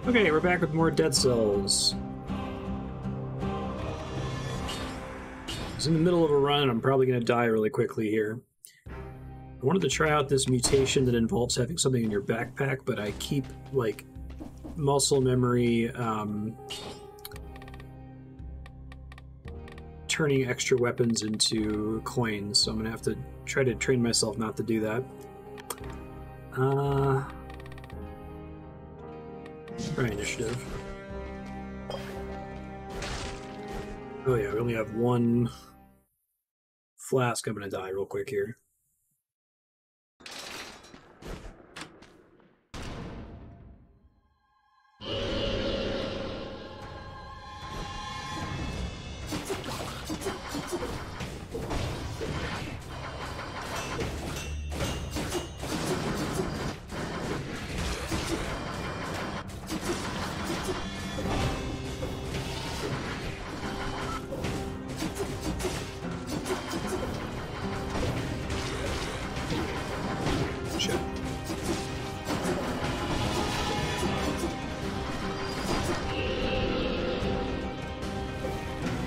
Okay, we're back with more dead cells. I was in the middle of a run and I'm probably going to die really quickly here. I wanted to try out this mutation that involves having something in your backpack, but I keep, like, muscle memory turning extra weapons into coins, so I'm going to have to try to train myself not to do that. Try initiative. Oh yeah, we only have one flask. I'm gonna die real quick here.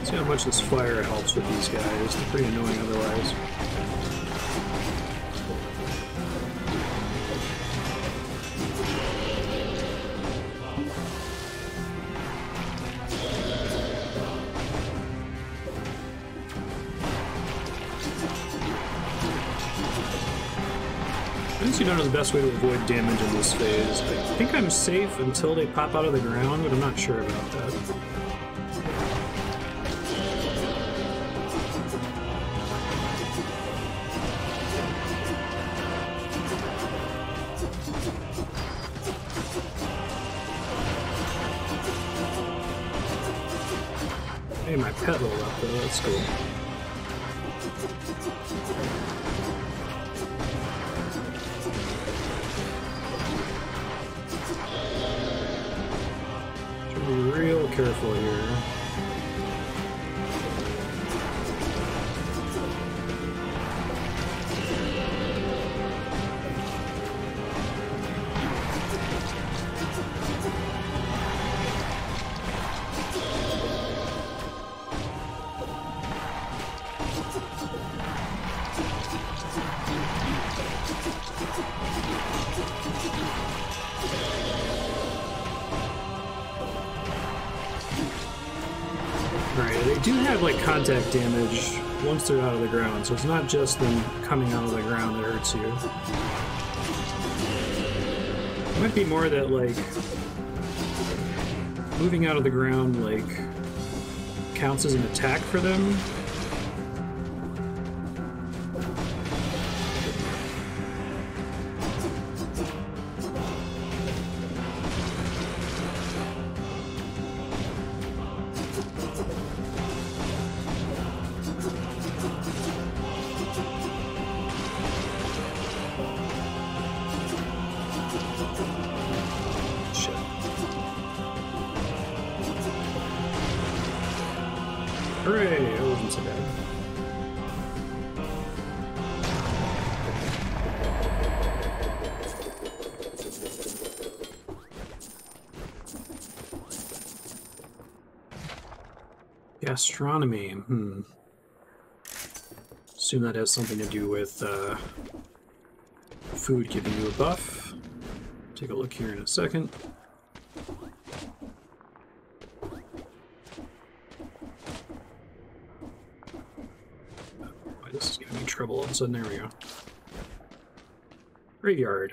See how much this fire helps with these guys. They're pretty annoying otherwise. I honestly don't know the best way to avoid damage in this phase. I think I'm safe until they pop out of the ground, but I'm not sure about that. Hey, my pet rolled up though, that's cool. Should be real careful here. Alright, they do have like contact damage once they're out of the ground, so it's not just them coming out of the ground that hurts you. It might be more that like moving out of the ground like counts as an attack for them. Hooray! That wasn't so bad. Gastronomy. Assume that has something to do with food giving you a buff. Take a look here in a second. This is giving me trouble all of a sudden. There we go. Graveyard.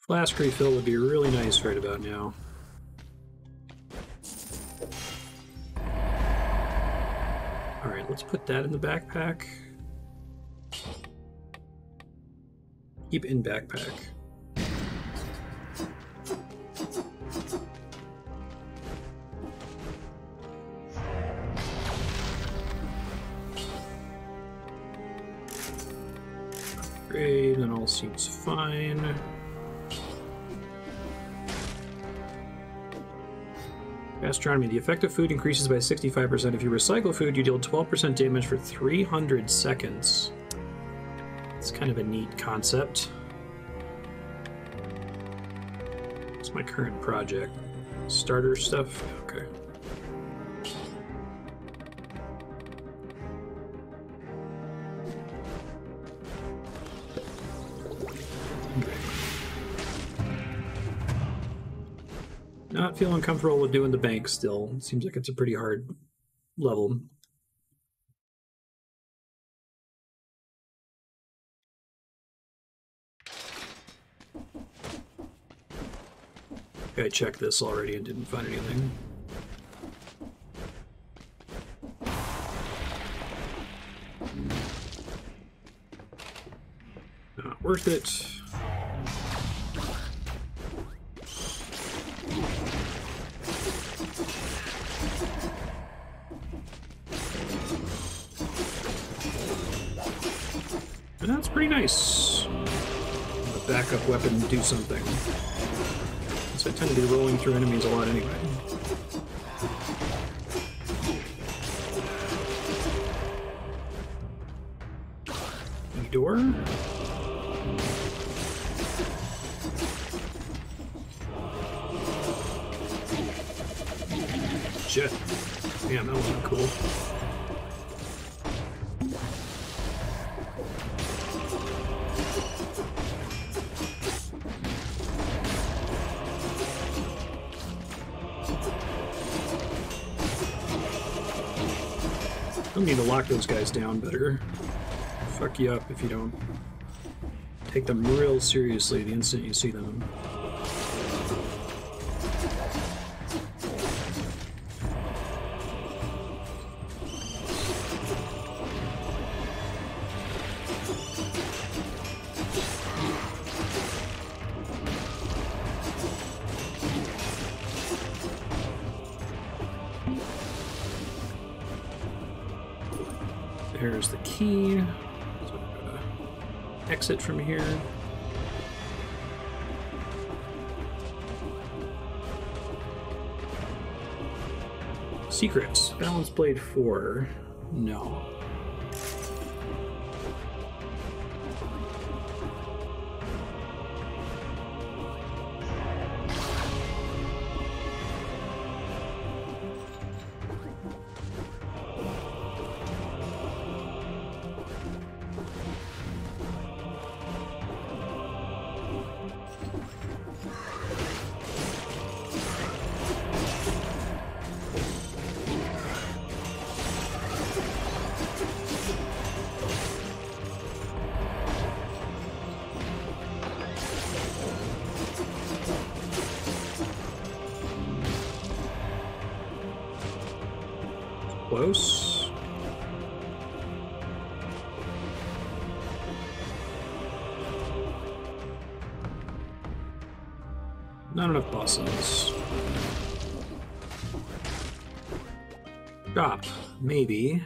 Flask refill would be really nice right about now. Alright, let's put that in the backpack. Keep in backpack. Great, and all seems fine. Gastronomy. The effect of food increases by 65%. If you recycle food, you deal 12% damage for 300 seconds. It's kind of a neat concept. What's my current project? Starter stuff? Okay. Not feeling comfortable with doing the bank still. Seems like it's a pretty hard level. I checked this already and didn't find anything. Not worth it. And that's pretty nice. The backup weapon do something. So I tend to be rolling through enemies a lot anyway. E-door. Shit. Damn, that wasn't cool. I need to lock those guys down better. Fuck you up if you don't take them real seriously the instant you see them. There's the key. So I'm gonna exit from here. Secrets. Balance Blade 4. No. Close. Not enough bosses. Shop, maybe.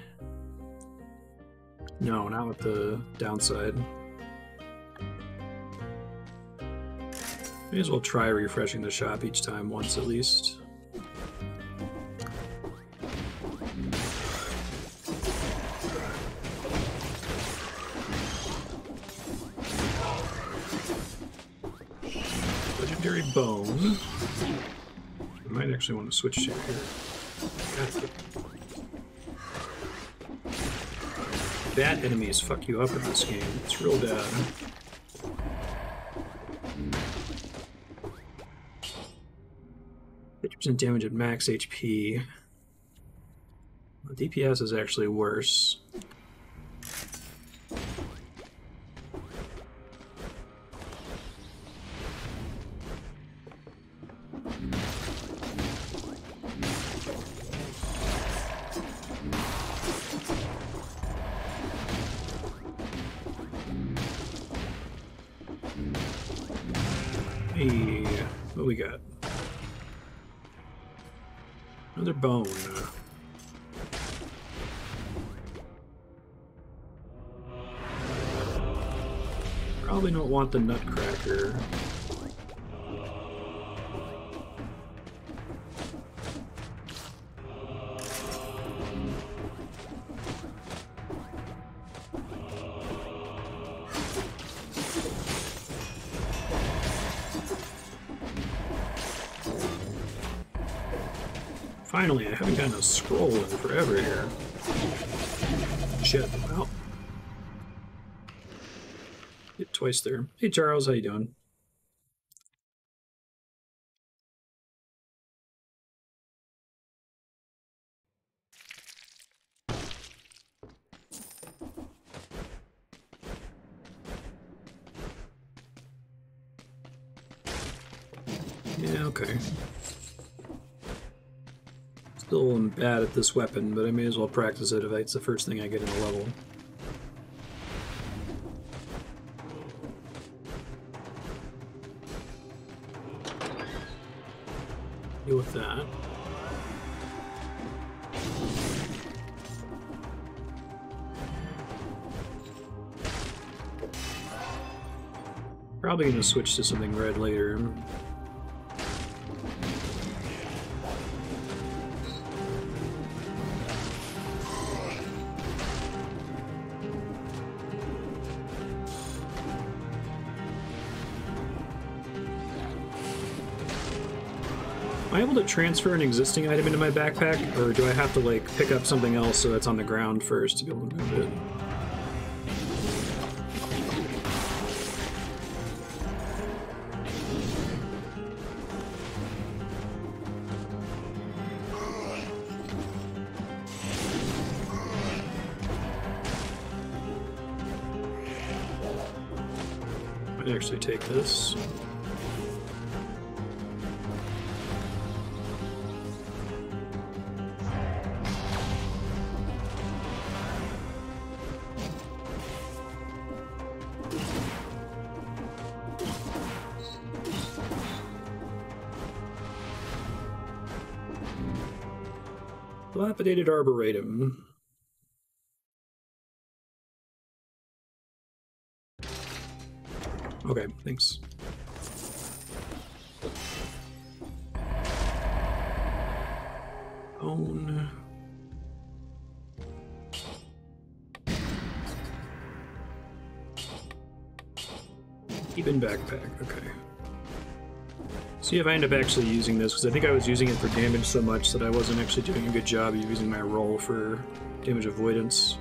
No, not with the downside. May as well try refreshing the shop each time once at least. Legendary bone. I might actually want to switch to here. Bat enemies fuck you up in this game. It's real bad. % damage at max HP. The DPS is actually worse. Hey, what we got? Another bone. Probably don't want the nutcracker. Finally, I haven't gotten a scroll in forever here. Shit, well. Hit twice there. Hey Charles, how you doing? Yeah, okay. Still am bad at this weapon, but I may as well practice it if it's the first thing I get in a level. Deal with that. Probably gonna switch to something red later. Am I able to transfer an existing item into my backpack, or do I have to, like, pick up something else so that's on the ground first to be able to move it? Might actually take this. Dilapidated Arboretum. Okay, thanks. Own. Even backpack, okay. See if I end up actually using this, because I think I was using it for damage so much that I wasn't actually doing a good job of using my roll for damage avoidance.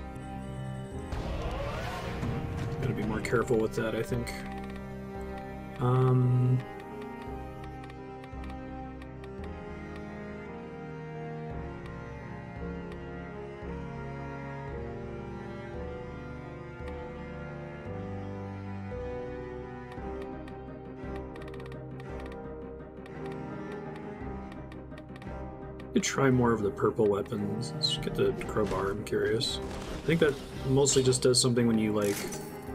Gotta be more careful with that, I think. Could try more of the purple weapons. Let's get the crowbar, I'm curious. I think that mostly just does something when you, like,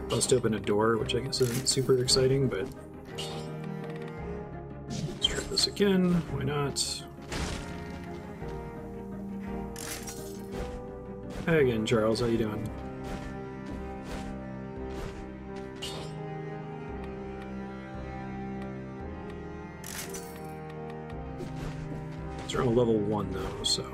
bust open a door, which I guess isn't super exciting, but... Let's try this again, why not? Hi again, Charles, how you doing? They're on a level 1 though, so...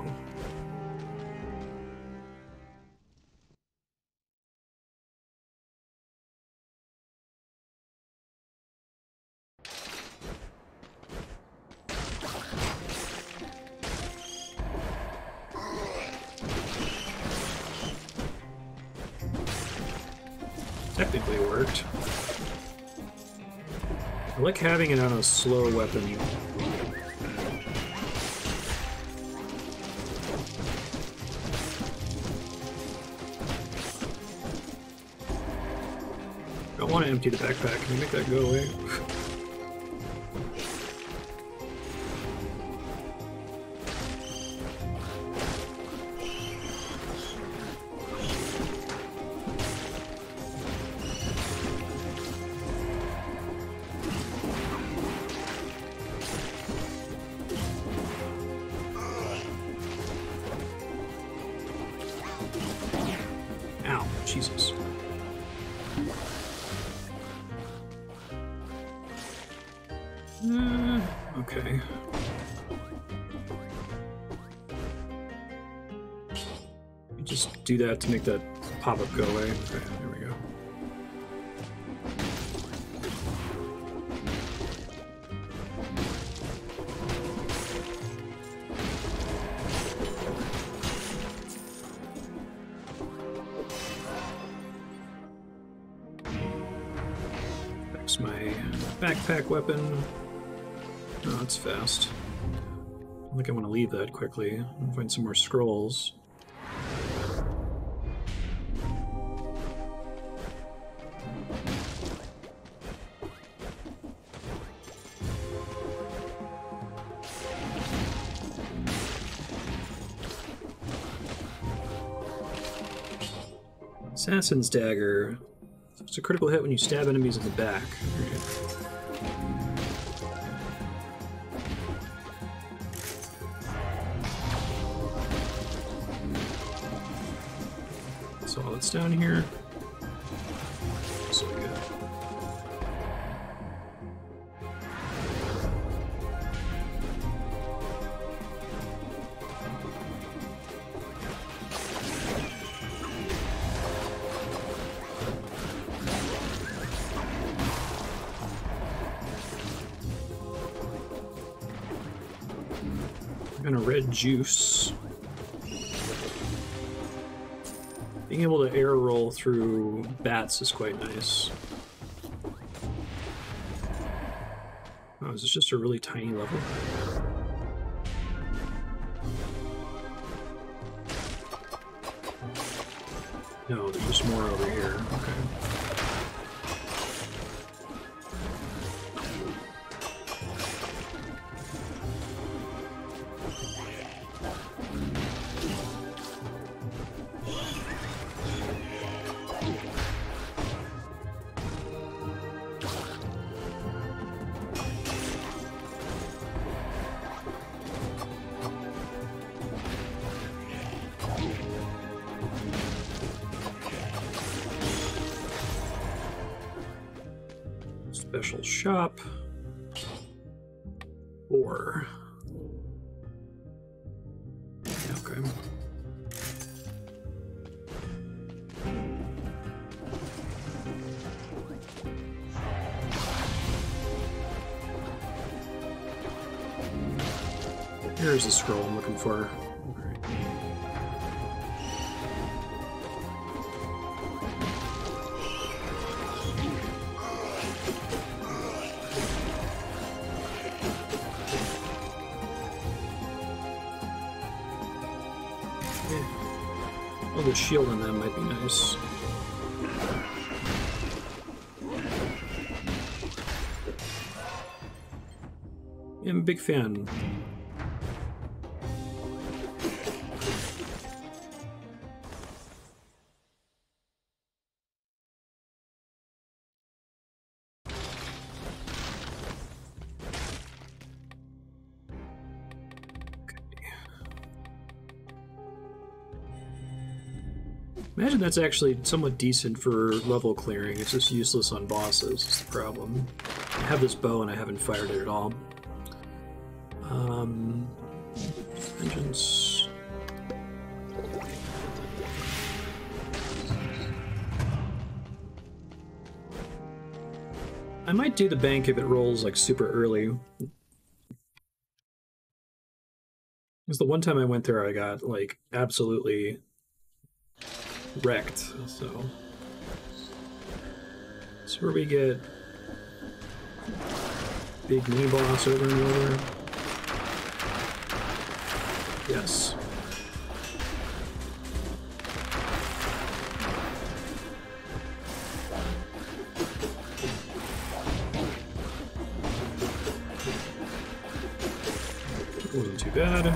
Technically worked. I like having it on a slow weapon. I want to empty the backpack. Can you make that go away? Ow, Jesus. Okay. You just do that to make that pop-up go away. Okay, there we go. It's my backpack weapon. Oh, it's fast. I think I want to leave that quickly and find some more scrolls. Assassin's Dagger. It's a critical hit when you stab enemies in the back. So all that's down here. So good. And a red juice. Being able to air roll through bats is quite nice. Oh, is this just a really tiny level? No, there's just more over here. Okay. Special shop. Or okay. Here's the scroll I'm looking for. Oh, the shield on them might be nice. Yeah, I'm a big fan. Imagine that's actually somewhat decent for level clearing. It's just useless on bosses, is the problem. I have this bow and I haven't fired it at all. Vengeance. I might do the bank if it rolls like super early. Because the one time I went there I got like absolutely wrecked, so that's where we get big mini boss over and over. Yes. Wasn't too bad.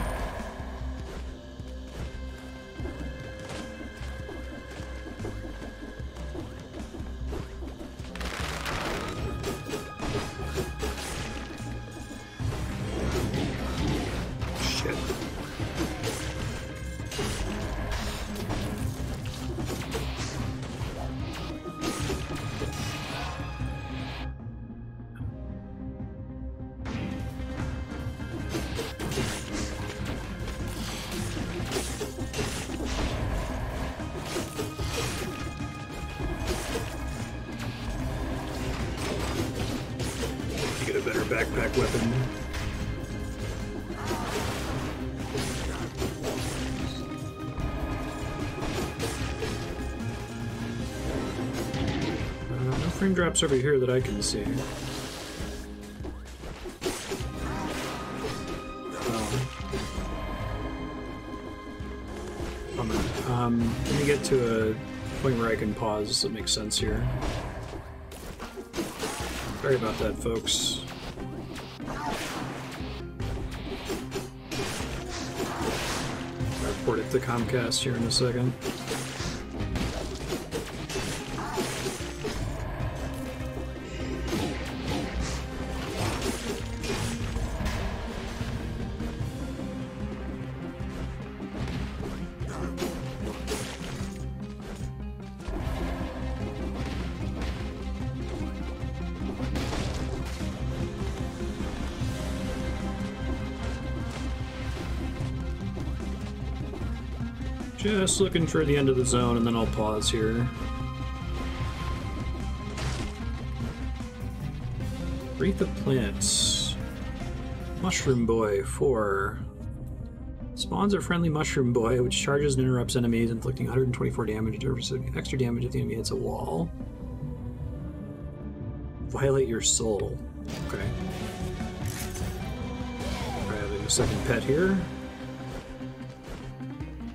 Backpack weapon. No free raindrops over here that I can see. Let me get to a point where I can pause. That makes sense here. Sorry about that, folks. I'll report it to Comcast here in a second. Just looking for the end of the zone, and then I'll pause here. Wreath of Plants. Mushroom Boy, 4. Spawns a friendly Mushroom Boy, which charges and interrupts enemies, inflicting 124 damage or extra damage if the enemy hits a wall. Violate your soul. Okay. Alright, having a second pet here.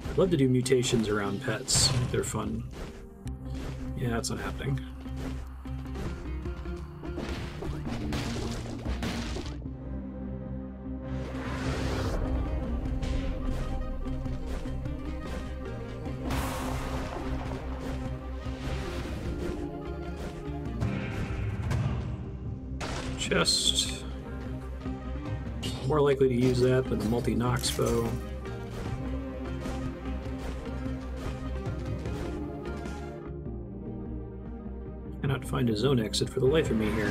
I'd love to do mutations around pets. They're fun. Yeah, that's not happening. Chest. More likely to use that than the multi-Nox bow. Cannot find a zone exit for the life of me here.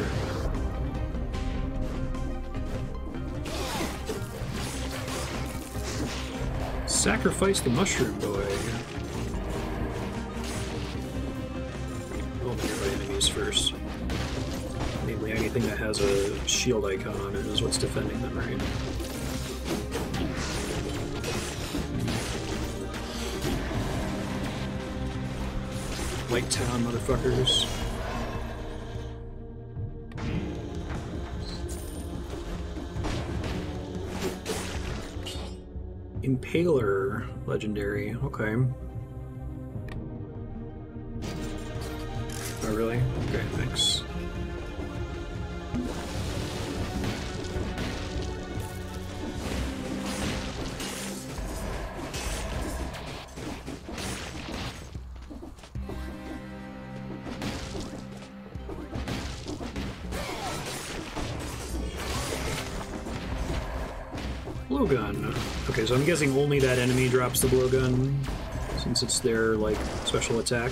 Sacrifice the Mushroom Boy. All the nearby enemies first. Namely, anything that has a shield icon on it is what's defending them, right? White Town, motherfuckers. Impaler, legendary. Okay. Oh, really? Okay, thanks. Blowgun. Okay, so I'm guessing only that enemy drops the blowgun, since it's their, like, special attack.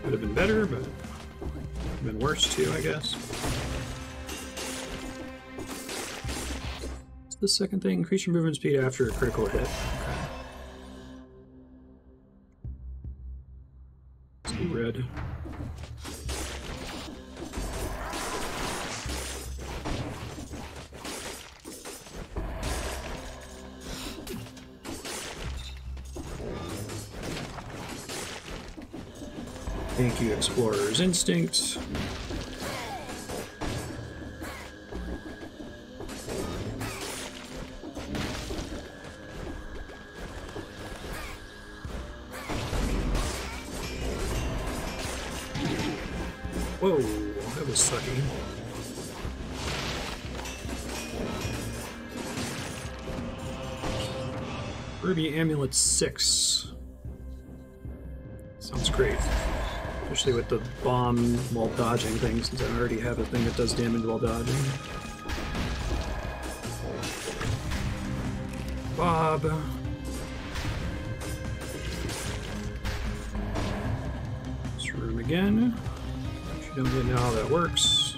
Would have been better, but would have been worse too, I guess. What's the second thing? Increase your movement speed after a critical hit. Okay. Red. Thank you, Explorer's Instinct. Whoa, that was sucky. Ruby Amulet 6. Sounds great. Especially with the bomb while dodging things, since I already have a thing that does damage while dodging. Bob. This room again. Don't really know how that works.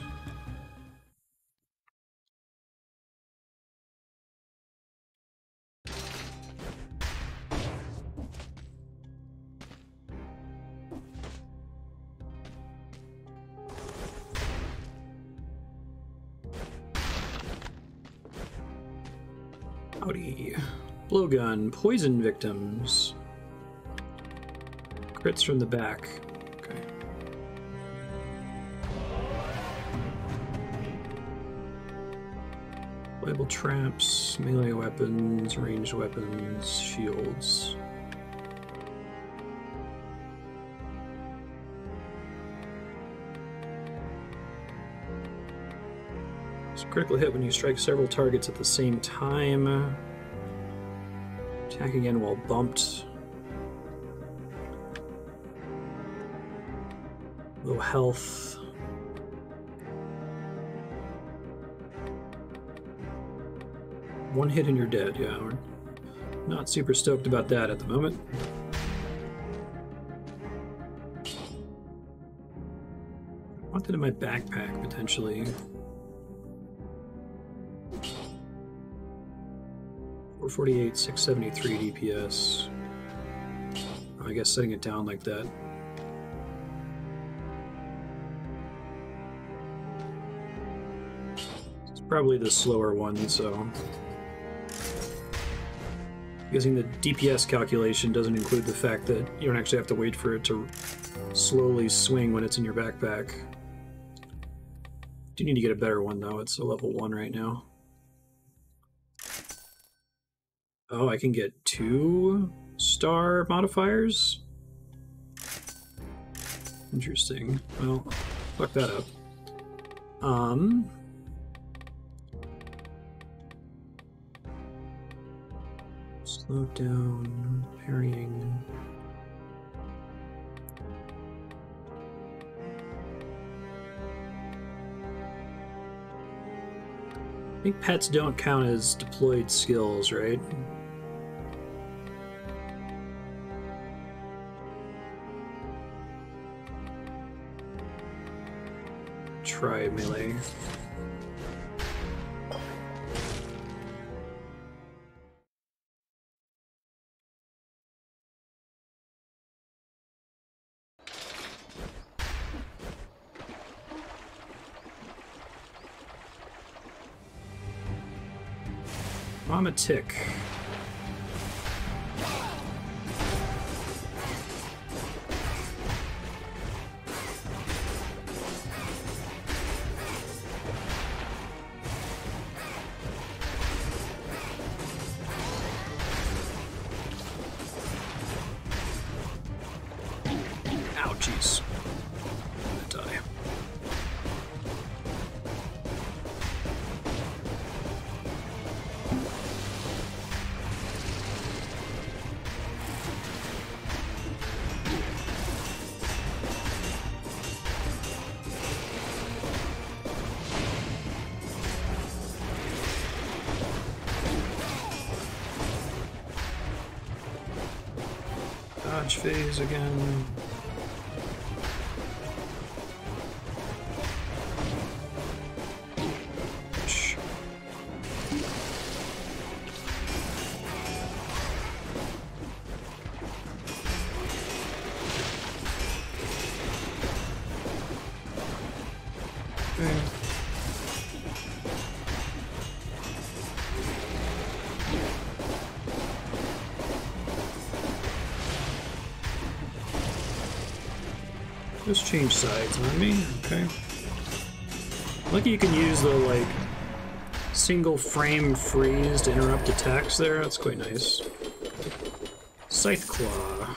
Howdy. Blowgun, poison victims. Crits from the back. Okay. Playable traps, melee weapons, ranged weapons, shields. Critical hit when you strike several targets at the same time. Attack again while bumped. Low health. One hit and you're dead, yeah. We're not super stoked about that at the moment. I want that in my backpack, potentially. 448, 673 DPS. I guess setting it down like that. It's probably the slower one, so... I'm guessing the DPS calculation doesn't include the fact that you don't actually have to wait for it to slowly swing when it's in your backpack. Do need to get a better one, though. It's a level 1 right now. Oh, I can get 2-star modifiers? Interesting. Well, fuck that up. Slow down, parrying. I think pets don't count as deployed skills, right? Try melee. I'm a tick. Ouchies. I'm gonna die. Dodge phase again. Just change sides on me, okay. Lucky you can use the, like, single frame freeze to interrupt attacks there. That's quite nice. Scythe Claw.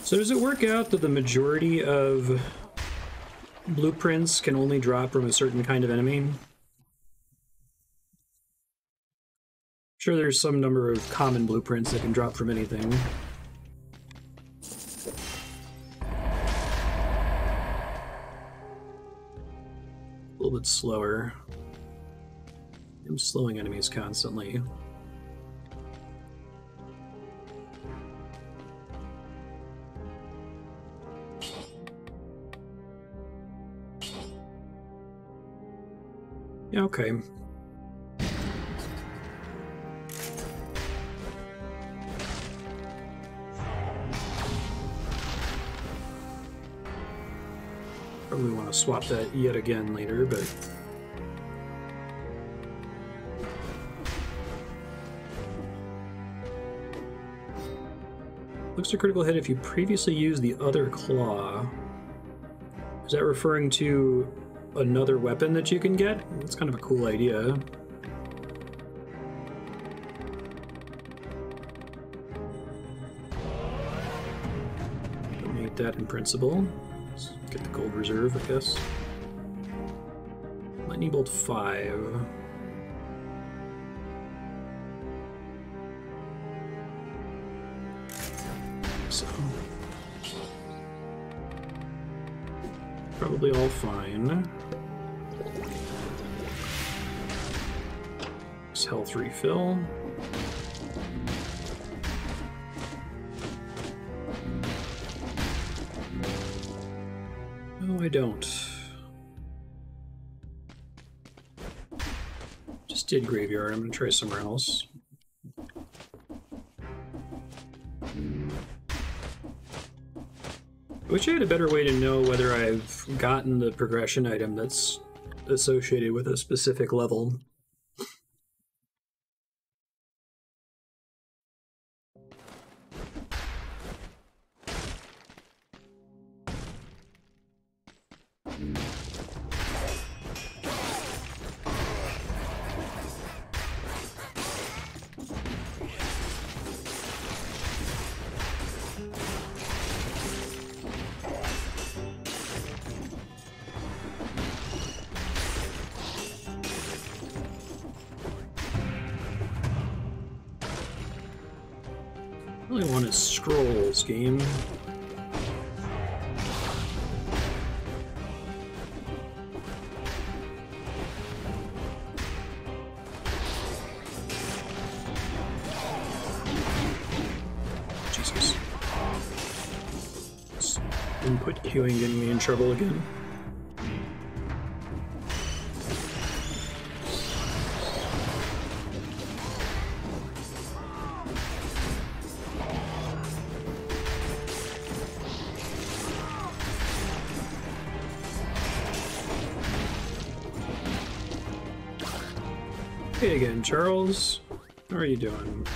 So does it work out that the majority of blueprints can only drop from a certain kind of enemy? Sure, there's some number of common blueprints that can drop from anything. A little bit slower. I'm slowing enemies constantly. Yeah, okay. Probably want to swap that yet again later, but... Looks a critical hit if you previously used the other claw. Is that referring to another weapon that you can get? That's kind of a cool idea. Don't need that in principle. Let's get the gold reserve, I guess. Lightning Bolt 5. So probably all fine. This health refill. No, I don't. Just did graveyard. I'm gonna try somewhere else. I wish I had a better way to know whether I've gotten the progression item that's associated with a specific level. All I want is scrolls, game. Jesus. This input queuing getting me in trouble again. Hey again, Charles. How are you doing?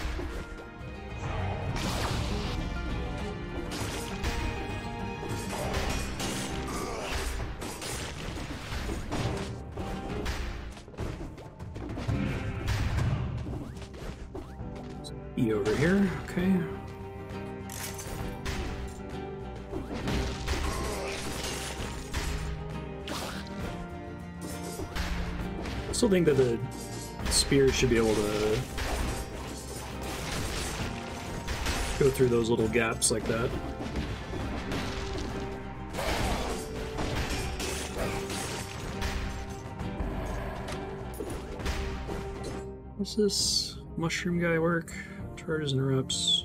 E over here, okay. I still think that the spears should be able to go through those little gaps like that. What's this mushroom guy work? Charges and erupts.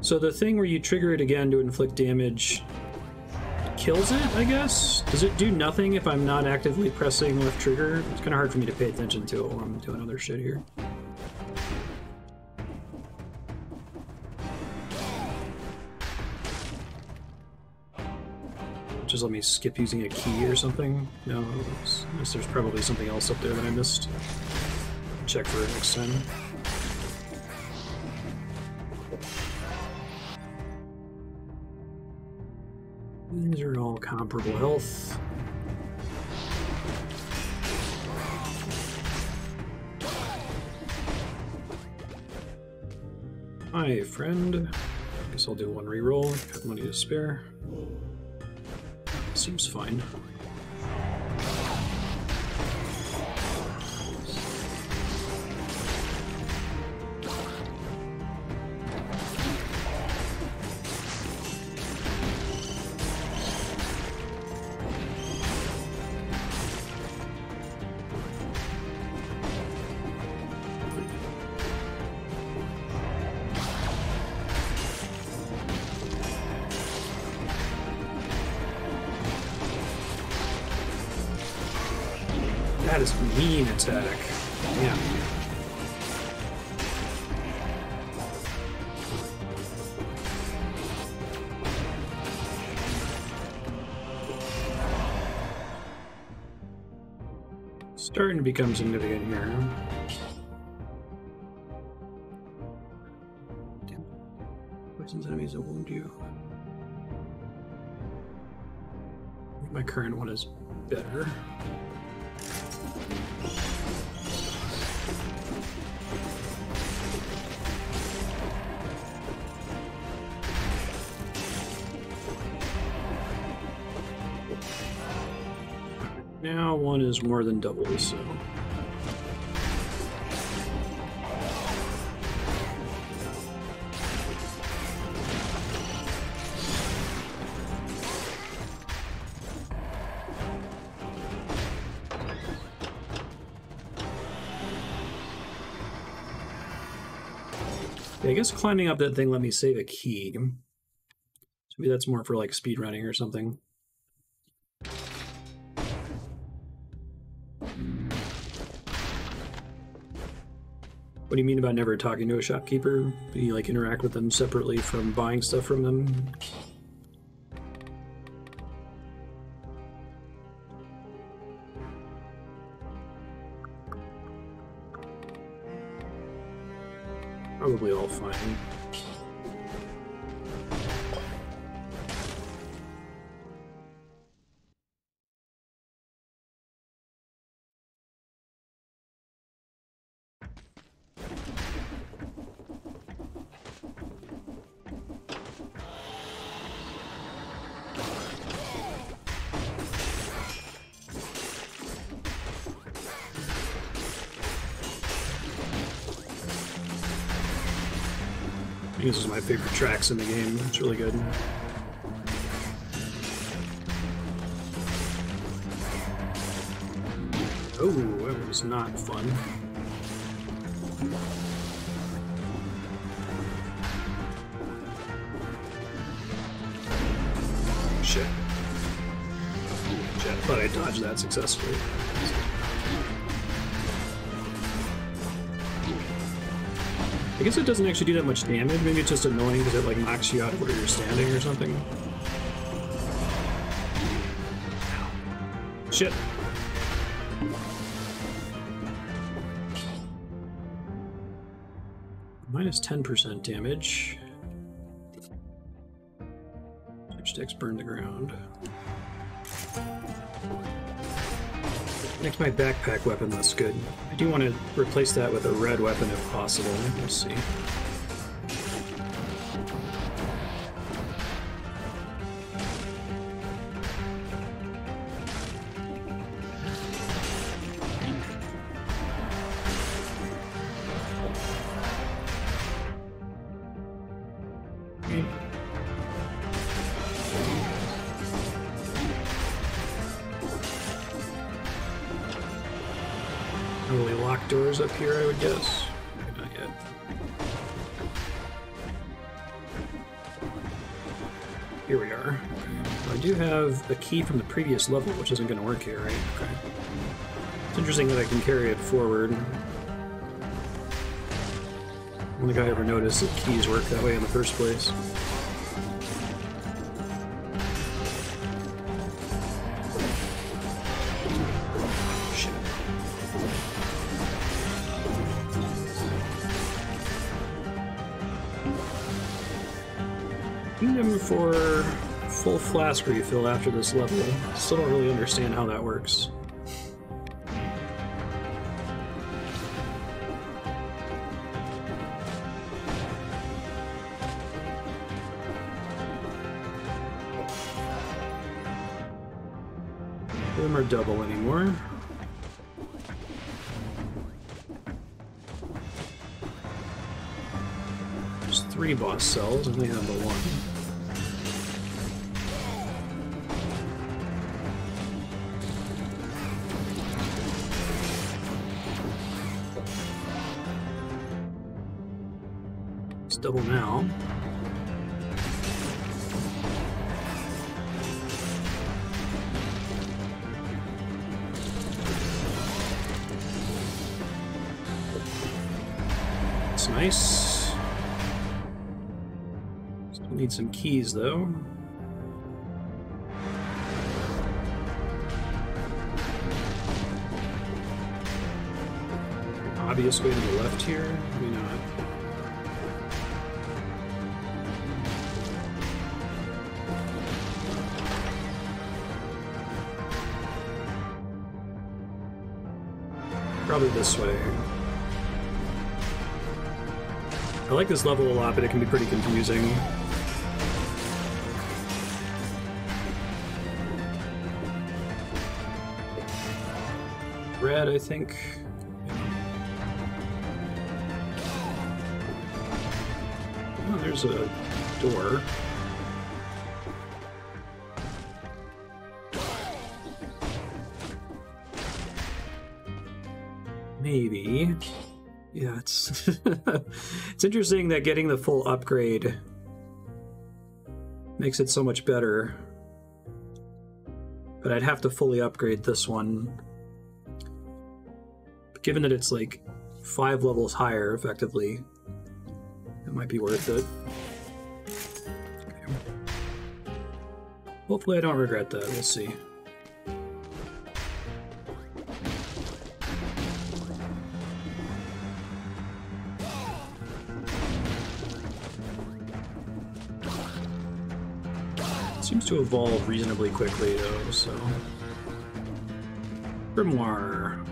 So the thing where you trigger it again to inflict damage kills it, I guess? Does it do nothing if I'm not actively pressing left trigger? It's kind of hard for me to pay attention to it while I'm doing other shit here. Just let me skip using a key or something? No, unless there's probably something else up there that I missed. Check for it next time. These are all comparable health. Hi, friend. Guess I'll do one reroll. Got money to spare. Seems fine. That is a mean attack. Yeah. Starting to become significant here. Damn. Poison's enemies that wound you. My current one is better. Now one is more than double, so... I guess climbing up that thing let me save a key. So maybe that's more for like speed running or something. What do you mean about never talking to a shopkeeper? Do you like interact with them separately from buying stuff from them? Probably all fine. I think this is my favorite tracks in the game. It's really good. Oh, that was not fun. Shit. Shit, I thought I dodged that successfully. I guess it doesn't actually do that much damage. Maybe it's just annoying because it like knocks you out of where you're standing or something. Shit. Minus 10% damage. Switch burn the ground. Next, my backpack weapon, that's good. I do want to replace that with a red weapon if possible. We'll see. Probably locked doors up here, I would guess. Maybe not yet. Here we are. Okay. I do have a key from the previous level, which isn't going to work here, right? Okay. It's interesting that I can carry it forward. I don't think I ever noticed that keys work that way in the first place. For full flask refill after this level. Still don't really understand how that works. None of them are double anymore. There's 3 boss cells, and we have the 1. Double now. It's nice. Still need some keys though. obvious way to the left here? Maybe not. Probably this way. I like this level a lot, but it can be pretty confusing. Red, I think. Oh, there's a door. Maybe. Yeah, it's it's interesting that getting the full upgrade makes it so much better. But I'd have to fully upgrade this one. But given that it's like 5 levels higher, effectively, it might be worth it. Okay. Hopefully I don't regret that, we'll see. Seems to evolve reasonably quickly, though, so... Grimoire.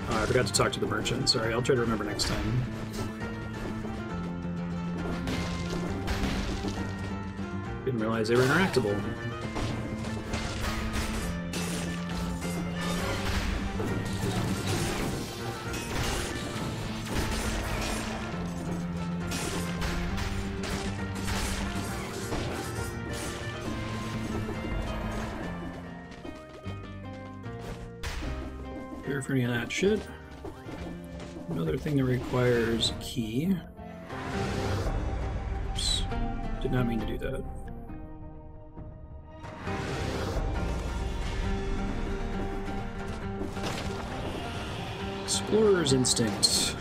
Oh, I forgot to talk to the merchant. Sorry, I'll try to remember next time. Didn't realize they were interactable. Here for any of that shit. Another thing that requires a key. Oops. Did not mean to do that. Explorer's Instinct.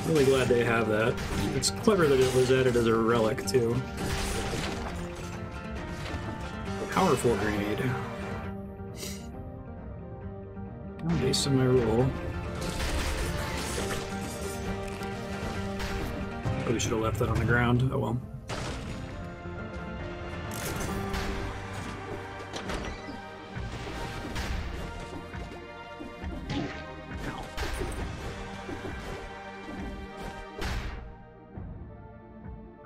Really glad they have that. It's clever that it was added as a relic, too. Powerful grenade. Based on my roll. Probably should have left that on the ground. Oh well.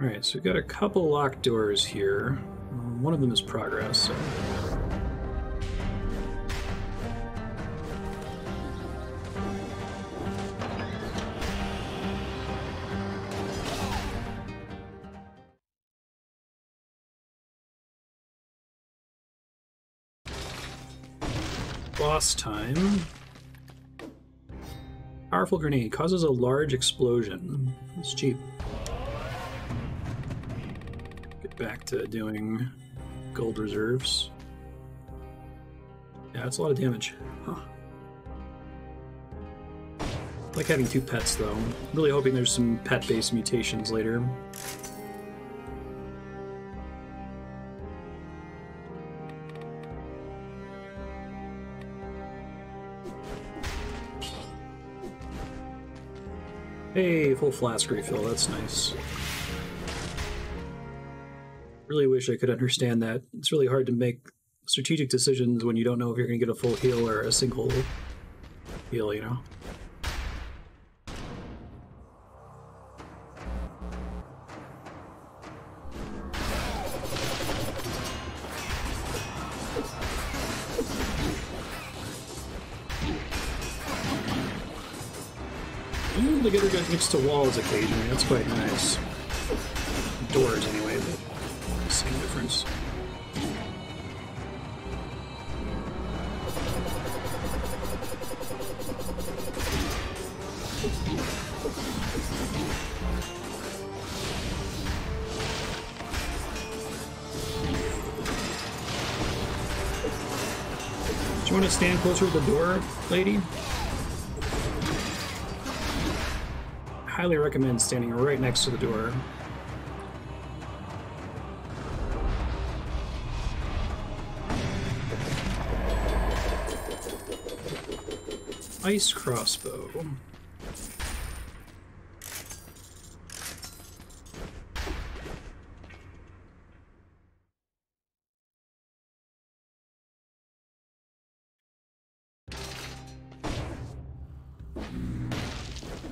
Alright, so we've got a couple locked doors here. One of them is progress, so... Boss time. Powerful grenade causes a large explosion. It's cheap. Get back to doing gold reserves. Yeah, it's a lot of damage. Huh. I like having 2 pets, though. I'm really hoping there's some pet-based mutations later. Hey, full flask refill, that's nice. Really wish I could understand that. It's really hard to make strategic decisions when you don't know if you're going to get a full heal or a single heal, you know? I'm able to get her next to walls occasionally, that's quite nice. Doors anyway, but same difference. Do you want to stand closer to the door, lady? Highly recommend standing right next to the door. ice crossbow.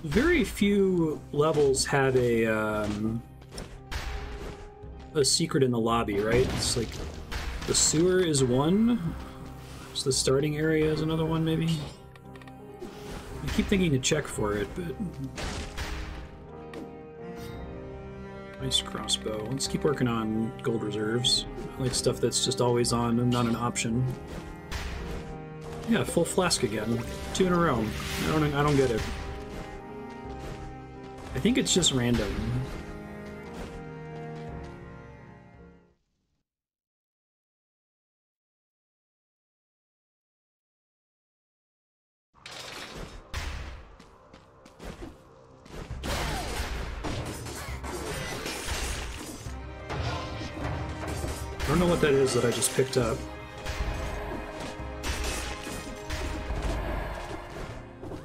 Very few levels have a secret in the lobby, right? It's like the sewer is one, so the starting area is another one, maybe? I keep thinking to check for it, but... Nice crossbow. Let's keep working on gold reserves. I like stuff that's just always on and not an option. Yeah, full flask again. 2 in a row. I don't get it. I think it's just random. I don't know what that is that I just picked up.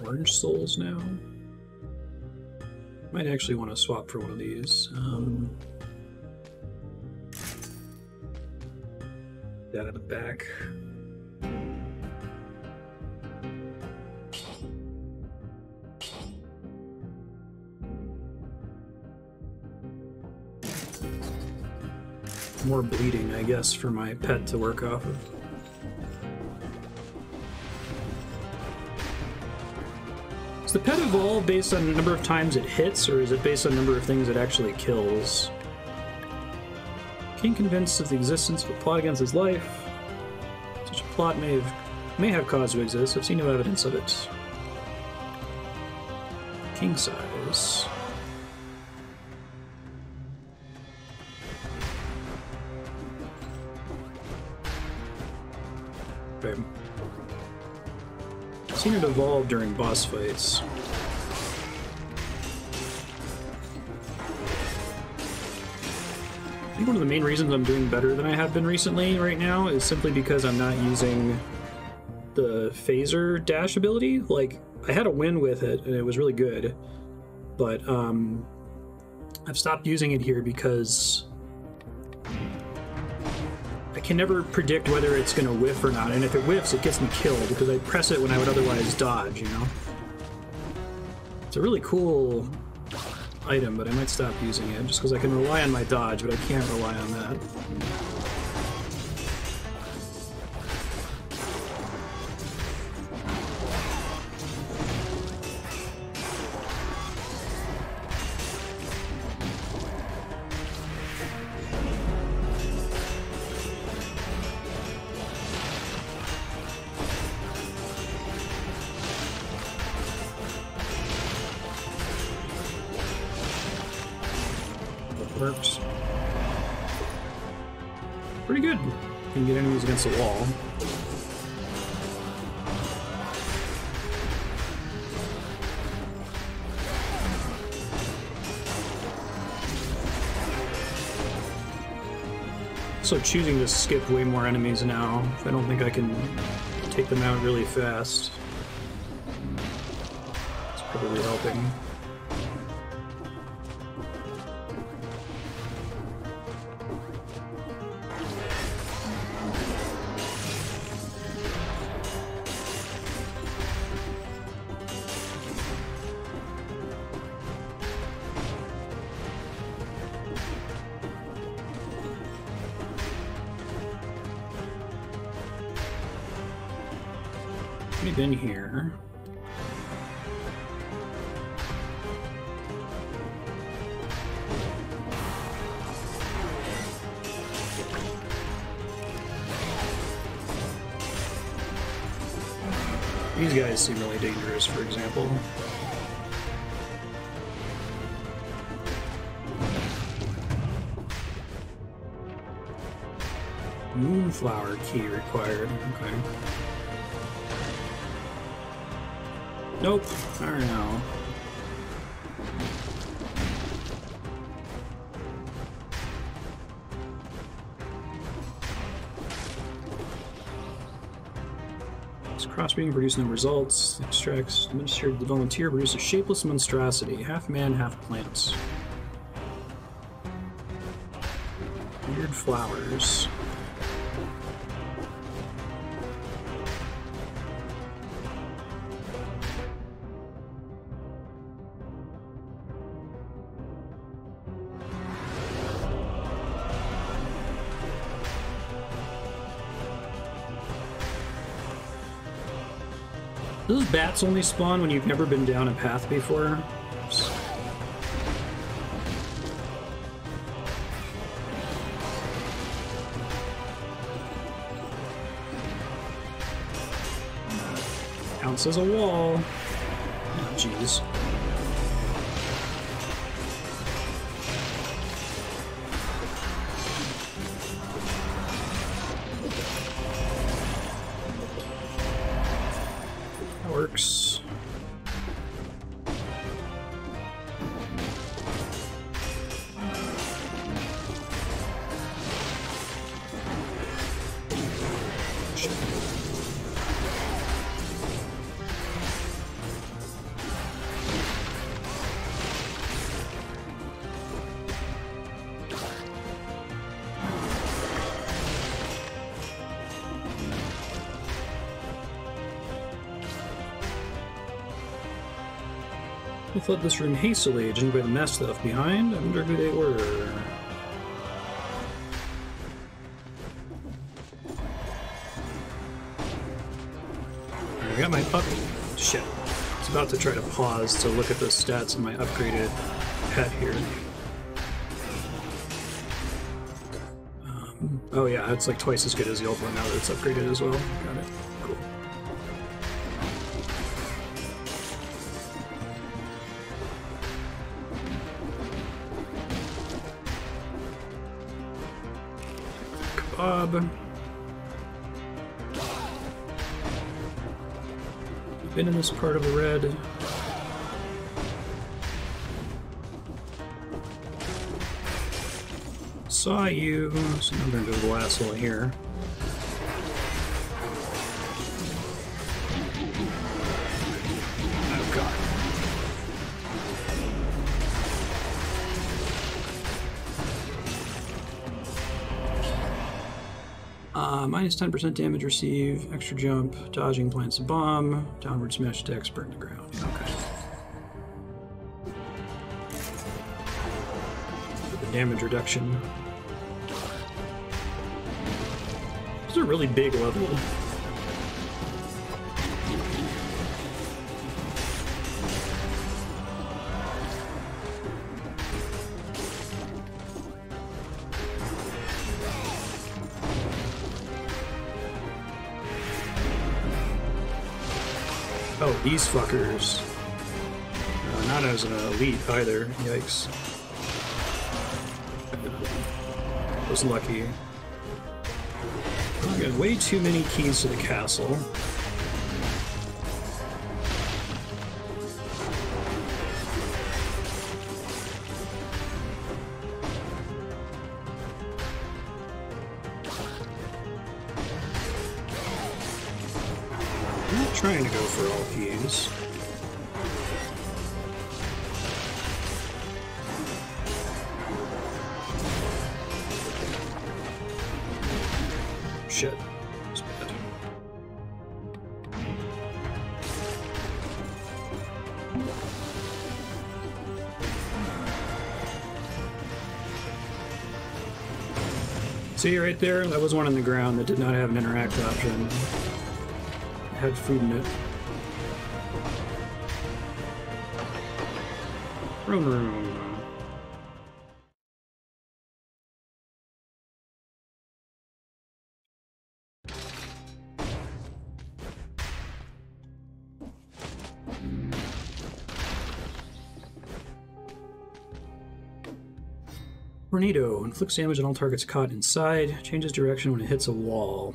Orange souls now. Might actually want to swap for one of these. That at the back. More bleeding, I guess, for my pet to work off of. Does the pet evolve based on the number of times it hits, or is it based on the number of things it actually kills? King convinced of the existence of a plot against his life. Such a plot may have cause to exist. I've seen no evidence of it. King size. Okay. I've seen it evolve during boss fights. I think one of the main reasons I'm doing better than I have been recently right now is simply because I'm not using the phaser dash ability. Like, I had a win with it and it was really good, but I've stopped using it here because I can never predict whether it's going to whiff or not, and if it whiffs, it gets me killed because I press it when I would otherwise dodge, you know? It's a really cool item, but I might stop using it just because I can rely on my dodge, but I can't rely on that. Works. Pretty good. Can get enemies against the wall. So choosing to skip way more enemies now. I don't think I can take them out really fast. It's probably helping. In here. These guys seem really dangerous, for example. Moonflower key required. Okay. Nope. I don't know. Crossbreeding produces no results. Extracts administered to the volunteer produces shapeless monstrosity. Half man, half plants. Weird flowers. Do those bats only spawn when you've never been down a path before? Counts as a wall. Oh, jeez. Works. They fled this room hastily, judging by the mess left behind. I wonder who they were. I got my up. Shit. I was about to try to pause to look at the stats of my upgraded pet here. Oh yeah, it's like twice as good as the old one now that it's upgraded as well. Got it. Cool. Kebab. Been in this part of the red. Saw you. So I'm gonna go to the last one here. Oh god. Minus 10% damage received, extra jump, dodging plants a bomb, downward smash attacks burn the ground. Okay. The damage reduction. This is a really big level. Oh, these fuckers. Not as an elite either. Yikes. Was lucky. I got way too many keys to the castle. I'm not trying to go for all keys. Shit. That's bad. See right there? That was one on the ground that did not have an interact option. It had food in it. Throne room. Tornado inflicts damage on all targets caught inside. Changes direction when it hits a wall.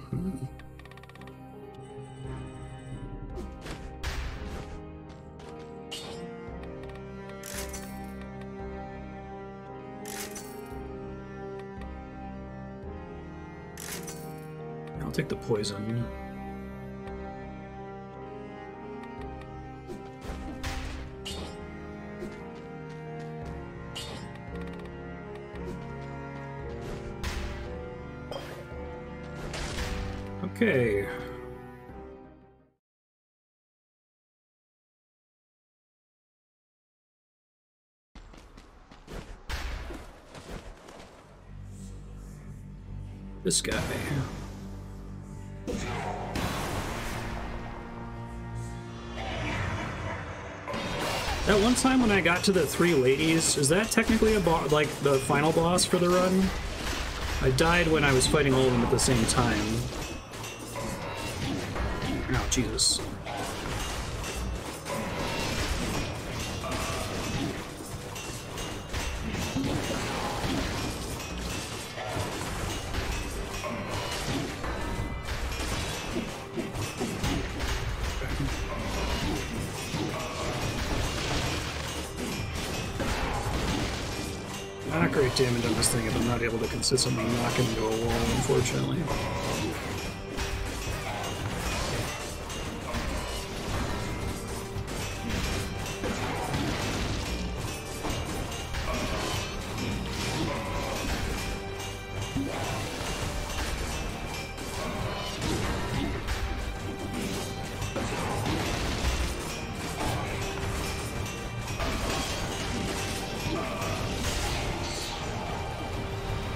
I'll take the poison. Okay. This guy. That one time when I got to the 3 ladies, is that technically a boss, like the final boss for the run? I died when I was fighting all of them at the same time. Oh, Jesus. Not great damage on this thing if I'm not able to consistently knock him into a wall, unfortunately.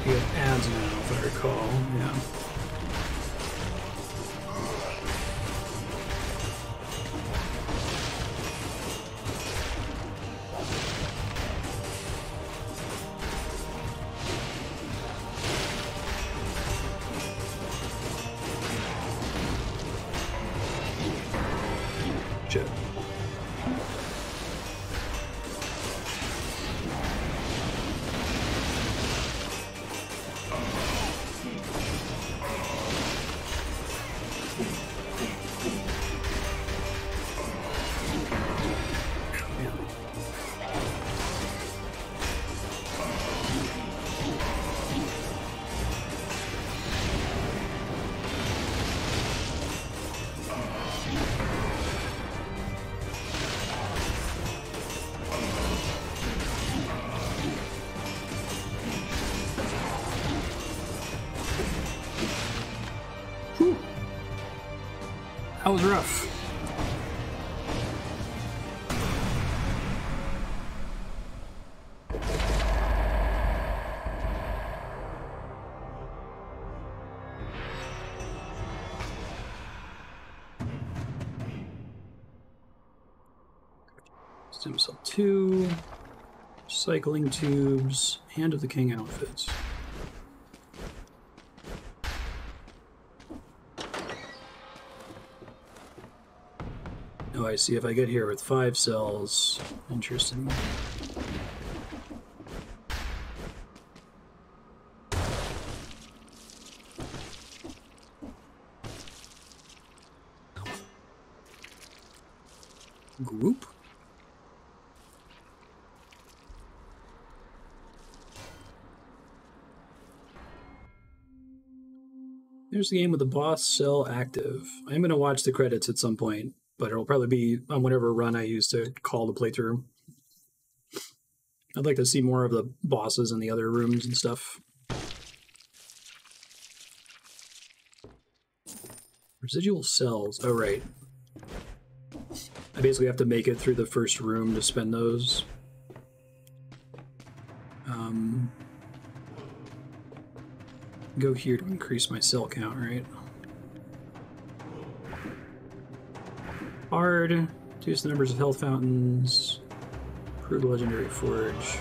You have ads now, if I recall, yeah. Shit. Whew. That was rough. Stem cell 2, cycling tubes, Hand of the King outfits. Oh, I see. If I get here with 5 cells, interesting. Group? There's the game with the boss cell active. I'm going to watch the credits at some point, but it'll probably be on whatever run I use to call the playthrough. I'd like to see more of the bosses in the other rooms and stuff. Residual cells. Oh, right. I basically have to make it through the first room to spend those. Go here to increase my cell count, right? Hard. Reduce the numbers of health fountains. Improve the legendary forge.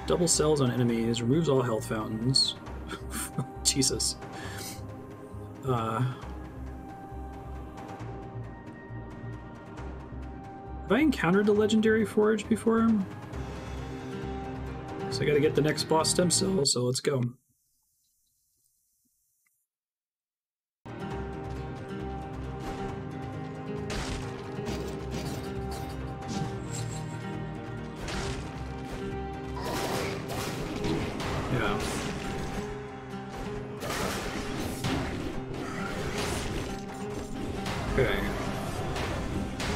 Double cells on enemies. Removes all health fountains. Jesus. Have I encountered the legendary forge before? So I gotta get the next boss stem cell, so let's go. Okay.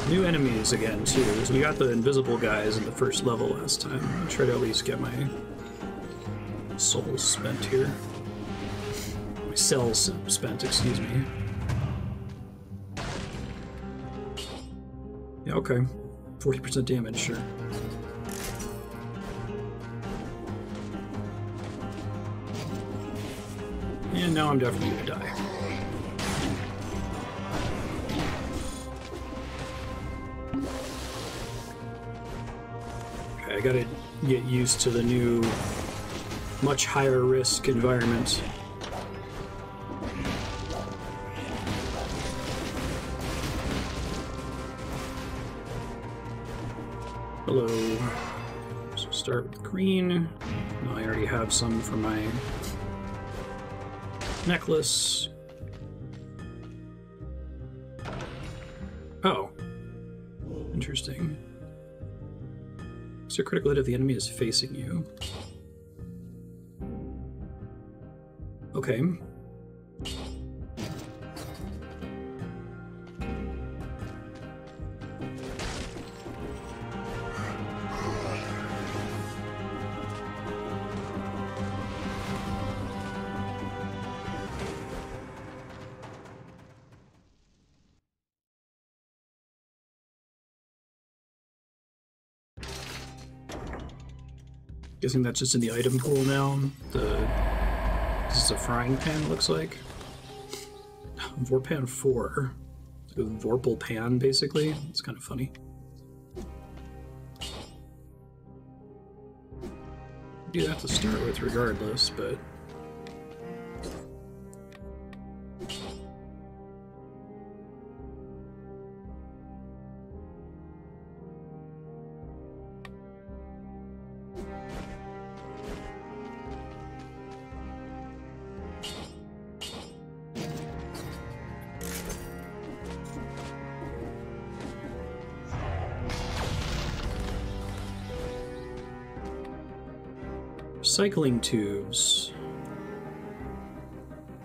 New enemies again, too. So we got the invisible guys in the first level last time. I'll try to at least get my souls spent here. My cells spent, excuse me. Okay. 40% damage, sure. And now I'm definitely gonna die. Okay, I gotta get used to the new, much higher risk environment. Hello. So start with green. I already have some for my necklace. Oh. Interesting. So critical hit if the enemy is facing you. Okay. Guessing that's just in the item pool now. This is a frying pan, it looks like. Vorpan 4. Like a Vorpal pan, basically. It's kind of funny. Do that to start with regardless, but... Cycling tubes.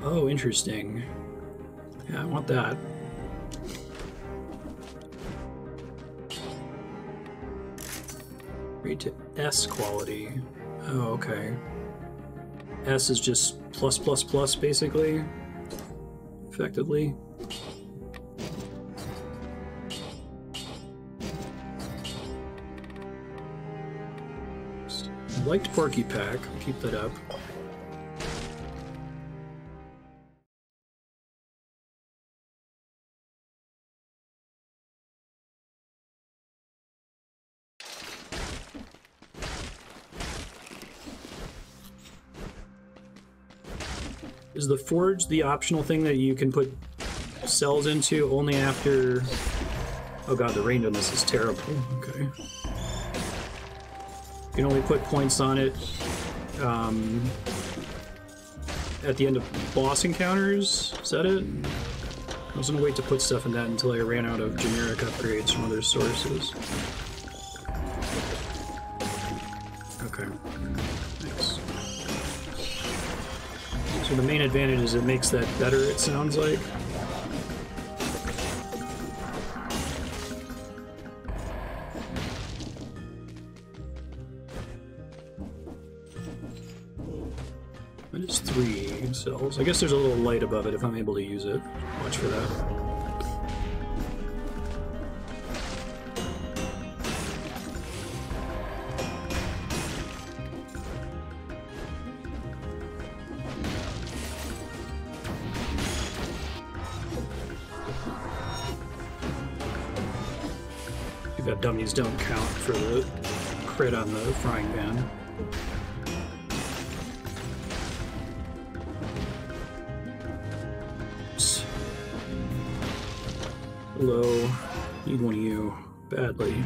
Oh, interesting. Yeah, I want that. Read to S quality. Oh, okay. S is just plus plus plus, basically. Effectively. Liked Porky Pack. I'll keep that up. Is the forge the optional thing that you can put cells into only after... Oh god, the range on this is terrible. Okay. You can only put points on it at the end of boss encounters? Is that it? I was gonna wait to put stuff in that until I ran out of generic upgrades from other sources. Okay. Nice. So the main advantage is it makes that better, it sounds like. That is 3 cells. I guess there's a little light above it if I'm able to use it. Watch for that. Too bad dummies don't count for the crit on the frying pan. Hello. Need one of you. Badly.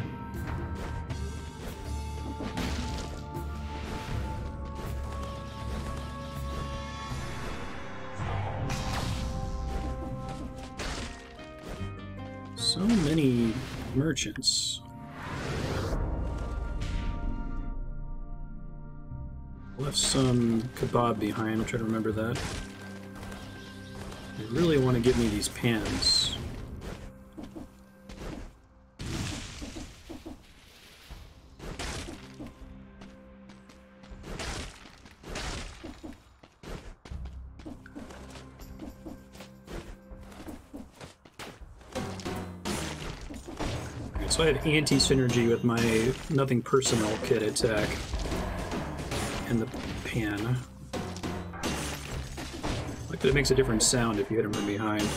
So many merchants. Left some kebab behind. I'll try to remember that. They really want to give me these pans. So I have anti-synergy with my nothing personal kit attack and the pan. I like that it makes a different sound if you hit him from behind.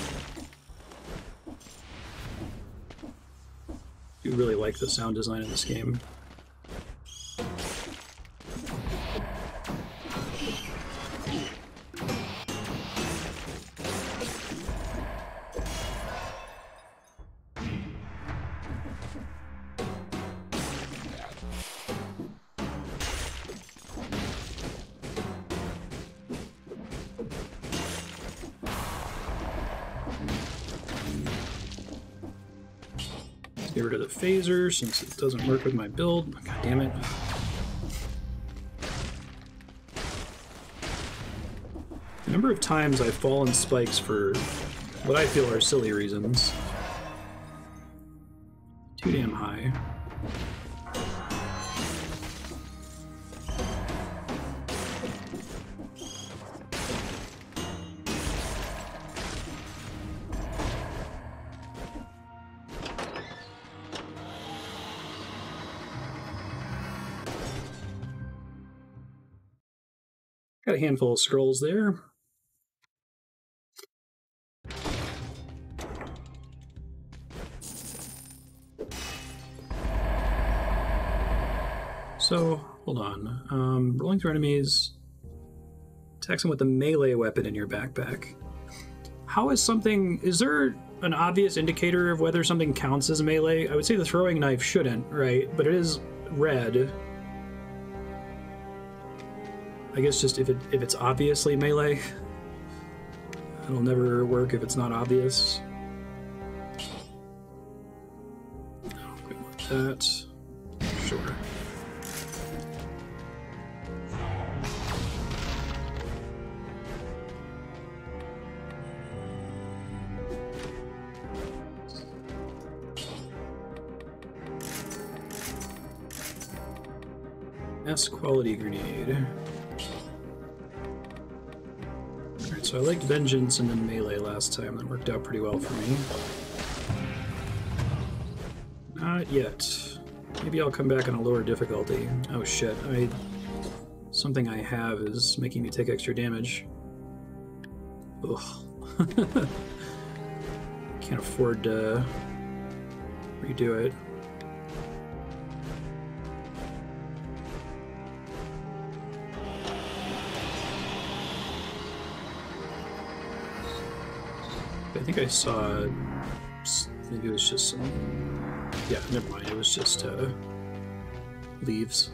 I do really like the sound design in this game. Get rid of the phaser since it doesn't work with my build. God damn it. The number of times I've fallen spikes for what I feel are silly reasons. Too damn high. Got a handful of scrolls there. So, hold on. Rolling through enemies. Attacks them with a melee weapon in your backpack. How is something... Is there an obvious indicator of whether something counts as melee? I would say the throwing knife shouldn't, right? But it is red. I guess just if it's obviously melee, it'll never work if it's not obvious. Quick like that. Sure. S quality grenade. So I liked Vengeance and then Melee last time. That worked out pretty well for me. Not yet. Maybe I'll come back on a lower difficulty. Oh shit, something I have is making me take extra damage. Ugh. Can't afford to redo it. I think I saw, maybe it was just some, yeah, never mind, it was just leaves.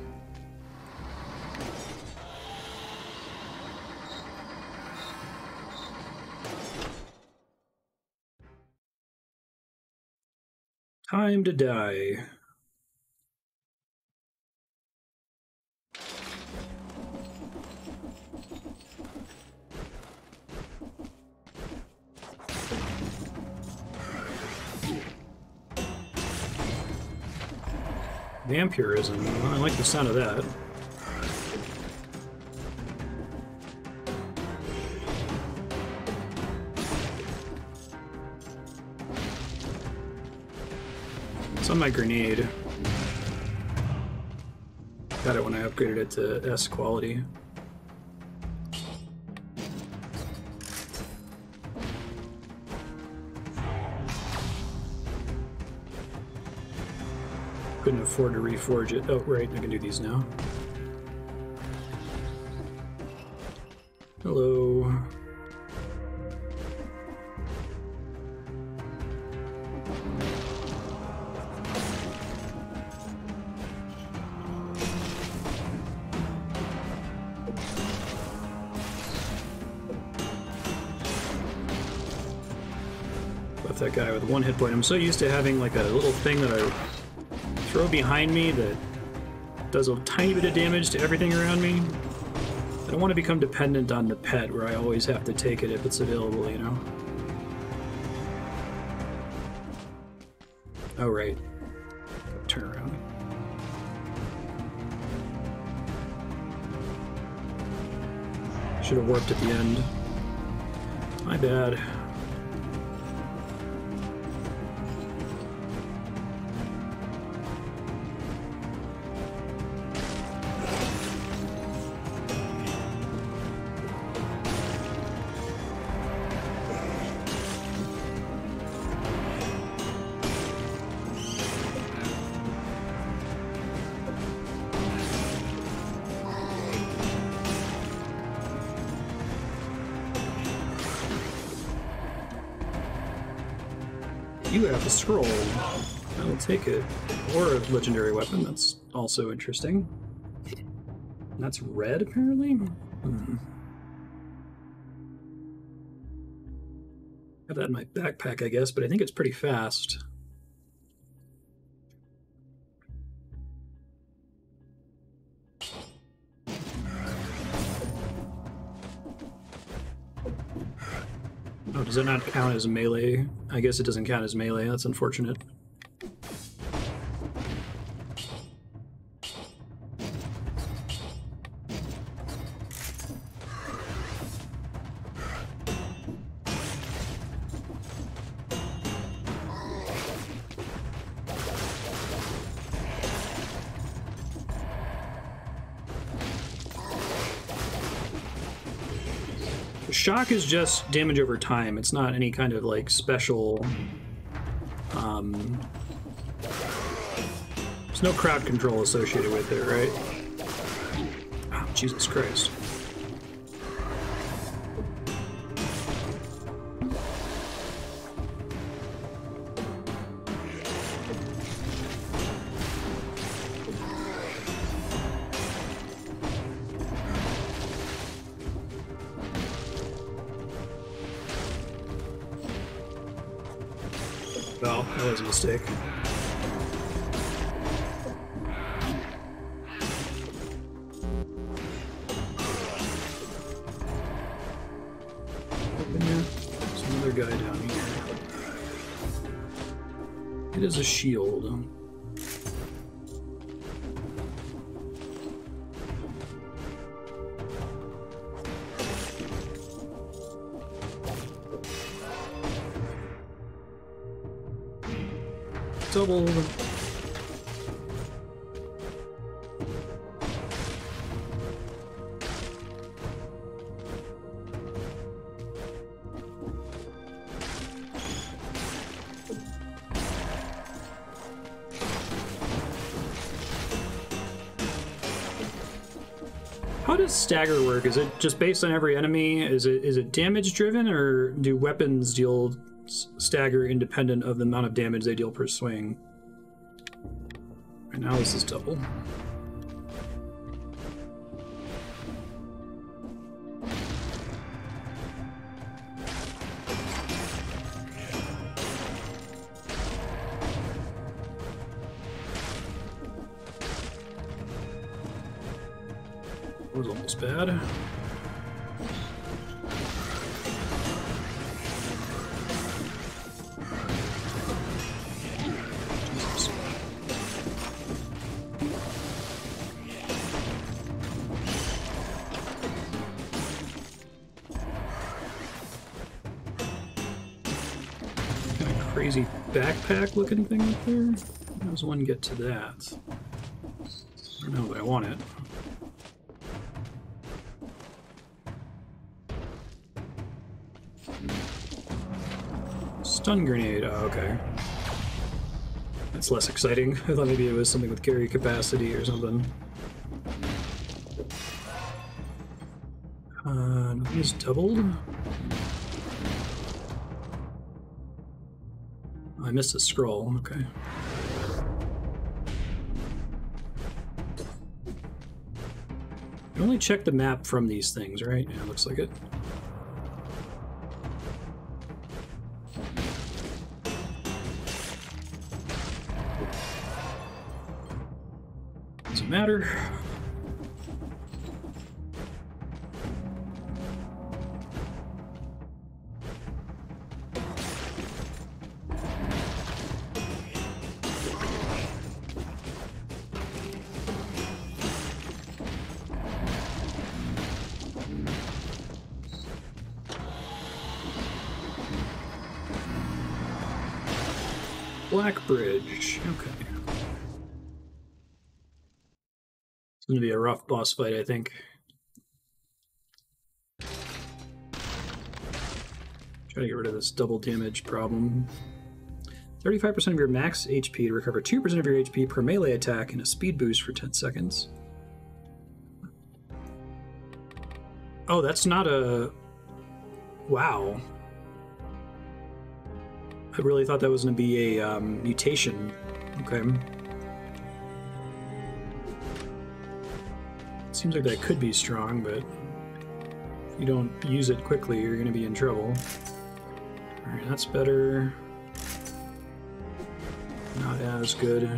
Time to die. Vampirism. Well, I like the sound of that. It's on my grenade. Got it when I upgraded it to S quality. Couldn't afford to reforge it. Oh, right, I can do these now. Hello. Left that guy with one hit point. I'm so used to having like a little thing that I throw behind me that does a tiny bit of damage to everything around me. I don't want to become dependent on the pet where I always have to take it if it's available, you know? Oh, right. Turn around. Should have warped at the end. My bad. You have a scroll. I'll take it. Or a legendary weapon. That's also interesting. That's red, apparently? Hmm. Have that in my backpack, I guess, but I think it's pretty fast. Oh, does it not count as melee? I guess it doesn't count as melee. That's unfortunate. Shock is just damage over time. It's not any kind of like special. There's no crowd control associated with it, right? Oh, Jesus Christ. Well, that was a mistake. There's another guy down here. It is a shield. Double. How does stagger work? Is it just based on every enemy? Is it damage driven, or do weapons deal stagger independent of the amount of damage they deal per swing? Right now this is double. That was almost bad. Crazy backpack looking thing up there? How does one get to that? I don't know, but I want it. Stun grenade, oh, okay. That's less exciting. I thought maybe it was something with carry capacity or something. Nothing is doubled? I missed a scroll, okay. You can only check the map from these things, right? Yeah, looks like it. Doesn't matter. Black Bridge, okay. It's gonna be a rough boss fight, I think. Try to get rid of this double damage problem. 35% of your max HP to recover 2% of your HP per melee attack and a speed boost for 10 seconds. Oh, that's not a... Wow. I really thought that was going to be a mutation. Okay. Seems like that could be strong, but if you don't use it quickly, you're going to be in trouble. Alright, that's better. Not as good.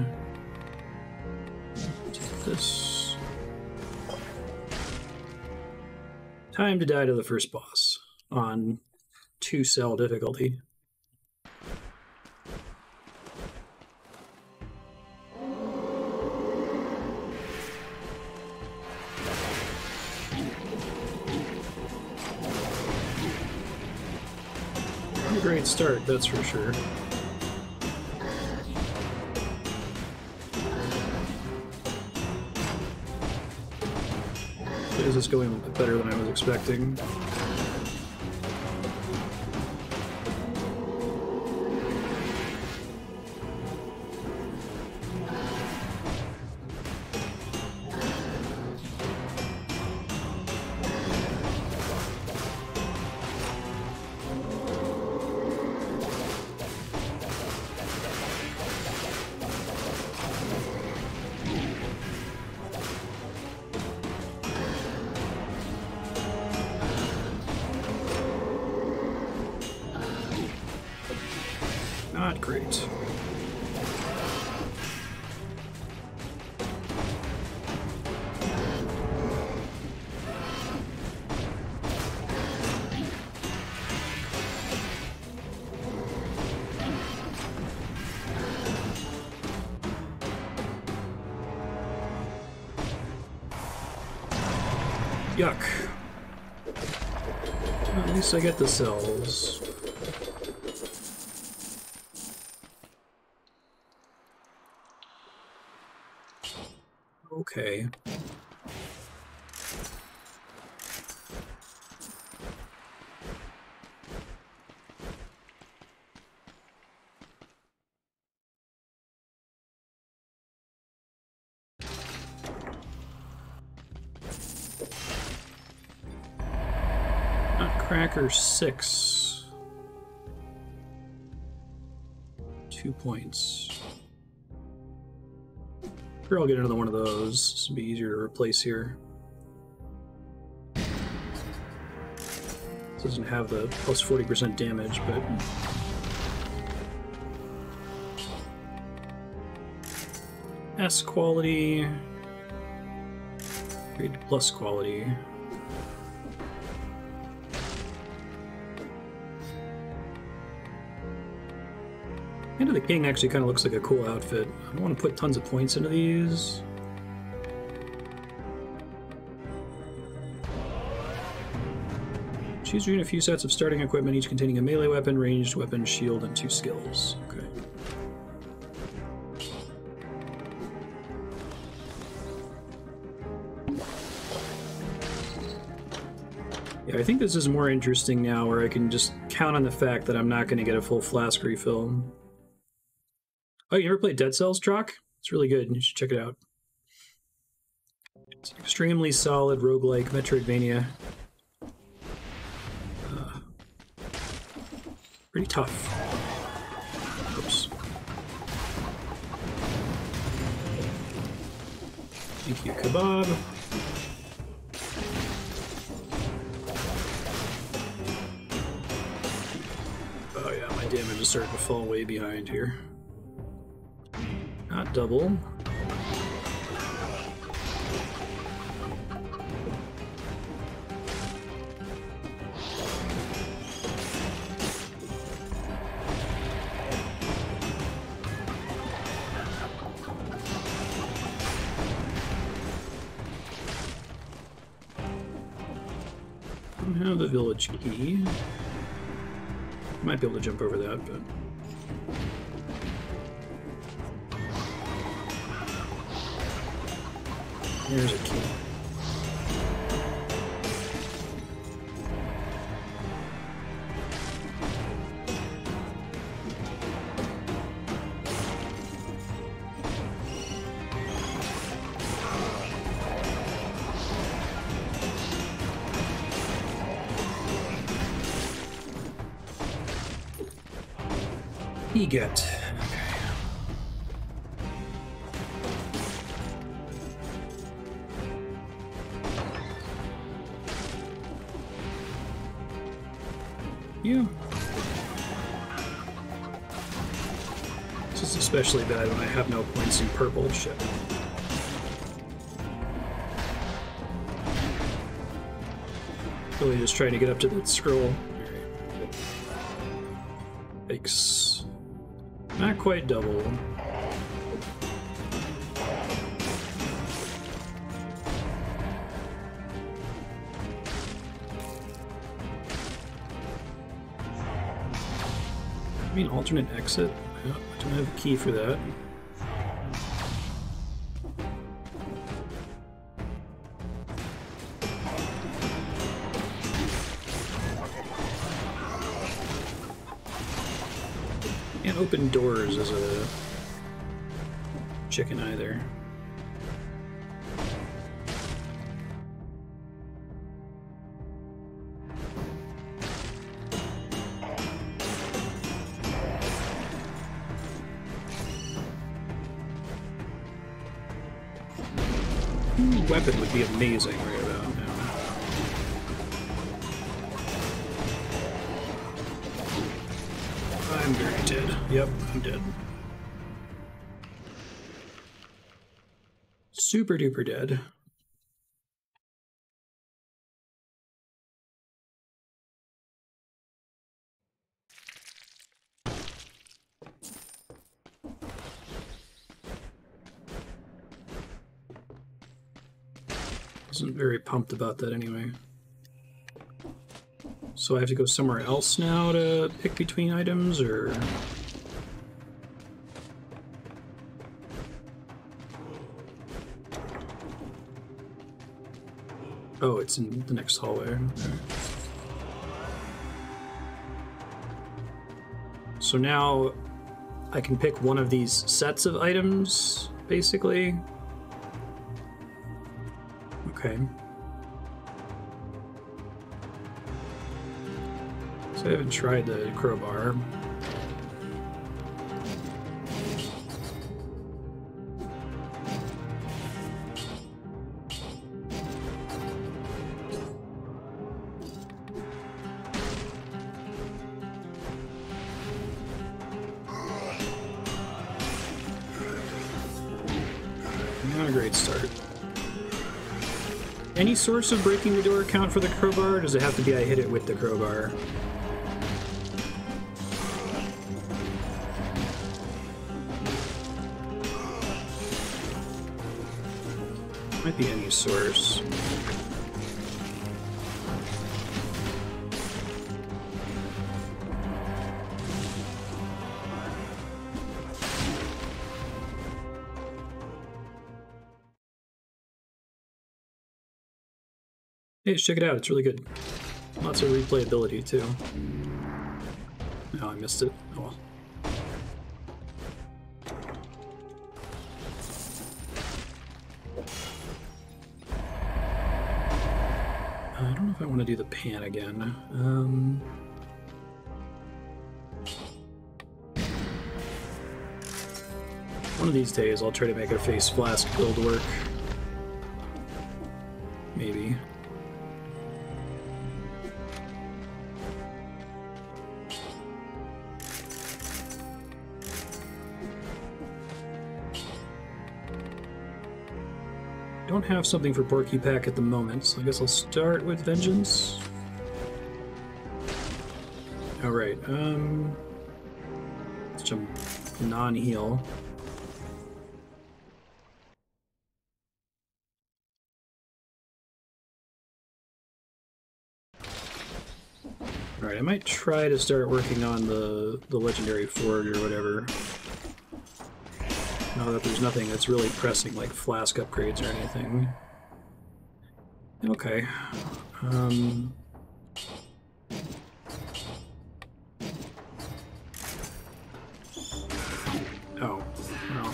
Take this. Time to die to the first boss on 2-cell difficulty. A great start, that's for sure. This is going a little bit better than I was expecting. Not great. Yuck. Well, at least I get the cells. Okay. Nutcracker 6. 2 points. Sure, I'll get another one of those. This will be easier to replace here. This doesn't have the plus 40% damage, but... S quality... Grade plus quality. Hand of the King actually kind of looks like a cool outfit. I don't want to put tons of points into these. Choose between a few sets of starting equipment, each containing a melee weapon, ranged weapon, shield, and 2 skills. Okay. Yeah, I think this is more interesting now, where I can just count on the fact that I'm not going to get a full flask refill. Oh, you ever played Dead Cells, Troc? It's really good. You should check it out. It's an extremely solid roguelike Metroidvania. Pretty tough. Oops. Thank you, Kebab. Oh yeah, my damage is starting to fall way behind here. Not double. Don't have the village key. Might be able to jump over that, but... There's a key. EGET. Yeah. This is especially bad when I have no points in purple. Shit. Really just trying to get up to that scroll. Yikes. Not quite double. I mean, alternate exit? Yeah, I don't have a key for that. Can't open doors as a chicken either. Weapon would be amazing right about now. I'm very dead. Yep, I'm dead. Super duper dead. Wasn't very pumped about that anyway. So I have to go somewhere else now to pick between items, or... Oh, it's in the next hallway. Okay. So now I can pick one of these sets of items, basically. Okay. So I haven't tried the crowbar. Not a great start. Any source of breaking the door count for the crowbar, or does it have to be I hit it with the crowbar? Might be any source. Hey, check it out, it's really good. Lots of replayability, too. Oh, I missed it. Oh well. I don't know if I want to do the pan again. One of these days I'll try to make a face flask build work. Maybe. Don't have something for Porky Pack at the moment, so I guess I'll start with Vengeance. Alright, let's jump non-heal. Alright, I might try to start working on the Legendary Forge or whatever. Now that there's nothing that's really pressing, like flask upgrades or anything. Okay. Oh, well.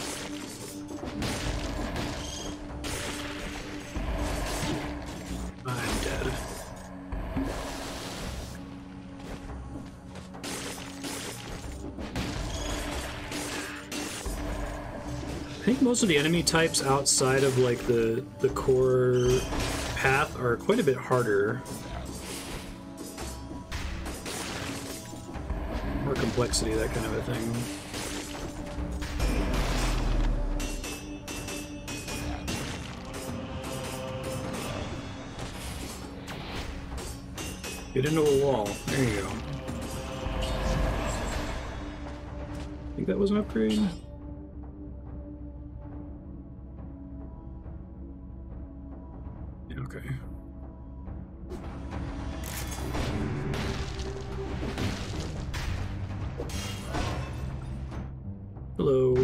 I'm dead. I think most of the enemy types outside of like the core path are quite a bit harder. More complexity, that kind of a thing. Get into a wall. There you go. I think that was an upgrade. Yeah, okay. Hello.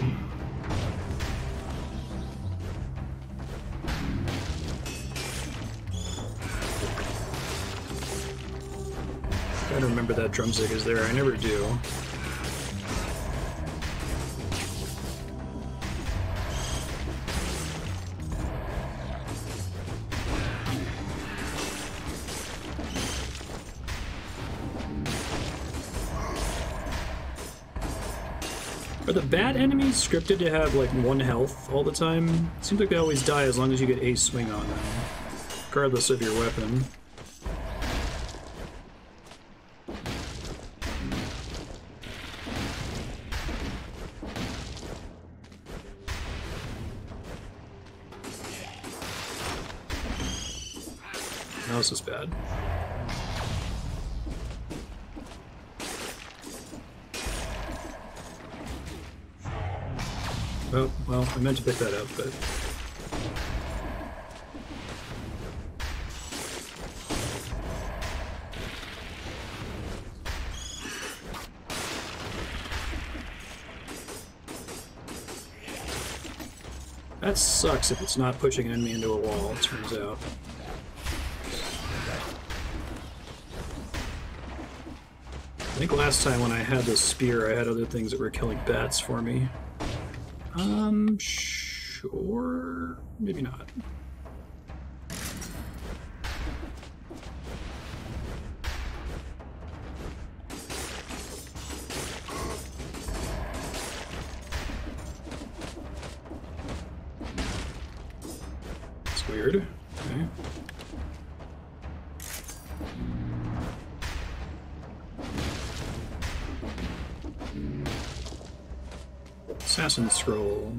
I don't remember that drumstick is there. I never do. Are the bad enemies scripted to have like 1 health all the time? It seems like they always die as long as you get a swing on them, regardless of your weapon. Now this is bad. Oh, well, I meant to pick that up, but... That sucks if it's not pushing an enemy into a wall, it turns out. I think last time when I had the spear, I had other things that were killing bats for me. Sure. Maybe not. It's weird. Okay. Assassin Scroll.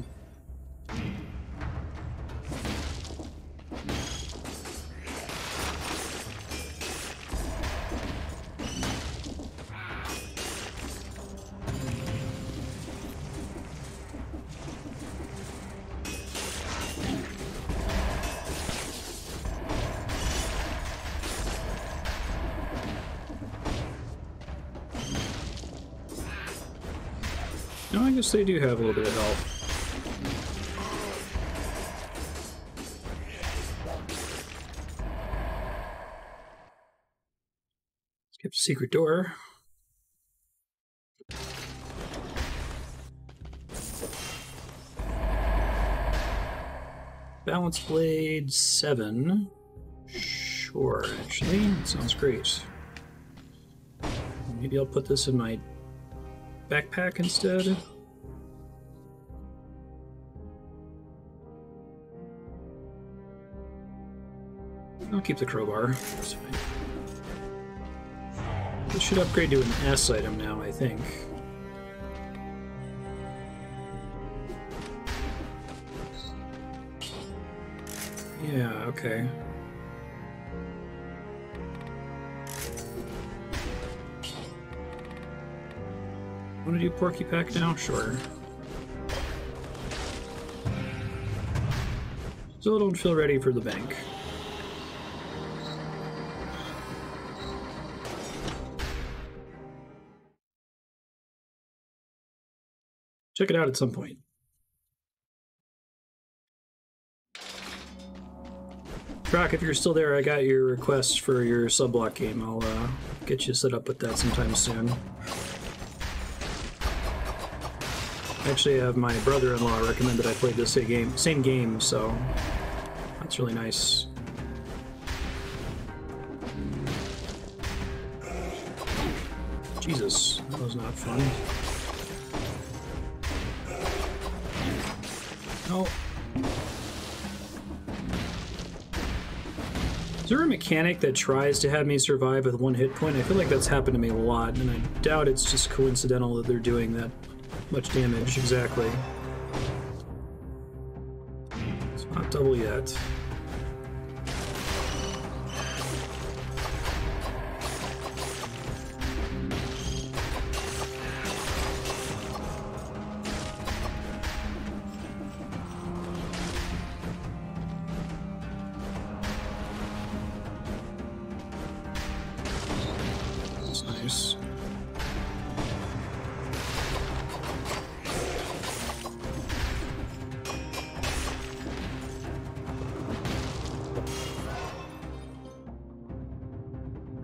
No, I guess they do have a little bit of health. Skip secret door. Balance blade 7. Sure, actually, that sounds great. Maybe I'll put this in my backpack instead. I'll keep the crowbar. That's fine. This should upgrade to an S item now, I think. Yeah, okay. Want to do Porky Pack now? Sure. Still don't feel ready for the bank. Check it out at some point. Brock, if you're still there, I got your request for your subblock game. I'll get you set up with that sometime soon. Actually, I have my brother-in-law recommend that I play this same game, so that's really nice. Jesus, that was not fun. Oh. Is there a mechanic that tries to have me survive with 1 hit point? I feel like that's happened to me a lot, and I doubt it's just coincidental that they're doing that much damage. Exactly. It's not double yet. Nice.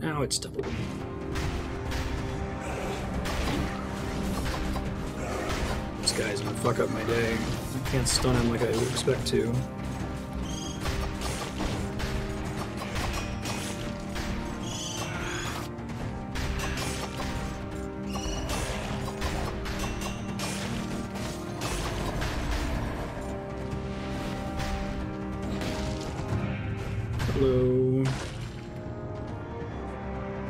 Now it's double. This guy's gonna fuck up my day. I can't stun him like I would expect to. Hello.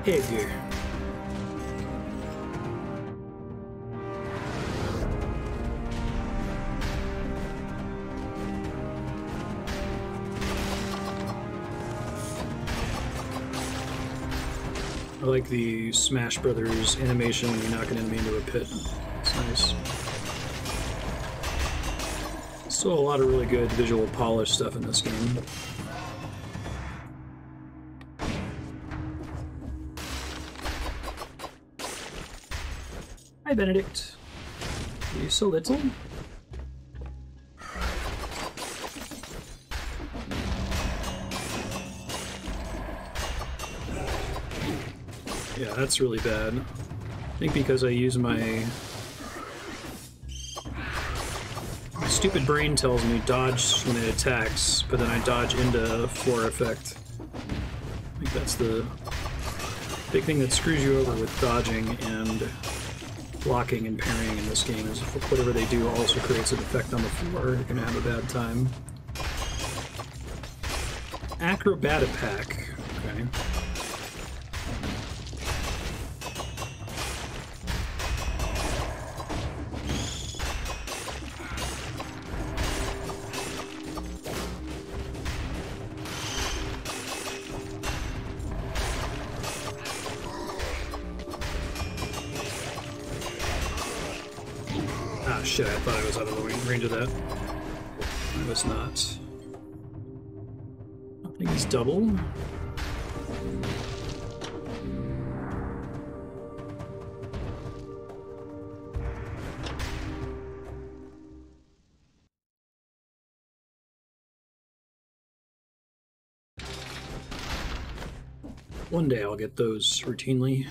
Edgar. I like the Smash Brothers animation when you knock an enemy into a pit. It's nice. Still a lot of really good visual polish stuff in this game. Hi, Benedict. Are you so little? Yeah, that's really bad. I think because I use my stupid brain tells me dodge when it attacks, but then I dodge into floor effect. I think that's the big thing that screws you over with dodging and blocking and parrying in this game is whatever they do also creates an effect on the floor. You're gonna have a bad time. Acrobatic pack. Okay. Ah, shit, I thought I was out of the range of that. I was not. I think it's double. One day I'll get those routinely.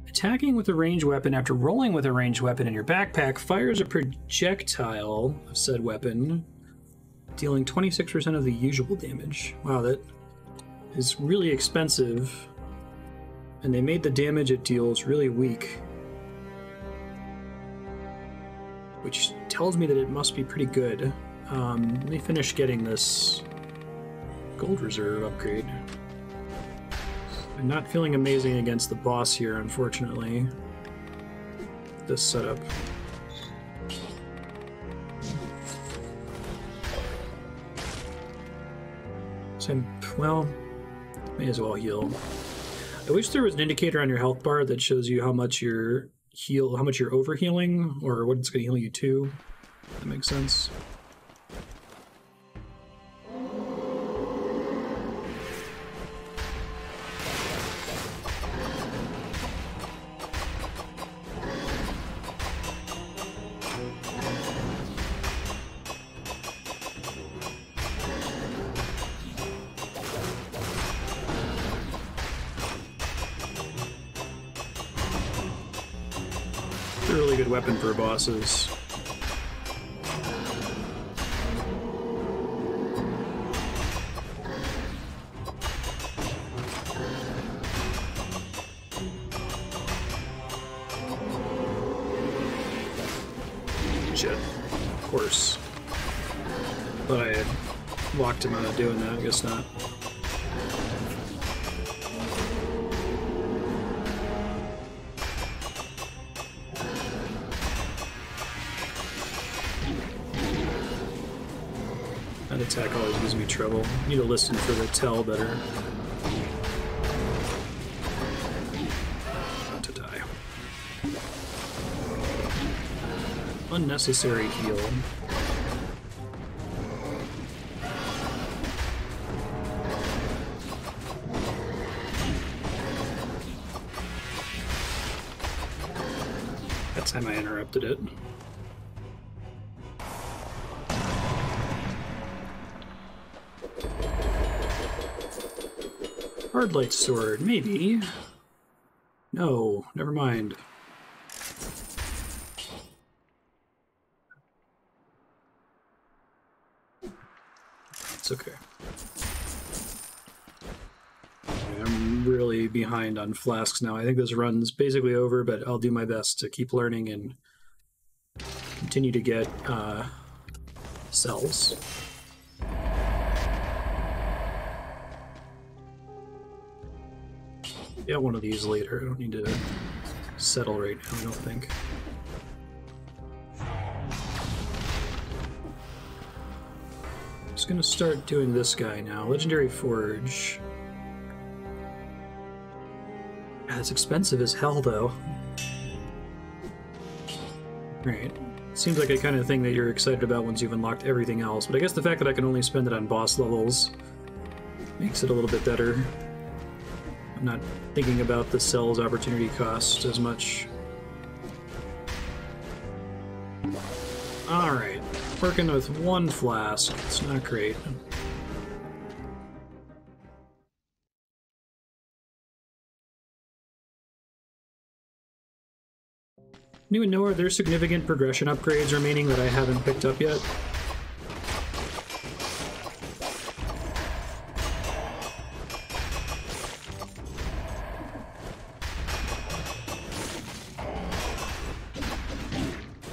Attacking with a ranged weapon after rolling with a ranged weapon in your backpack fires a projectile of said weapon, dealing 26% of the usual damage. Wow, that is really expensive. And they made the damage it deals really weak. Which tells me that it must be pretty good. Let me finish getting this gold reserve upgrade. I'm not feeling amazing against the boss here, unfortunately. This setup. So well, may as well heal. I wish there was an indicator on your health bar that shows you how much you're overhealing, or what it's going to heal you to. That makes sense. It's a really good weapon for bosses. Shit. Of course. But I had walked him out of doing that, I guess not. That attack always gives me trouble. Need to listen for the tell better. Not to die. Unnecessary heal. That time I interrupted it. Hard light sword, maybe. No, never mind. It's okay. I'm really behind on flasks now. I think this run's basically over, but I'll do my best to keep learning and continue to get cells. Yeah, one of these later. I don't need to settle right now, I don't think. I'm just gonna start doing this guy now. Legendary Forge. God, it's expensive as hell, though. Right. Seems like a kind of thing that you're excited about once you've unlocked everything else, but I guess the fact that I can only spend it on boss levels makes it a little bit better. I'm not thinking about the cell's opportunity cost as much. Alright, working with one flask. It's not great. Anyone know, are there significant progression upgrades remaining that I haven't picked up yet?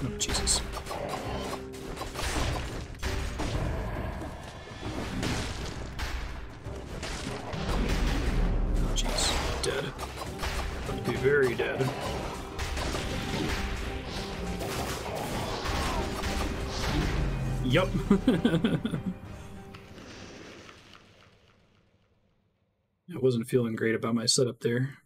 Oh, Jesus. Oh, jeez. Dead. About to be very dead. Yup. I wasn't feeling great about my setup there.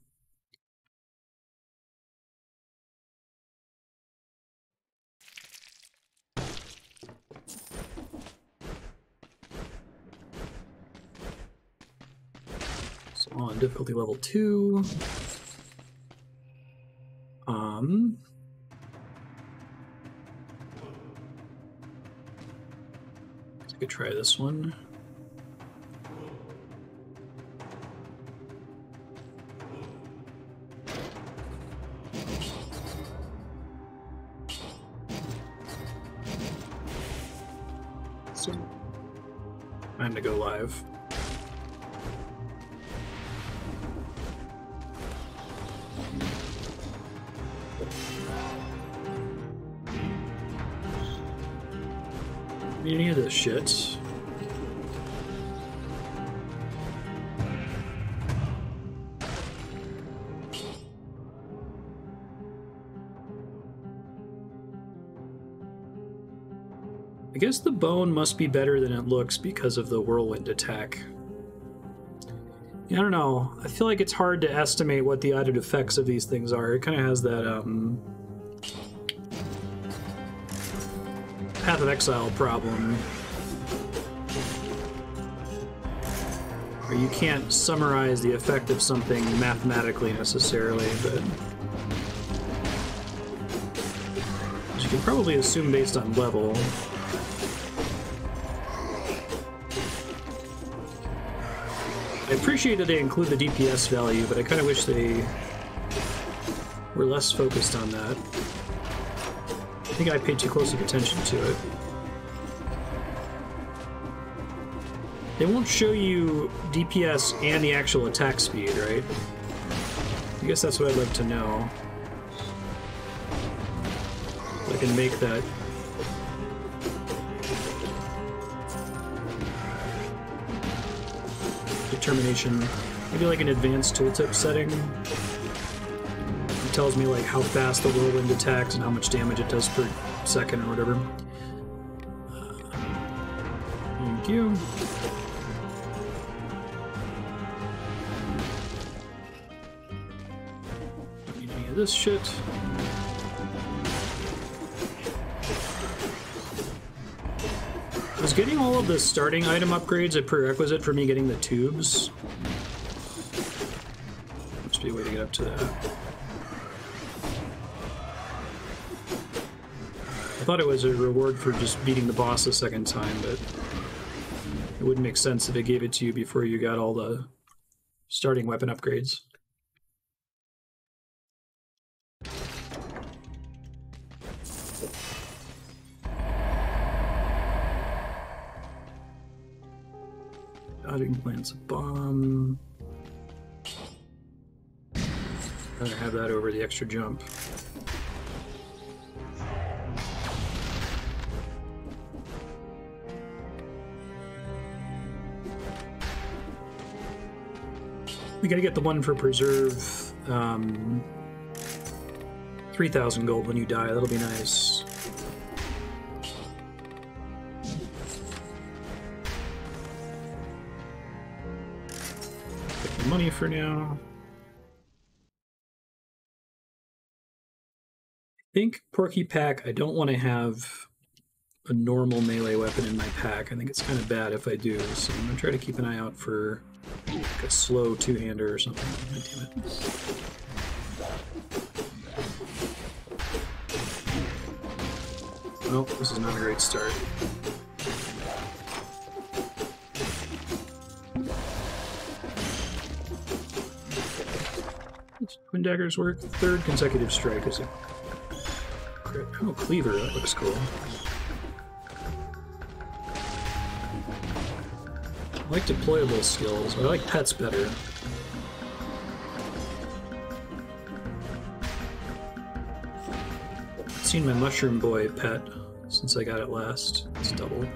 So on difficulty level 2. I could try this one. So, time to go live. Any of this shit. I guess the bone must be better than it looks because of the whirlwind attack. Yeah, I don't know. I feel like it's hard to estimate what the added effects of these things are. It kind of has that, Path of Exile problem, where you can't summarize the effect of something mathematically necessarily, but you can probably assume based on level. I appreciate that they include the DPS value, but I kind of wish they were less focused on that. I think I paid too close of attention to it. They won't show you DPS and the actual attack speed, right? I guess that's what I'd like to know. I can make that determination. Maybe like an advanced tooltip setting. It tells me like how fast the whirlwind attacks and how much damage it does per second or whatever. Thank you. Don't need any of this shit. Was getting all of the starting item upgrades a prerequisite for me getting the tubes? Must be a way to get up to that. I thought it was a reward for just beating the boss a second time, but it wouldn't make sense if it gave it to you before you got all the starting weapon upgrades. Dodging plants a bomb. I'd rather have that over the extra jump. We gotta get the one for preserve. 3,000 gold when you die. That'll be nice. Money for now. I think Porky Pack, I don't want to have a normal melee weapon in my pack. I think it's kind of bad if I do, so I'm going to try to keep an eye out for like a slow two-hander or something. Oh, damn it. Well, this is not a great start. Twin daggers work. Third consecutive strike is a crit. Oh, cleaver. That looks cool. I like deployable skills. I like pets better. I've seen my mushroom boy pet since I got it last. It's double.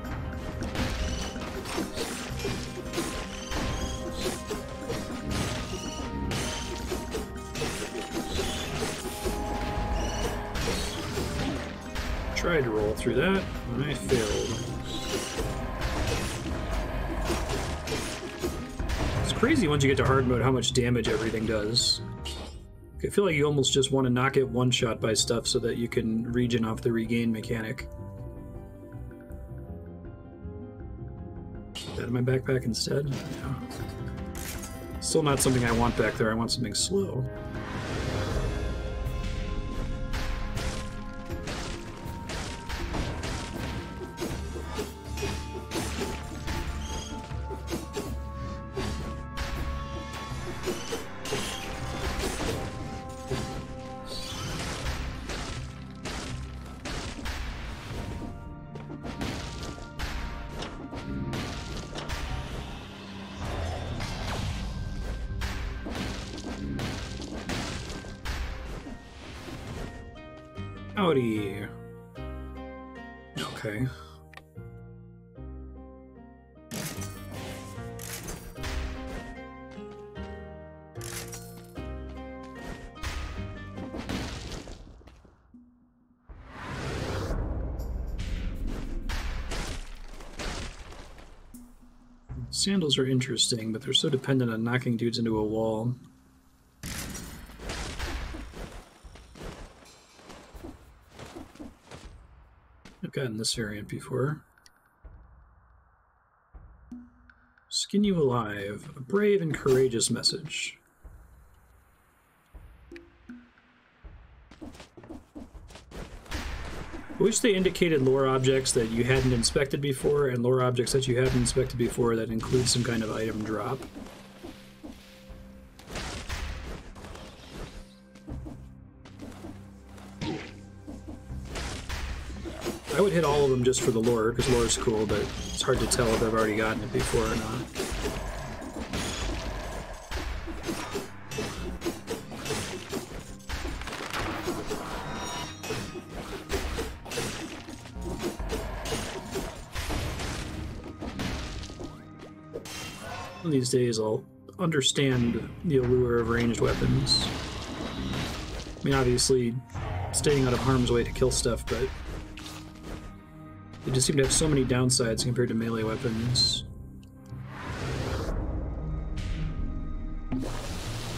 Tried to roll through that, and I failed. It's crazy once you get to hard mode how much damage everything does. I feel like you almost just want to not get one-shot by stuff so that you can regen off the regain mechanic. Put that in my backpack instead? Yeah. Still not something I want back there, I want something slow. Howdy. Okay. Sandals are interesting, but they're so dependent on knocking dudes into a wall. I've gotten this variant before. Skin you alive. A brave and courageous message. I wish they indicated lore objects that you hadn't inspected before and lore objects that you haven't inspected before that include some kind of item drop. I would hit all of them just for the lore, because lore is cool, but it's hard to tell if I've already gotten it before or not. of these days I'll understand the allure of ranged weapons. I mean, obviously, staying out of harm's way to kill stuff, but they just seem to have so many downsides compared to melee weapons.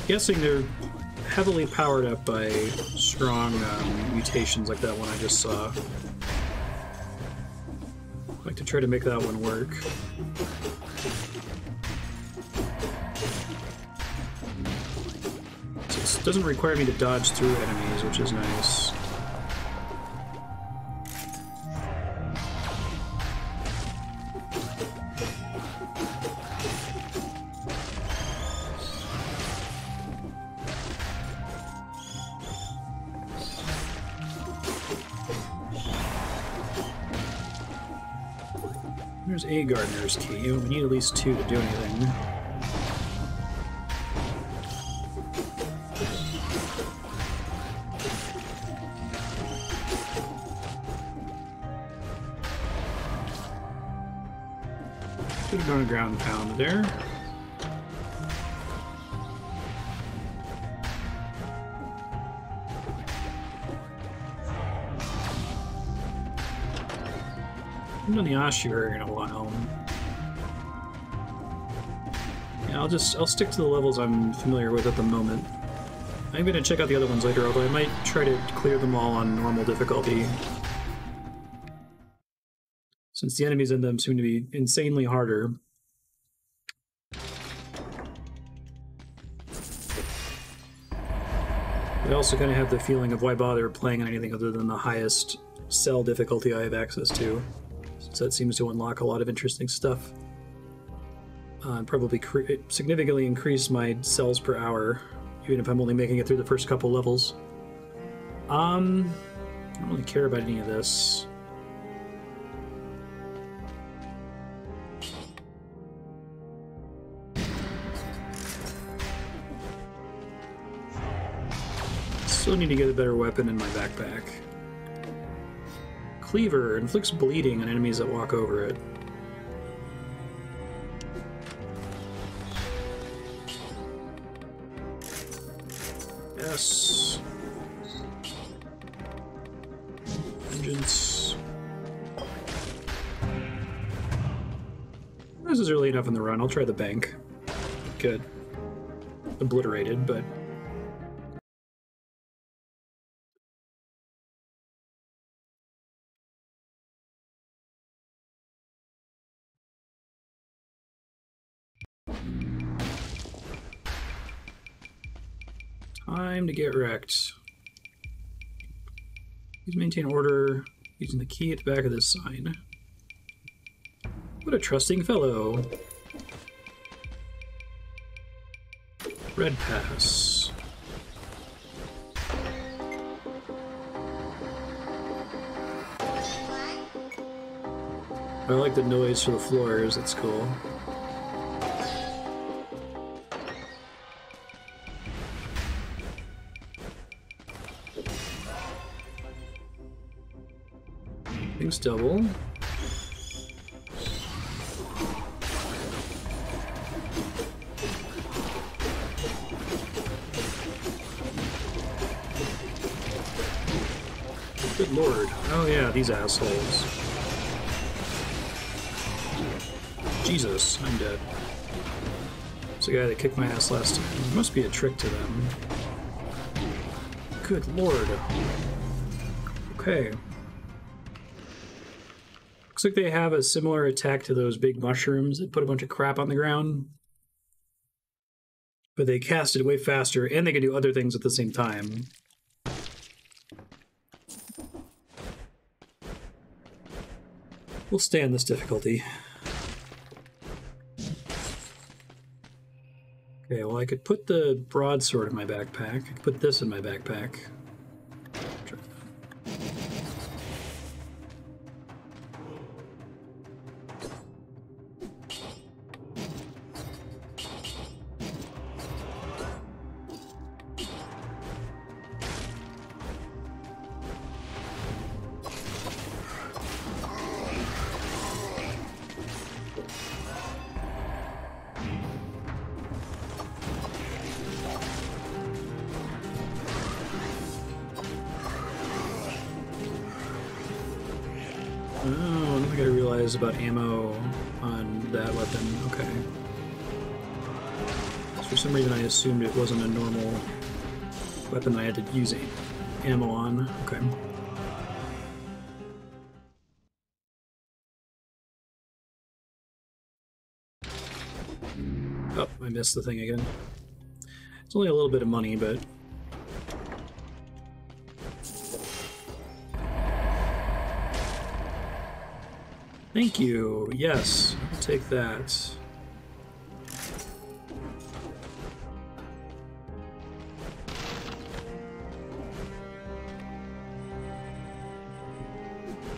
Guessing they're heavily powered up by strong mutations like that one I just saw. I'd like to try to make that one work. So it doesn't require me to dodge through enemies, which is nice. There's a gardener's key. We need at least 2 to do anything. Should have done a ground pound there. I haven't done the Ashur in a while. Yeah, I'll stick to the levels I'm familiar with at the moment. I'm gonna check out the other ones later, although I might try to clear them all on normal difficulty, since the enemies in them seem to be insanely harder. I also kind of have the feeling of why bother playing on anything other than the highest cell difficulty I have access to. So that seems to unlock a lot of interesting stuff. And probably significantly increase my cells per hour, even if I'm only making it through the first couple levels. I don't really care about any of this. Still need to get a better weapon in my backpack. Cleaver inflicts bleeding on enemies that walk over it. Yes. Vengeance. This is early enough in the run. I'll try the bank. Good. Obliterated, but... Time to get wrecked. Please maintain order using the key at the back of this sign. What a trusting fellow. Red pass. I like the noise for the floors, that's cool. Things double. Good lord. Oh yeah, these assholes. Jesus, I'm dead. It's the guy that kicked my ass last time. There must be a trick to them. Good lord. Okay. Looks like they have a similar attack to those big mushrooms that put a bunch of crap on the ground. But they cast it way faster, and they can do other things at the same time. We'll stay on this difficulty. Okay, well I could put the broadsword in my backpack. I could put this in my backpack. Try that. Oh, I don't think I realized about ammo on that weapon. Okay. For some reason I assumed it wasn't a normal weapon I had to use ammo on. Okay. Oh, I missed the thing again. It's only a little bit of money, but... Thank you! Yes, I'll take that.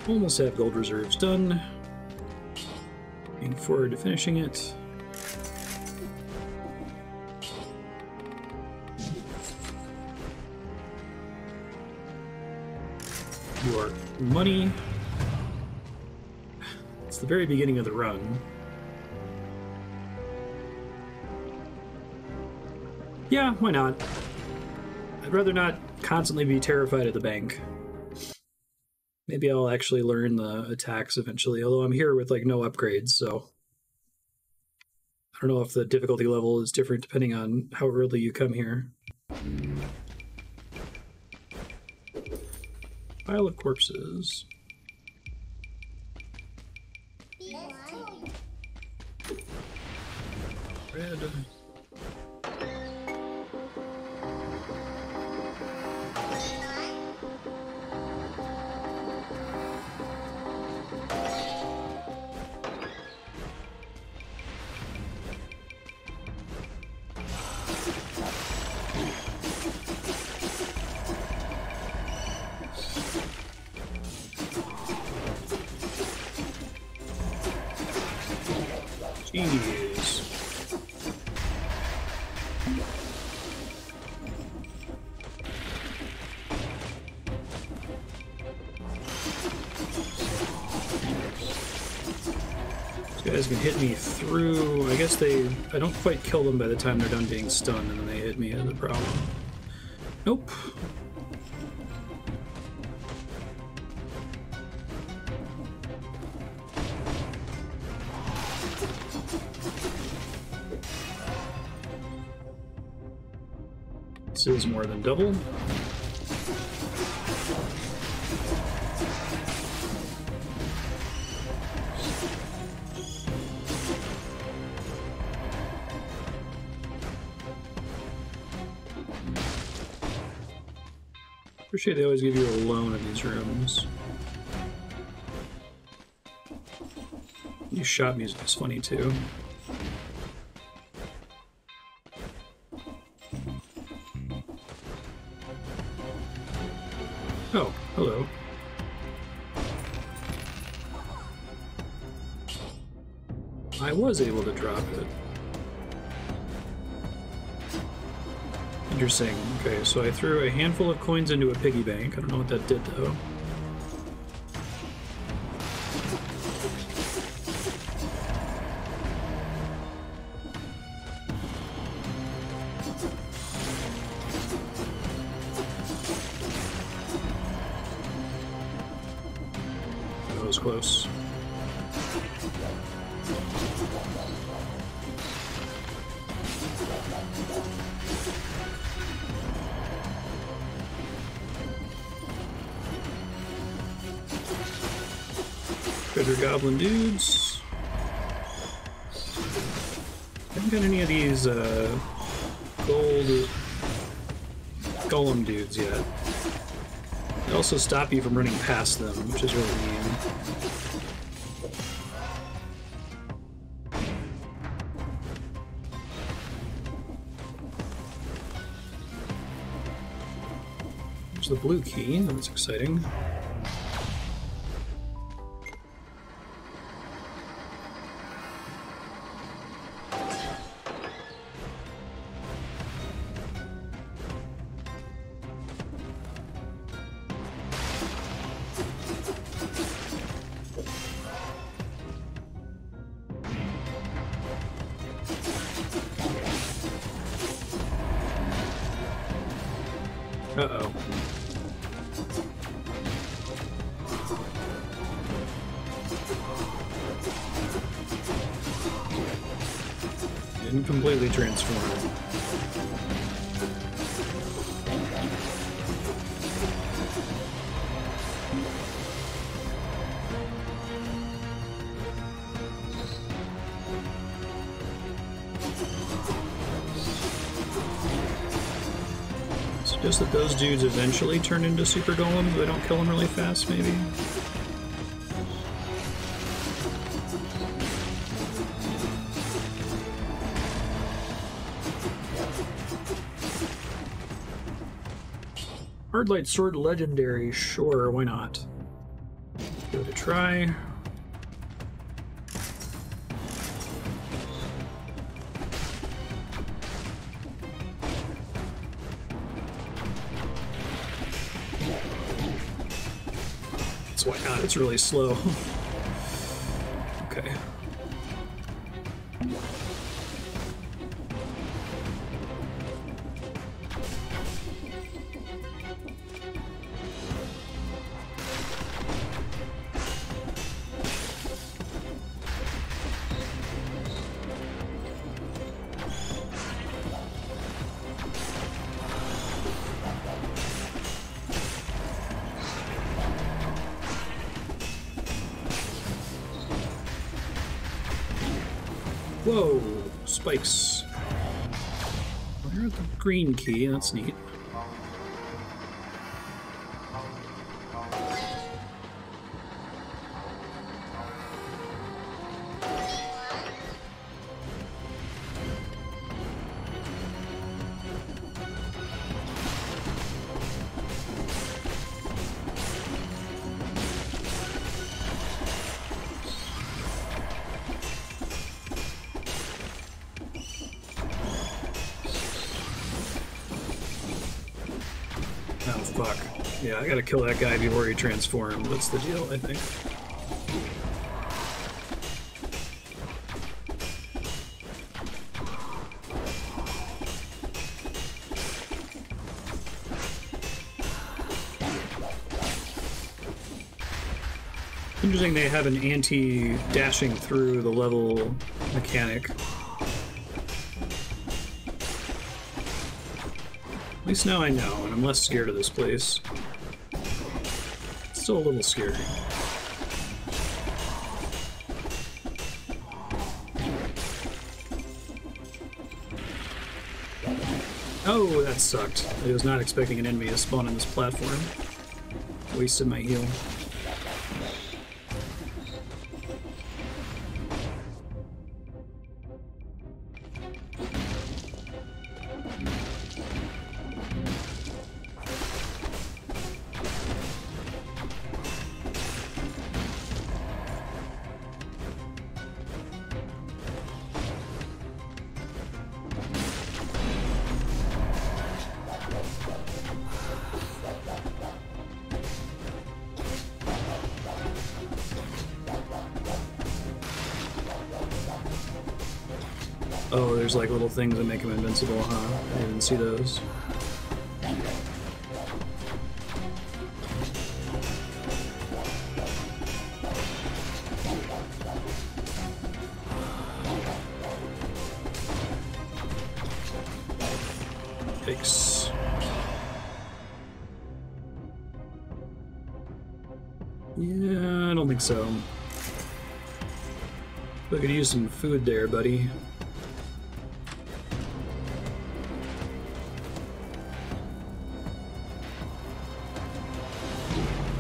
Almost have gold reserves done. Looking forward to finishing it. Your money. It's the very beginning of the run. Yeah, why not? I'd rather not constantly be terrified at the bank. Maybe I'll actually learn the attacks eventually, although I'm here with, like, no upgrades, so... I don't know if the difficulty level is different depending on how early you come here. Pile of corpses. Red. Jeez. These guys can hit me through. I guess I don't quite kill them by the time they're done being stunned, and then they hit me as a problem. Nope. This is more than double. Appreciate they always give you a loan in these rooms. New shop music is funny too. Oh, hello. I was able to drop it. Interesting. Okay, so I threw a handful of coins into a piggy bank. I don't know what that did, though. That was close. Treasure goblin dudes. Haven't got any of these gold golem dudes yet. They also stop you from running past them, which is really mean. There's the blue key, that's exciting. Uh-oh. Didn't completely transform. Just that those dudes eventually turn into super golems, but I don't kill them really fast, maybe? Hardlight Sword Legendary, sure, why not? Give it a try. Why not? It's really slow. Okay. Whoa, spikes. Where's the green key? That's neat. Oh, fuck. Yeah, I gotta kill that guy before he transforms. That's the deal, I think. Interesting they have an anti-dashing through the level mechanic. At least now I know, and I'm less scared of this place. It's still a little scary. Oh, that sucked. I was not expecting an enemy to spawn on this platform. Wasted my heal. Oh, there's like little things that make him invincible, huh? I didn't see those. Yikes. Yeah, I don't think so. I could use some food there, buddy.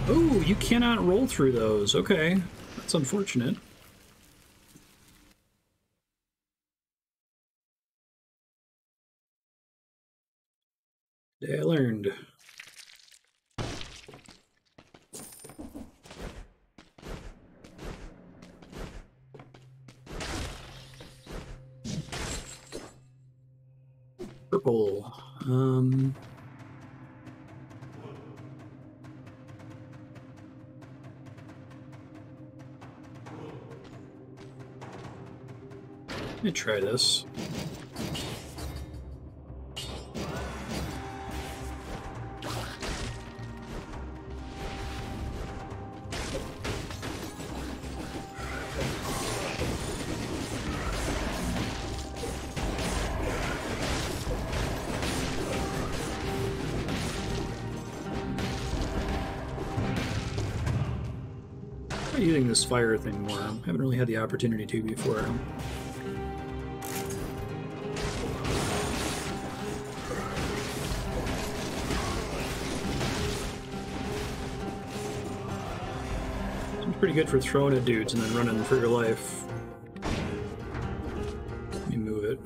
Oh, you cannot roll through those. Okay, that's unfortunate. Today I learned. Purple. Let me try this. Try using this fire thing more. I haven't really had the opportunity to before. Seems pretty good for throwing at dudes and then running for your life. Let me move it.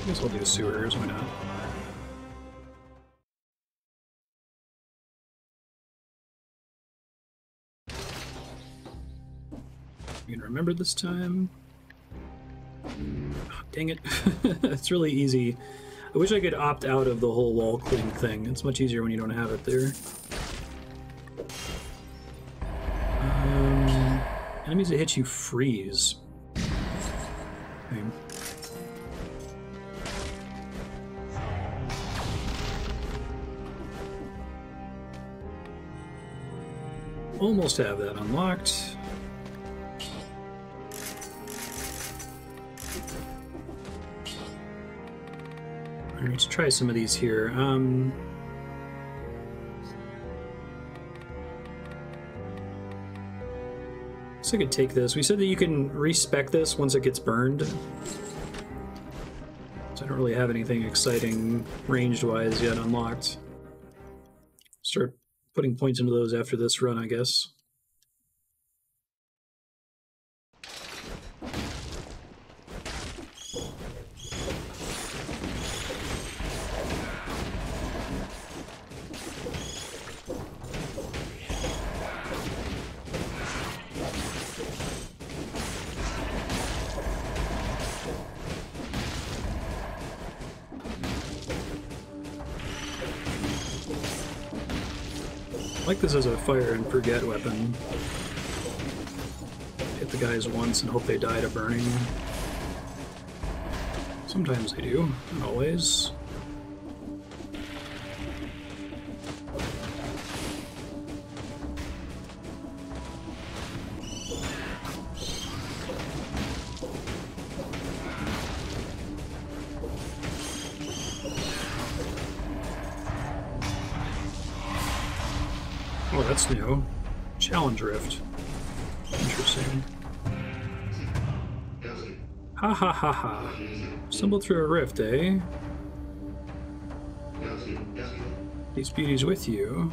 I guess I'll do sewers, why not? You can remember this time. Oh, dang it. It's really easy. I wish I could opt out of the whole wall cling thing. It's much easier when you don't have it there. Enemies that hit you freeze. Okay. Almost have that unlocked. All right, let's try some of these here. So I could take this. We said that you can respec this once it gets burned. So I don't really have anything exciting ranged-wise yet unlocked. Start putting points into those after this run, I guess. I like this as a fire and forget weapon. Hit the guys once and hope they die to burning. Sometimes they do, not always. Oh, that's new. Challenge Rift. Interesting. Ha ha ha ha. Stumbled through a rift, eh? These beauties with you.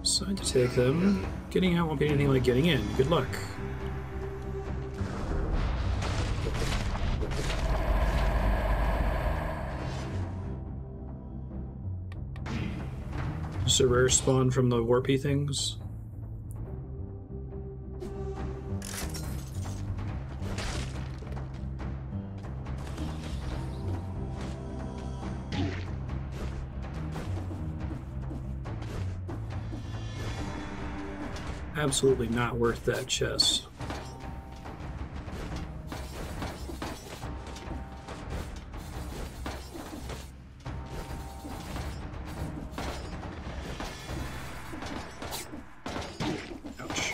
Decide to take them. Getting out won't be anything like getting in. Good luck. Just a rare spawn from the warpy things. Absolutely not worth that chest. Ouch.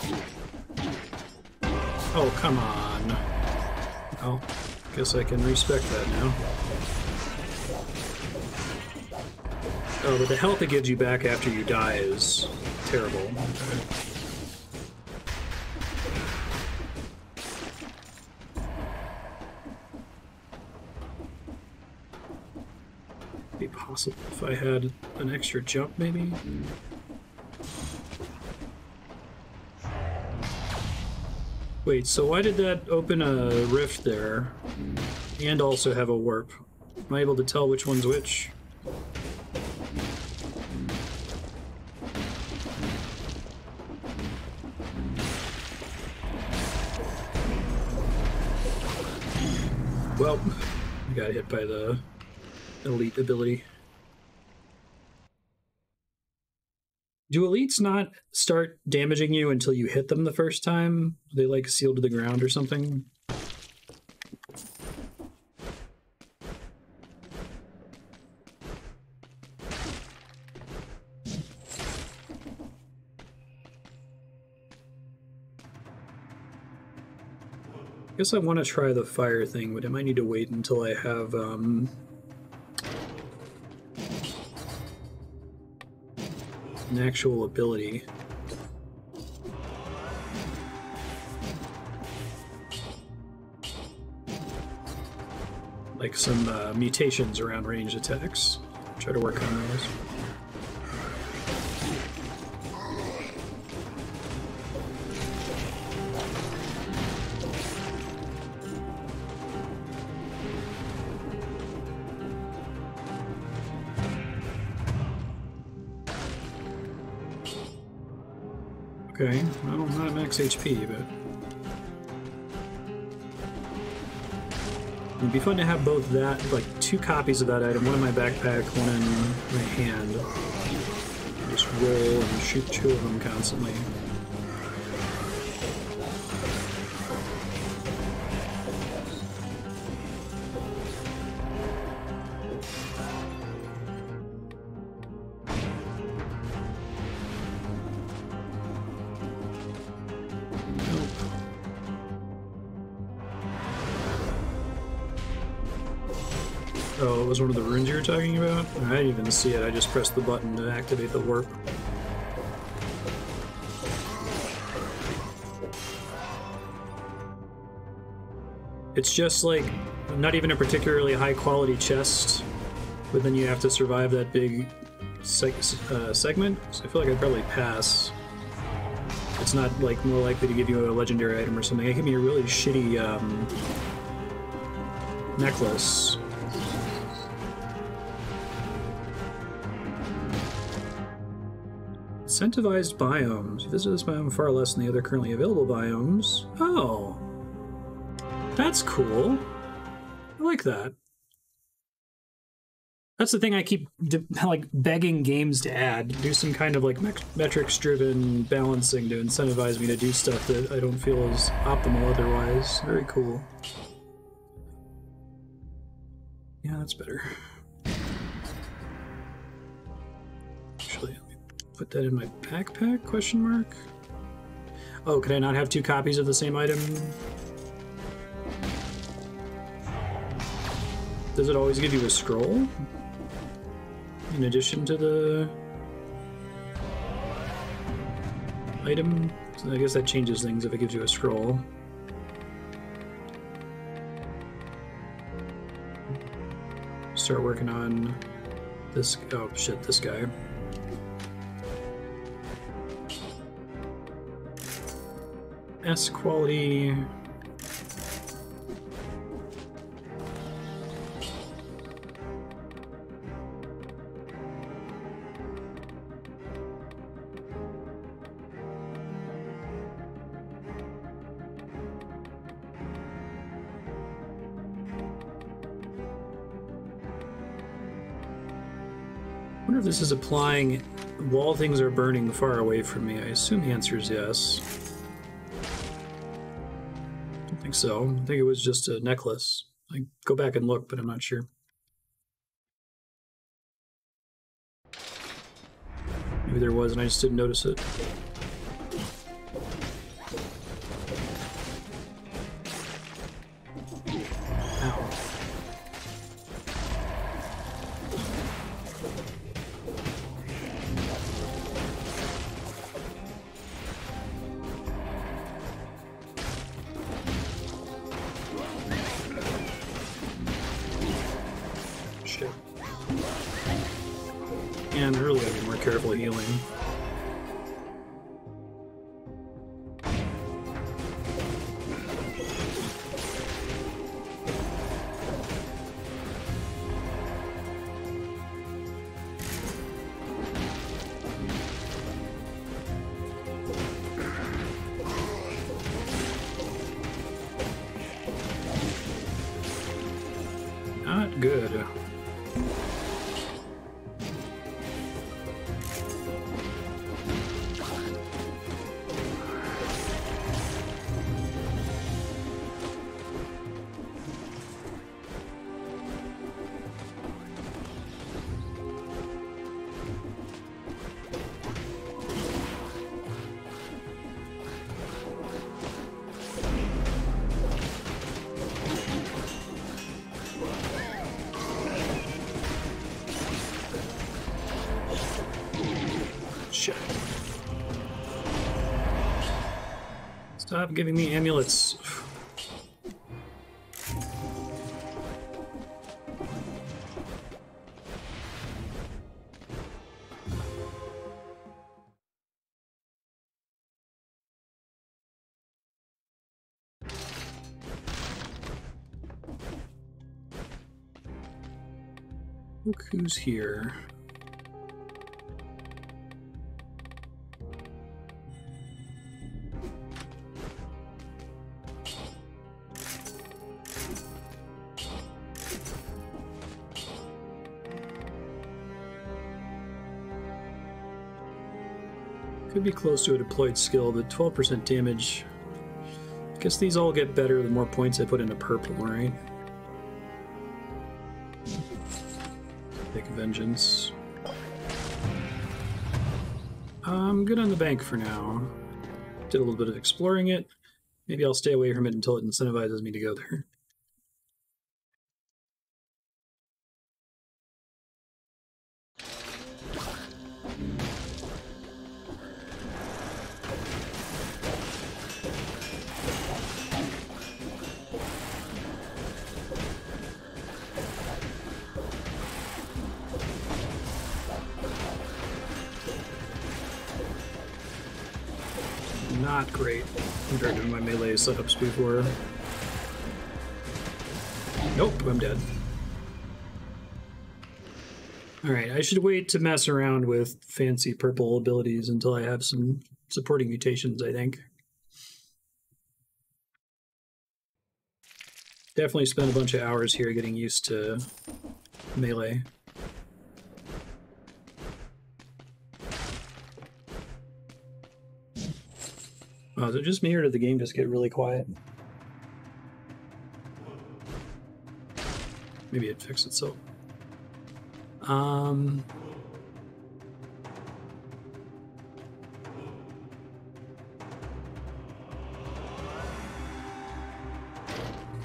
Oh, come on. Well, guess I can respect that now. Oh, but the health it gives you back after you die is terrible. Okay. Be possible if I had an extra jump, maybe? Wait, so why did that open a rift there and also have a warp? Am I able to tell which one's which? Well, I got hit by the elite ability. Do elites not start damaging you until you hit them the first time? Are they like sealed to the ground or something? guess I want to try the fire thing, but I might need to wait until I have an actual ability. Like some mutations around ranged attacks. Try to work on those. Okay, well, not at max HP, but it'd be fun to have both that, like 2 copies of that item, one in my backpack, one in my hand. Just roll and shoot 2 of them constantly. Oh, it was one of the runes you were talking about? I didn't even see it, I just pressed the button to activate the warp. It's just like, not even a particularly high quality chest, but then you have to survive that big segment, so I feel like I'd probably pass. It's not like more likely to give you a legendary item or something. It gave me a really shitty necklace. Incentivized biomes. You visit this biome far less than the other currently available biomes. Oh. That's cool. I like that. That's the thing I keep like begging games to add. Do some kind of like metrics-driven balancing to incentivize me to do stuff that I don't feel is optimal otherwise. Very cool. Yeah, that's better. Actually, let me put that in my backpack, question mark? Oh, could I not have 2 copies of the same item? Does it always give you a scroll? In addition to the item? So I guess that changes things if it gives you a scroll. Start working on this. Oh shit, this guy. S quality. I wonder if this is applying while things are burning far away from me. I assume the answer is yes. I don't think so. I think it was just a necklace. I go back and look, but I'm not sure. Maybe there was and I just didn't notice it. Ow. And really gotta be more careful healing. Not good. Stop giving me amulets. Look who's here. Could be close to a deployed skill, but 12% damage. I guess these all get better the more points I put into purple, right? Take vengeance. I'm good on the bank for now. Did a little bit of exploring it. Maybe I'll stay away from it until it incentivizes me to go there. Not great compared to my melee setups before. Nope, I'm dead. Alright, I should wait to mess around with fancy purple abilities until I have some supporting mutations, I think. Definitely spent a bunch of hours here getting used to melee. Oh, is it just me or did the game just get really quiet? Maybe it fixed itself. I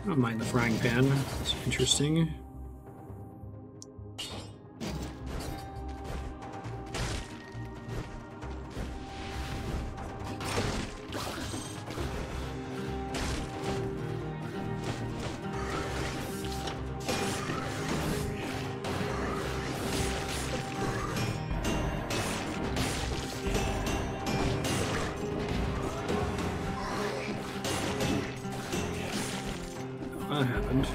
don't mind the frying pan. It's interesting. What happened?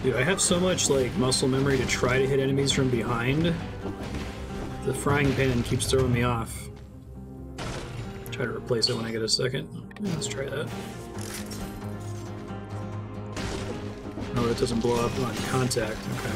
Dude, I have so much like muscle memory to try to hit enemies from behind. The frying pan keeps throwing me off. Try to replace it when I get a second. Yeah, let's try that. Oh, it doesn't blow up on contact. Okay.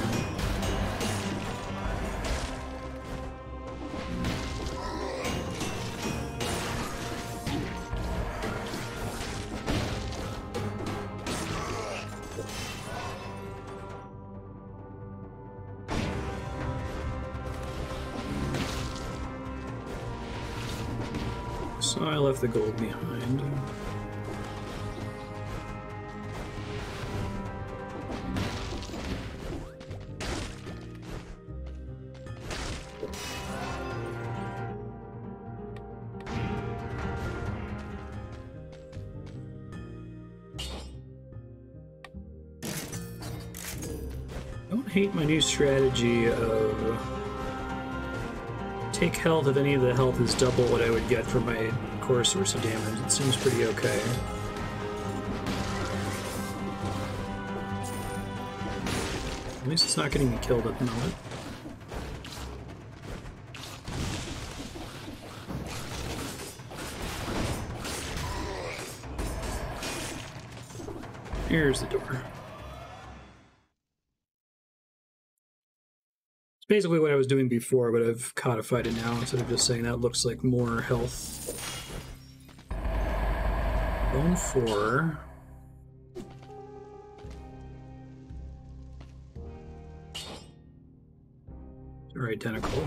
So I left the gold behind. I don't hate my new strategy of take health if any of the health is double what I would get from my core source of damage. It seems pretty okay. At least it's not getting me killed at the moment. Here's the door. Basically what I was doing before, but I've codified it now instead of just saying that looks like more health. Bone 4. They're identical.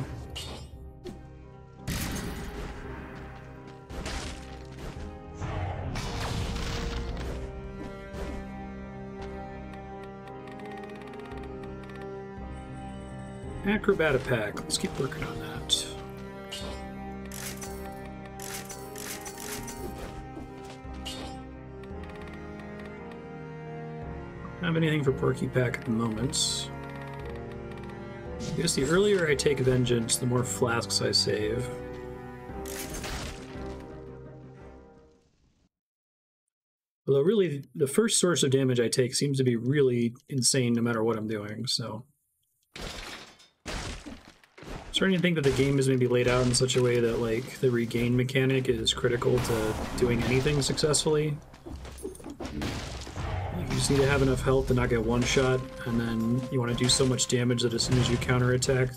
Acrobat pack. Let's keep working on that. Don't have anything for Porky Pack at the moment. I guess the earlier I take Vengeance, the more flasks I save. Although really, the first source of damage I take seems to be really insane no matter what I'm doing, so... Starting to think that the game is maybe laid out in such a way that, like, the regain mechanic is critical to doing anything successfully. Like, you just need to have enough health to not get one shot, and then you want to do so much damage that as soon as you counterattack...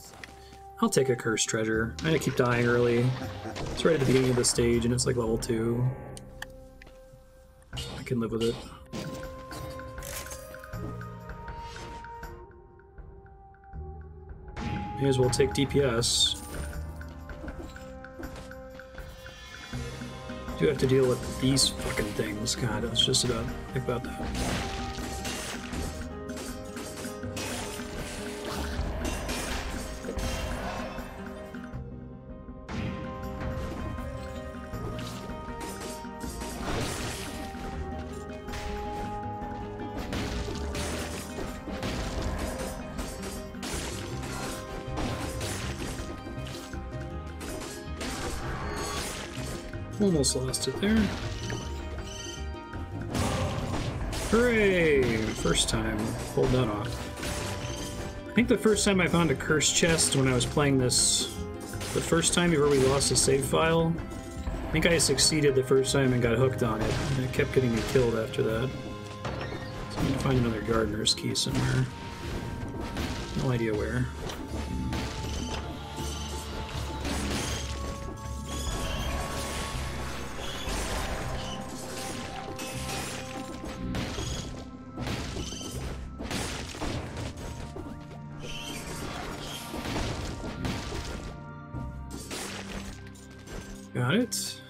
I'll take a Cursed Treasure. I'm gonna keep dying early. It's right at the beginning of the stage, and it's like level 2. I can live with it. May as well take DPS. Do have to deal with these fucking things. God, it's just about think about that. Almost lost it there. Hooray! First time. Pulled that off. I think the first time I found a cursed chest when I was playing this, the first time before we lost the save file, I think I succeeded the first time and got hooked on it, and it kept getting me killed after that. So I need to find another gardener's key somewhere. No idea where. Got it.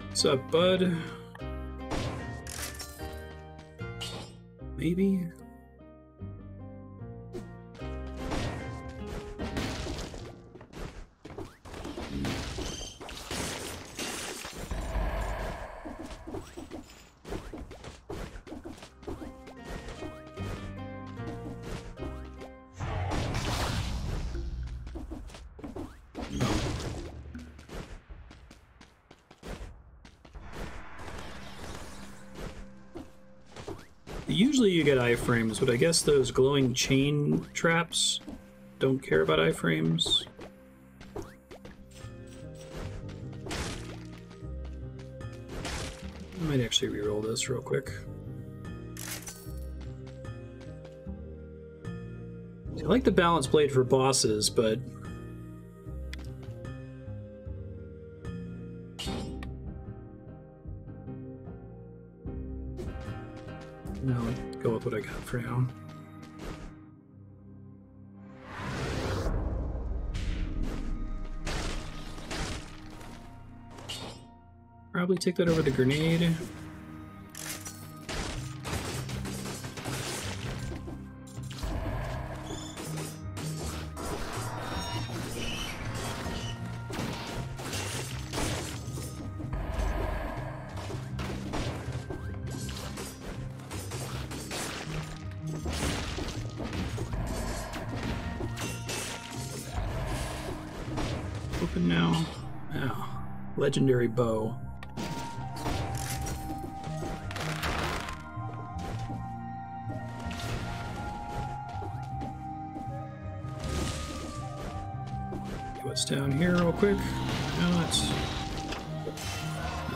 What's up, bud? Maybe? Usually you get iframes, but I guess those glowing chain traps don't care about iframes. I might actually reroll this real quick. I like the balance blade for bosses, but no, I'll go with what I got for now. Probably take that over the grenade. Open now. Now, legendary bow. What's down here real quick? No, that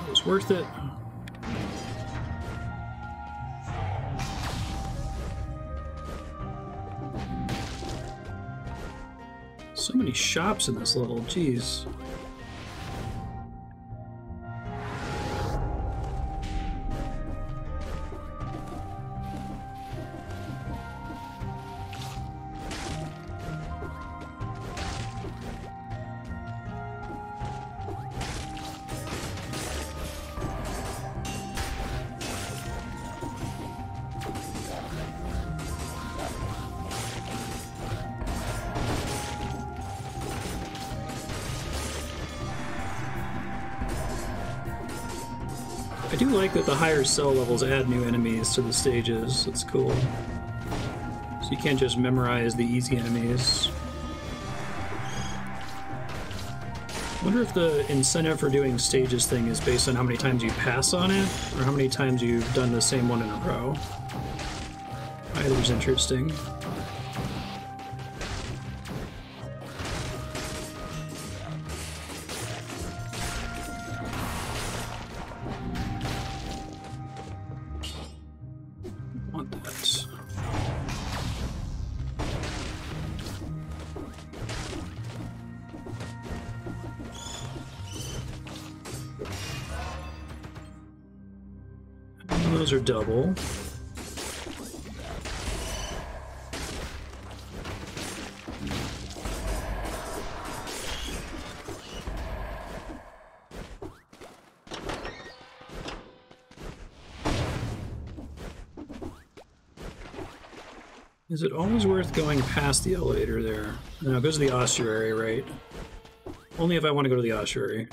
was worth it. So many shops in this level, jeez. I do like that the higher cell levels add new enemies to the stages. It's cool. So you can't just memorize the easy enemies. I wonder if the incentive for doing stages thing is based on how many times you pass on it, or how many times you've done the same one in a row. Either's interesting. Want that. Those are double. Is it always worth going past the elevator there? No, it goes to the ossuary, right? Only if I want to go to the ossuary.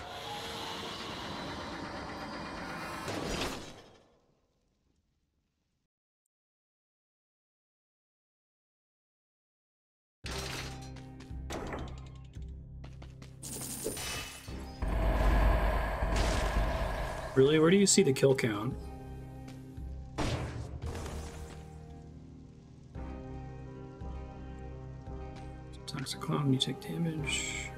Really? Where do you see the kill count? Toxic clown, you take damage.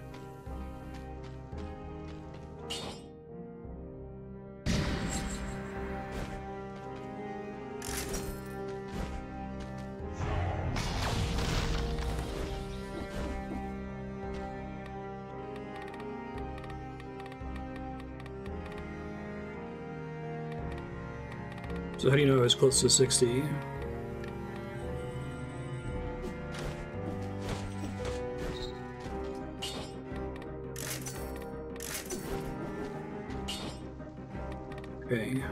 So how do you know it was close to 60? Okay,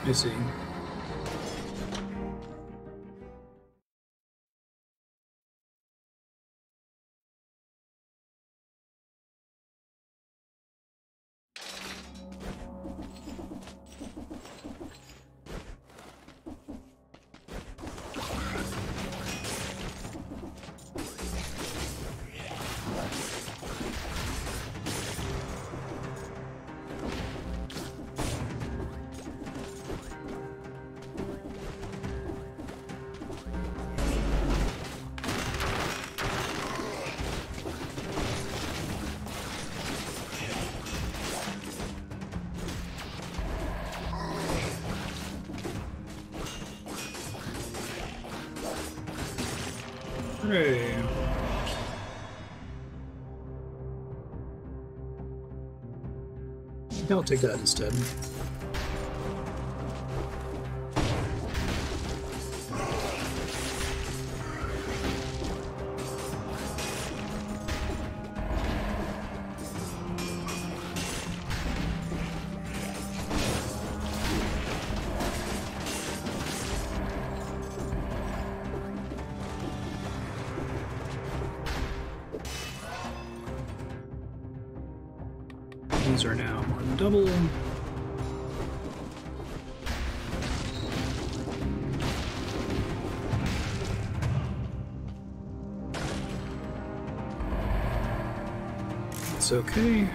I see. Hooray. I'll take that instead. These are now on double. It's okay.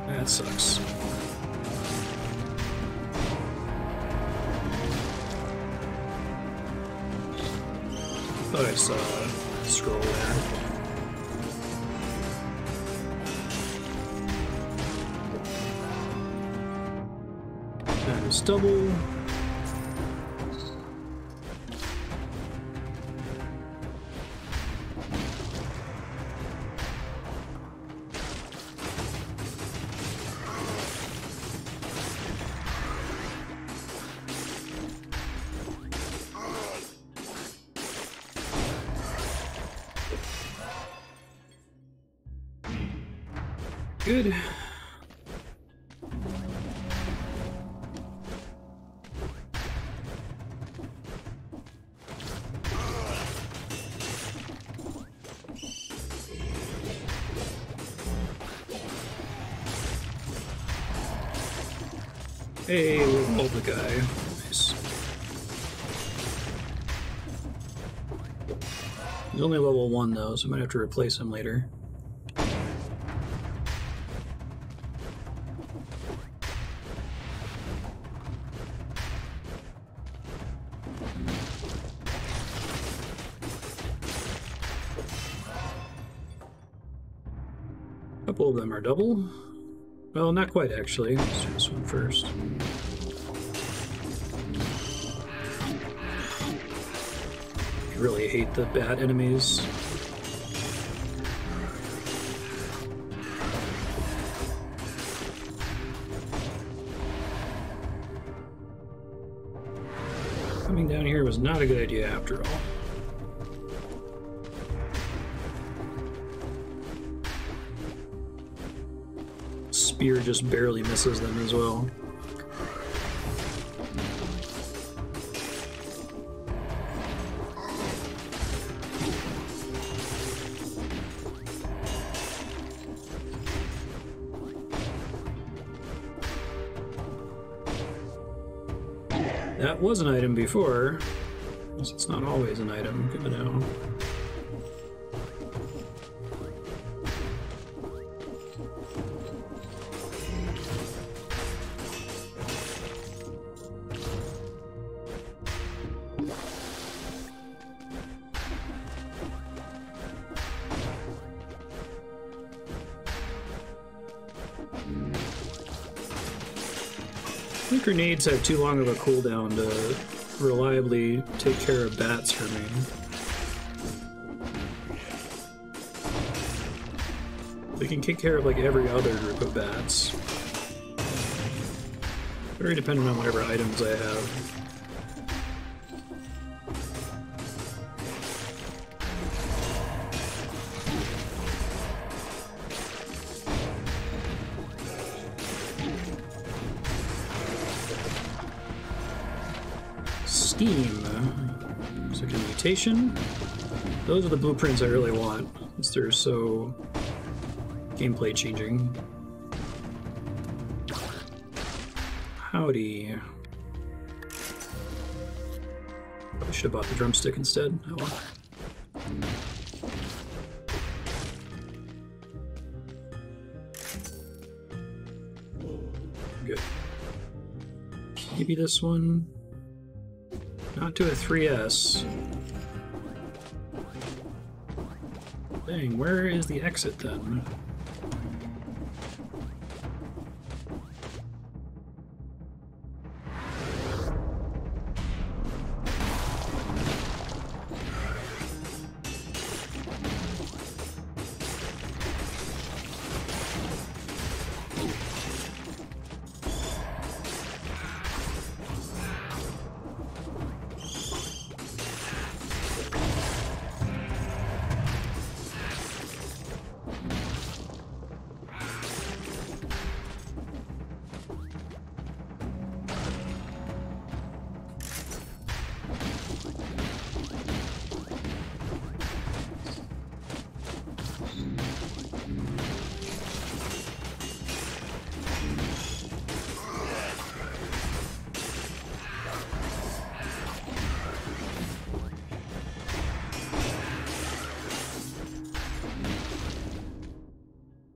That sucks. Thought I saw a scroll there. That is double. Good. Hey, we'll hold the guy. Nice. He's only level 1 though, so I might have to replace him later. A couple of them are double. Well, not quite actually. Let's do this one first. I really hate the bat enemies. Coming down here was not a good idea after all. Spear just barely misses them as well. That was an item before. It's not always an item, good to know. I think grenades have too long of a cooldown to reliably take care of bats for me. We can take care of like every other group of bats. Very dependent on whatever items I have. Steam. Looks like a mutation. Those are the blueprints I really want, since they're so gameplay changing. Howdy. Probably should have bought the drumstick instead. Oh well. Good. Maybe this one. Not to a 3S. Dang, where is the exit then?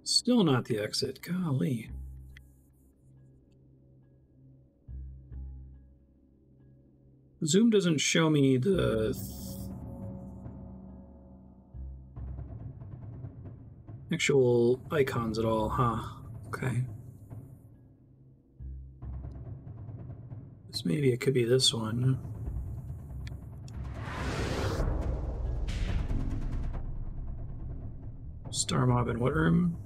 Still not the exit. Golly. Zoom doesn't show me the actual icons at all, huh? Okay. So maybe it could be this one. Star Mob in what room?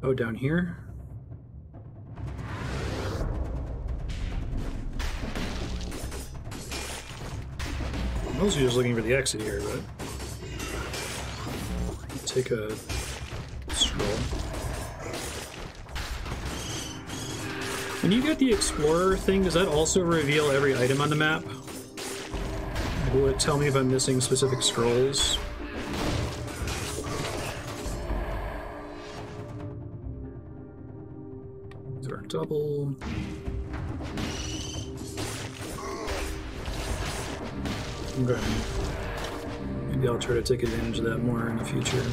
Oh, down here? I was just looking for the exit here, but take a scroll. When you get the Explorer thing, does that also reveal every item on the map? Will it tell me if I'm missing specific scrolls? These are double. Okay. Maybe I'll try to take advantage of that more in the future.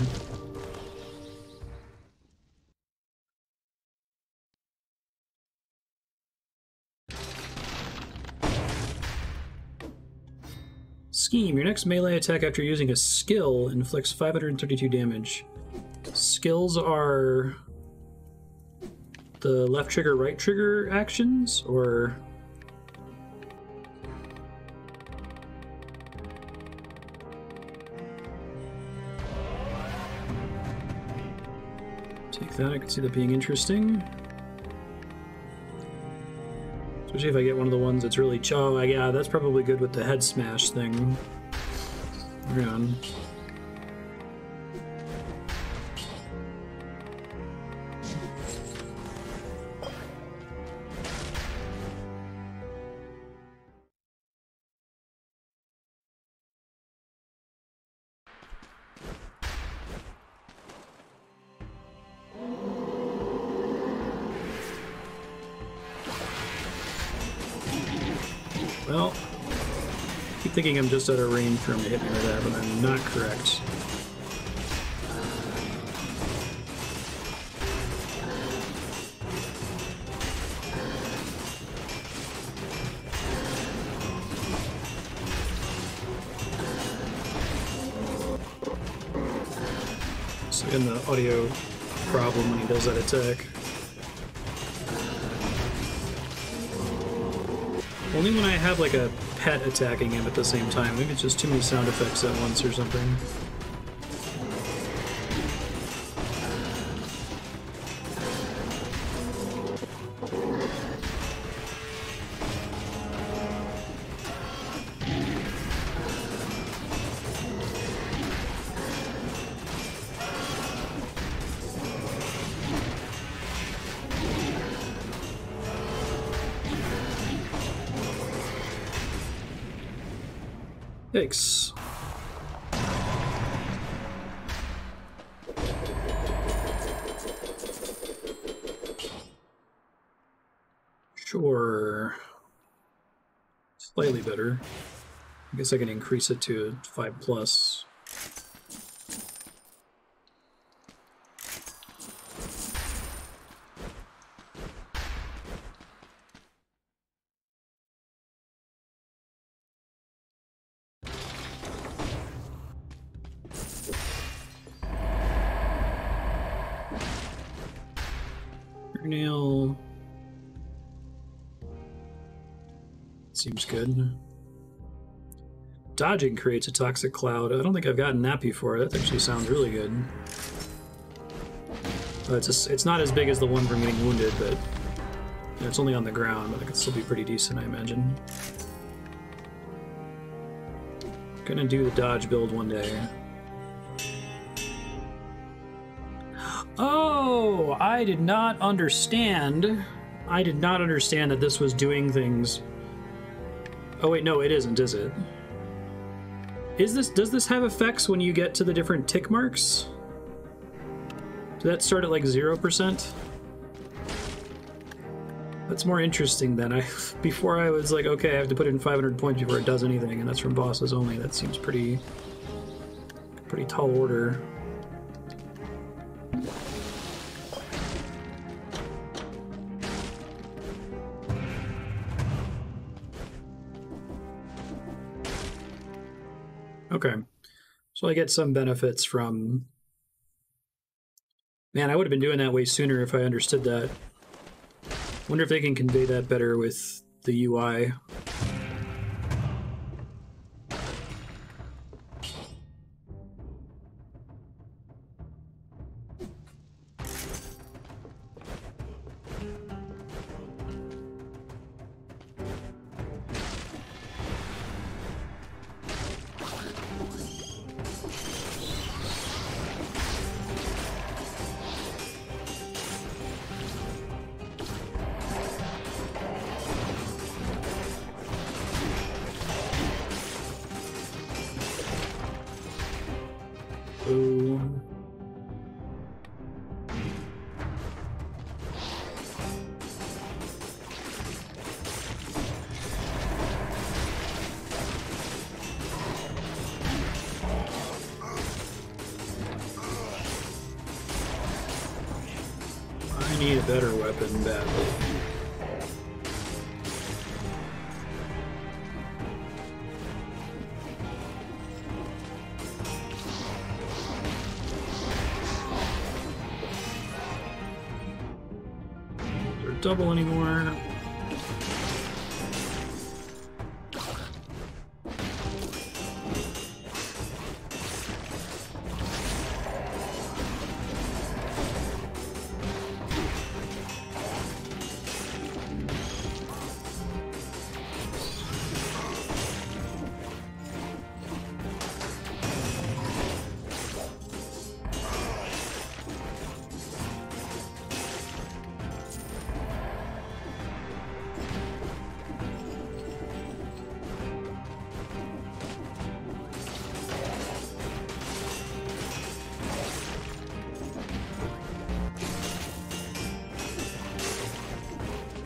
Scheme. Your next melee attack after using a skill inflicts 532 damage. Skills are the left trigger, right trigger actions, or... Take that, I can see that being interesting. Especially if I get one of the ones that's really... Oh, yeah, that's probably good with the head smash thing. Hang on. Well, I keep thinking I'm just out of range for him to hit me with that, but I'm not correct. So again, the audio problem when he does that attack. Only when I have like a pet attacking him at the same time. Maybe it's just too many sound effects at once or something. Thanks. Sure. Slightly better. I guess I can increase it to 5+. Nail seems good. Dodging creates a toxic cloud. I don't think I've gotten that before. That actually sounds really good. It's not as big as the one from getting wounded, but it's only on the ground, but it could still be pretty decent, I imagine. Gonna do the dodge build one day. Oh, I did not understand. I did not understand that this was doing things. Oh wait, no, it isn't, is it? Does this have effects when you get to the different tick marks? Did that start at like 0%? That's more interesting than before I was like, okay, I have to put in 500 points before it does anything, and that's from bosses only. That seems pretty tall order. Okay, so I get some benefits from... Man, I would have been doing that way sooner if I understood that. Wonder if they can convey that better with the UI. Boom. I need a better weapon badly. Double anymore.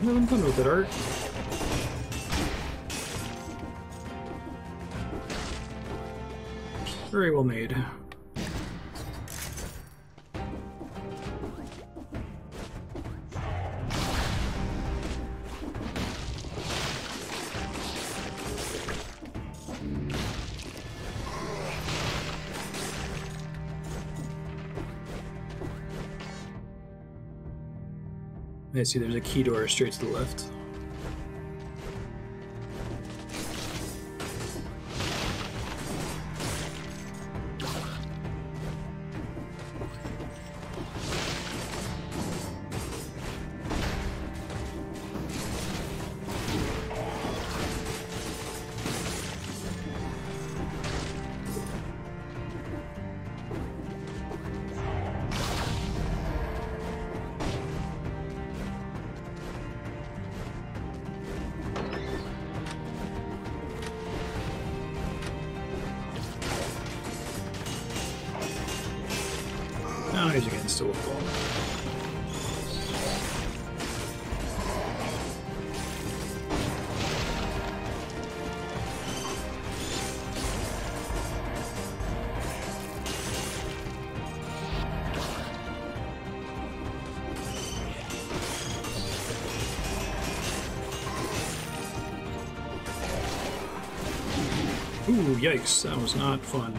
I'm having fun with it, Art. Very well made. I see there's a key door straight to the left. Oh, he's against a wall. Ooh, yikes, that was not fun.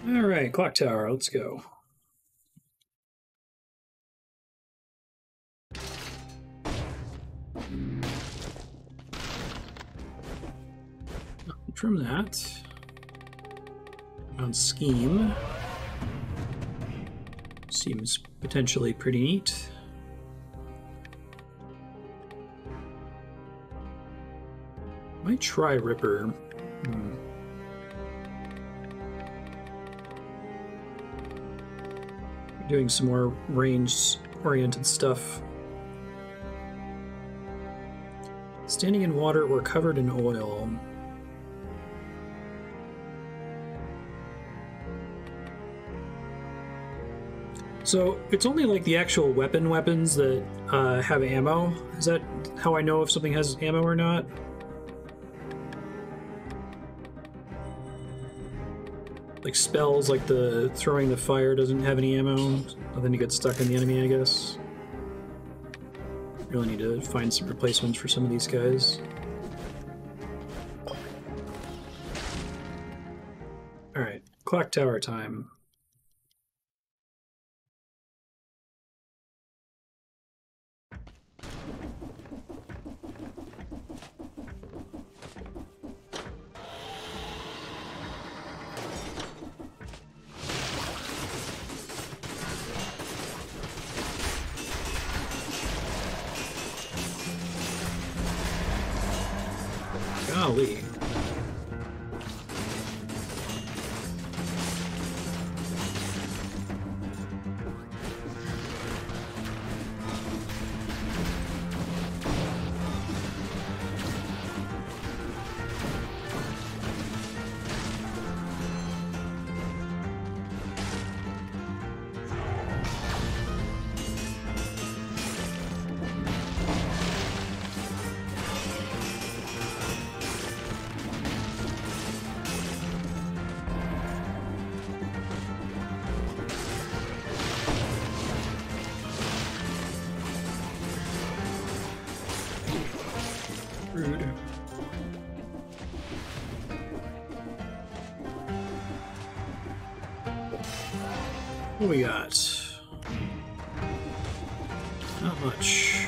Alright, clock tower, let's go. From that, on scheme, seems potentially pretty neat. Might try Ripper. Doing some more range-oriented stuff. Standing in water or covered in oil. So it's only like the actual weapons that have ammo. Is that how I know if something has ammo or not? Like spells, like the throwing the fire doesn't have any ammo, and then you get stuck in the enemy, I guess. Really need to find some replacements for some of these guys. Alright, clock tower time. What we got? Not much.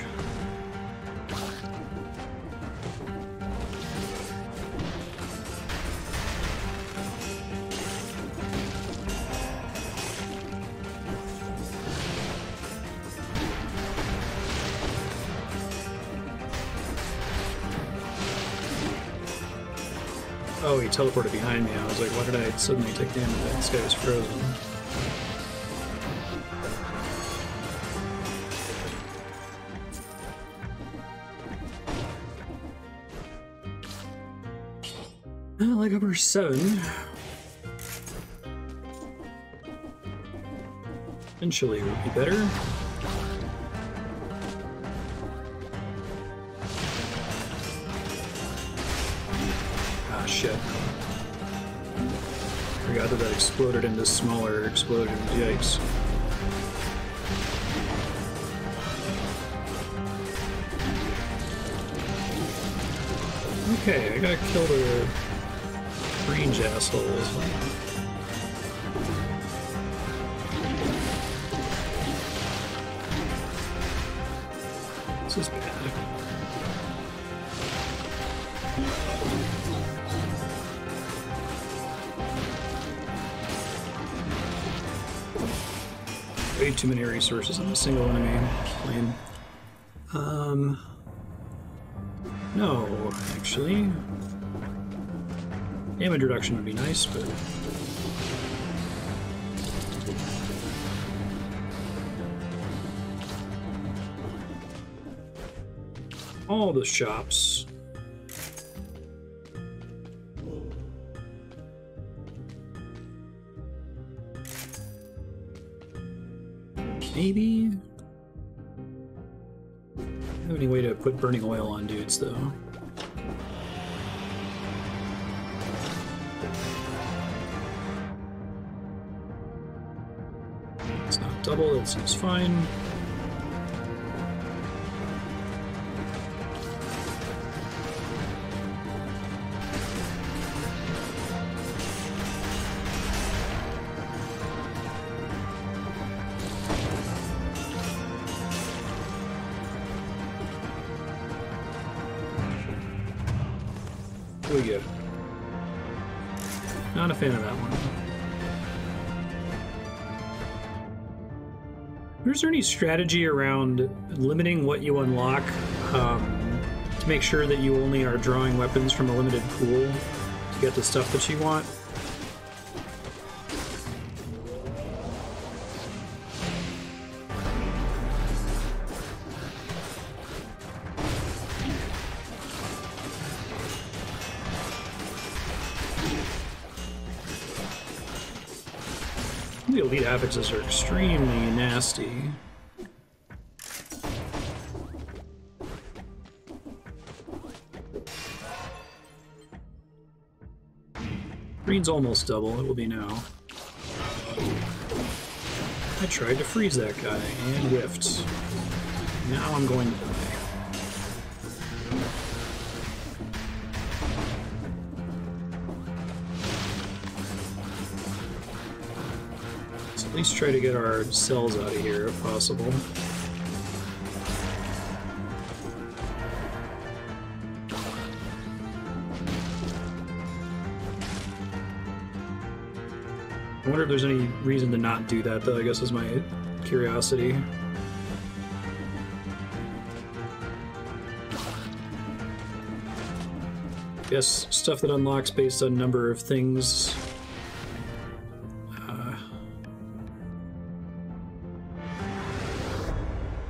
Oh, he teleported behind me. I was like, why did I suddenly take damage? This guy was frozen. Like number 7. Eventually it would be better. Ah, shit. Forgot that exploded into smaller explosions. Yikes. Okay, I gotta kill the range assholes. This is bad. Way too many resources on a single enemy plane. No, actually. Damage reduction would be nice, but... all the shops. Maybe? I don't have any way to put burning oil on dudes, though. It's not double, that seems fine. What do we get? Not a fan of that one. Is there any strategy around limiting what you unlock to make sure that you only are drawing weapons from a limited pool to get the stuff that you want? The elite affixes are extremely nasty. Green's almost double, it will be now. I tried to freeze that guy and whiffed. Now I'm going to die. At least try to get our cells out of here if possible. I wonder if there's any reason to not do that, though, I guess is my curiosity. I guess stuff that unlocks based on number of things.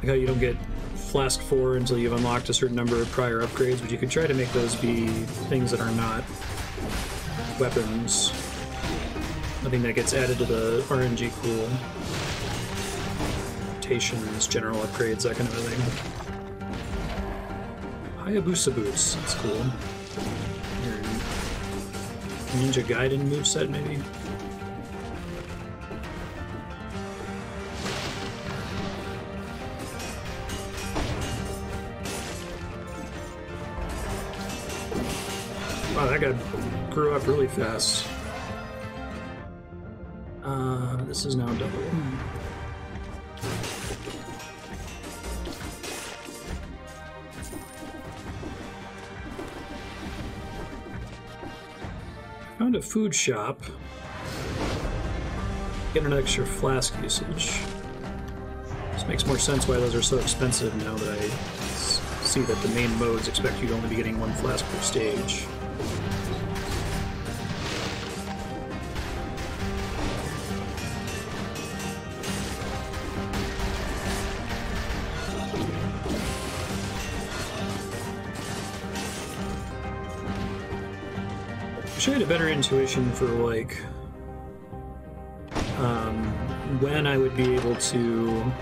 Like how you don't get Flask 4 until you've unlocked a certain number of prior upgrades, but you could try to make those be things that are not weapons. Nothing that gets added to the RNG pool. Rotations, general upgrades, that kind of thing. Hayabusa boots, that's cool. Your Ninja Gaiden moveset, maybe? Wow, that guy grew up really fast. This is now double. Found a food shop. Get an extra flask usage. This makes more sense why those are so expensive now that I see that the main modes expect you to only be getting one flask per stage. I had a better intuition for like when I would be able to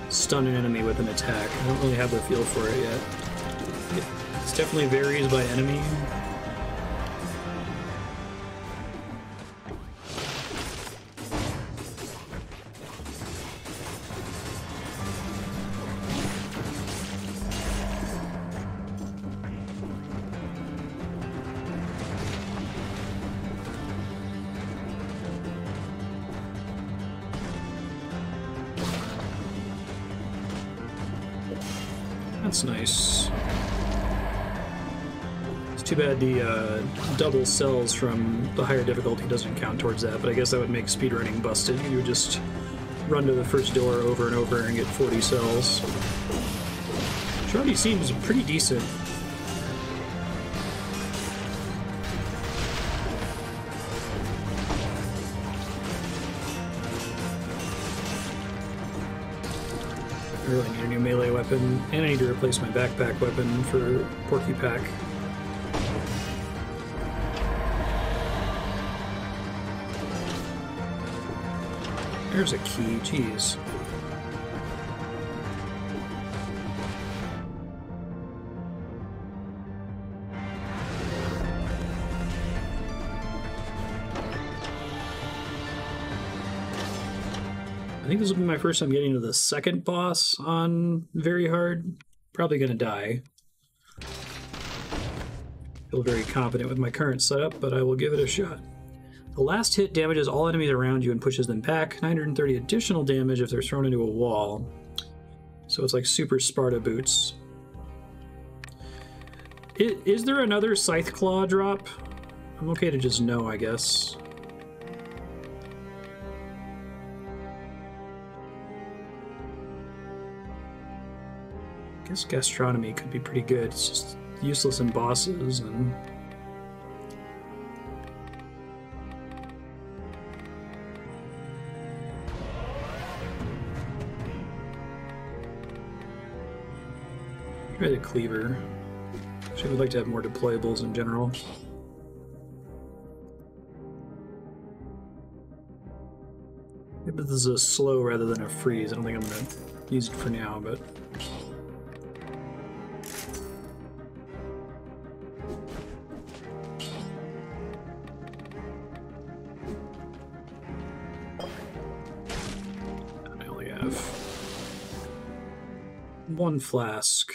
stun an enemy with an attack. I don't really have the feel for it yet. It definitely varies by enemy. That's nice. It's too bad the double cells from the higher difficulty doesn't count towards that, but I guess that would make speedrunning busted. You would just run to the first door over and over and get 40 cells. Which already seems pretty decent. I really need a new melee weapon, and I need to replace my backpack weapon for Porcupine. There's a key, jeez. I think this will be my first time getting to the second boss on very hard. Probably gonna die. Feel very confident with my current setup, but I will give it a shot. The last hit damages all enemies around you and pushes them back. 930 additional damage if they're thrown into a wall. So it's like super Sparta boots. Is there another Scythe Claw drop? I'm okay to just know, I guess. I guess gastronomy could be pretty good. It's just useless in bosses and try the cleaver. Actually, I would like to have more deployables in general. Yeah, but this is a slow rather than a freeze. I don't think I'm going to use it for now, but one flask.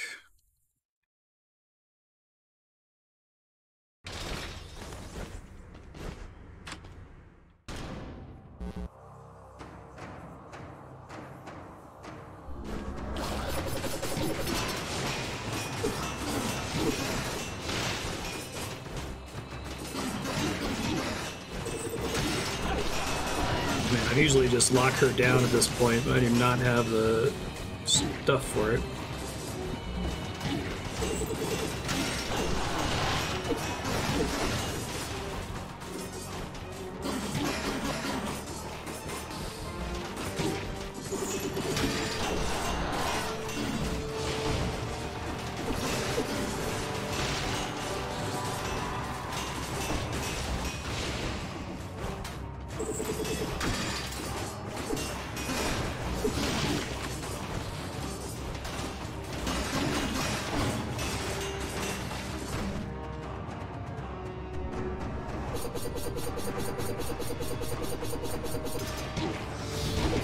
Man, I usually just lock her down at this point, but I do not have the stuff for it.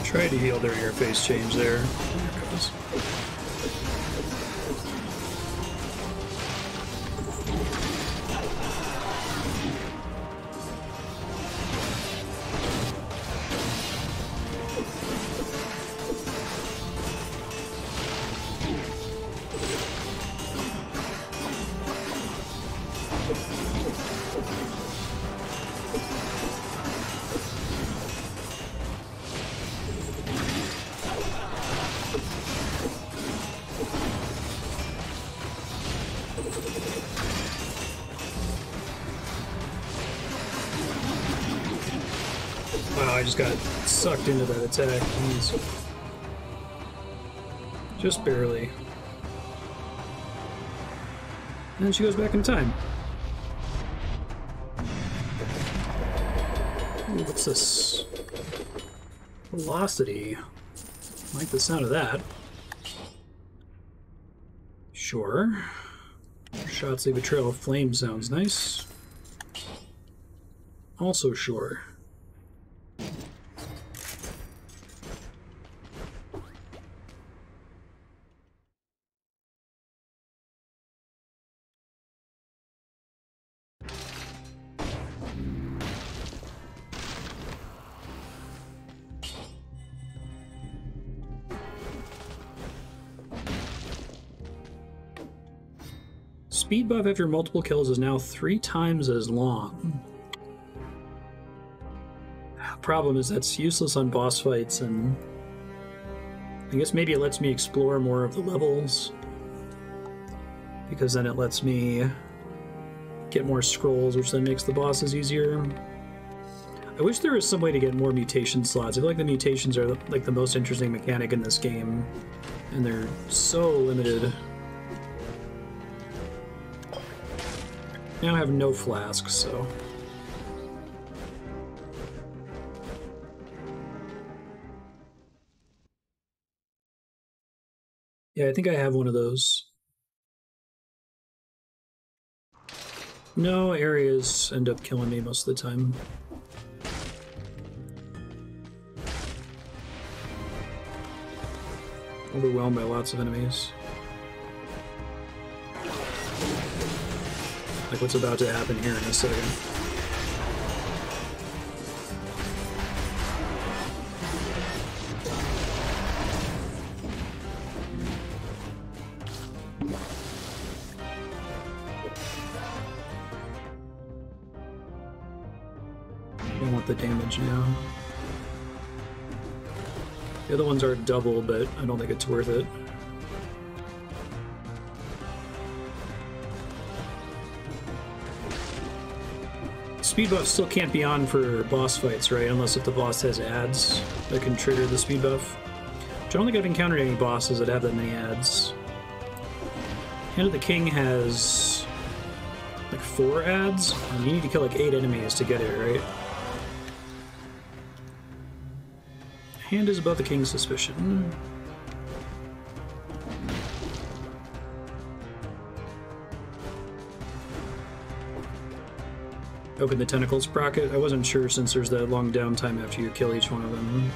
Try to heal during your face change there. There it goes. Wow, I just got sucked into that attack. Jeez. Just barely. And then she goes back in time. Ooh, what's this? Velocity. I like the sound of that. Sure. Shots leave a trail of flame sounds nice. Also sure. Speed buff after multiple kills is now 3 times as long. Problem is that's useless on boss fights, and I guess maybe it lets me explore more of the levels, because then it lets me get more scrolls, which then makes the bosses easier. I wish there was some way to get more mutation slots. I feel like the mutations are like the most interesting mechanic in this game, and they're so limited. Now I have no flasks, so... Yeah, I think I have one of those. No, areas end up killing me most of the time. Overwhelmed by lots of enemies. Like what's about to happen here in a second. I want the damage now. The other ones are double, but I don't think it's worth it. Speed buff still can't be on for boss fights, right? Unless if the boss has ads that can trigger the speed buff. Which I don't think I've encountered any bosses that have that many ads. Hand of the King has like 4 ads, and you need to kill like 8 enemies to get it, right? Hand is above the King's suspicion. Open the tentacles sprocket. I wasn't sure since there's that long downtime after you kill each one of them.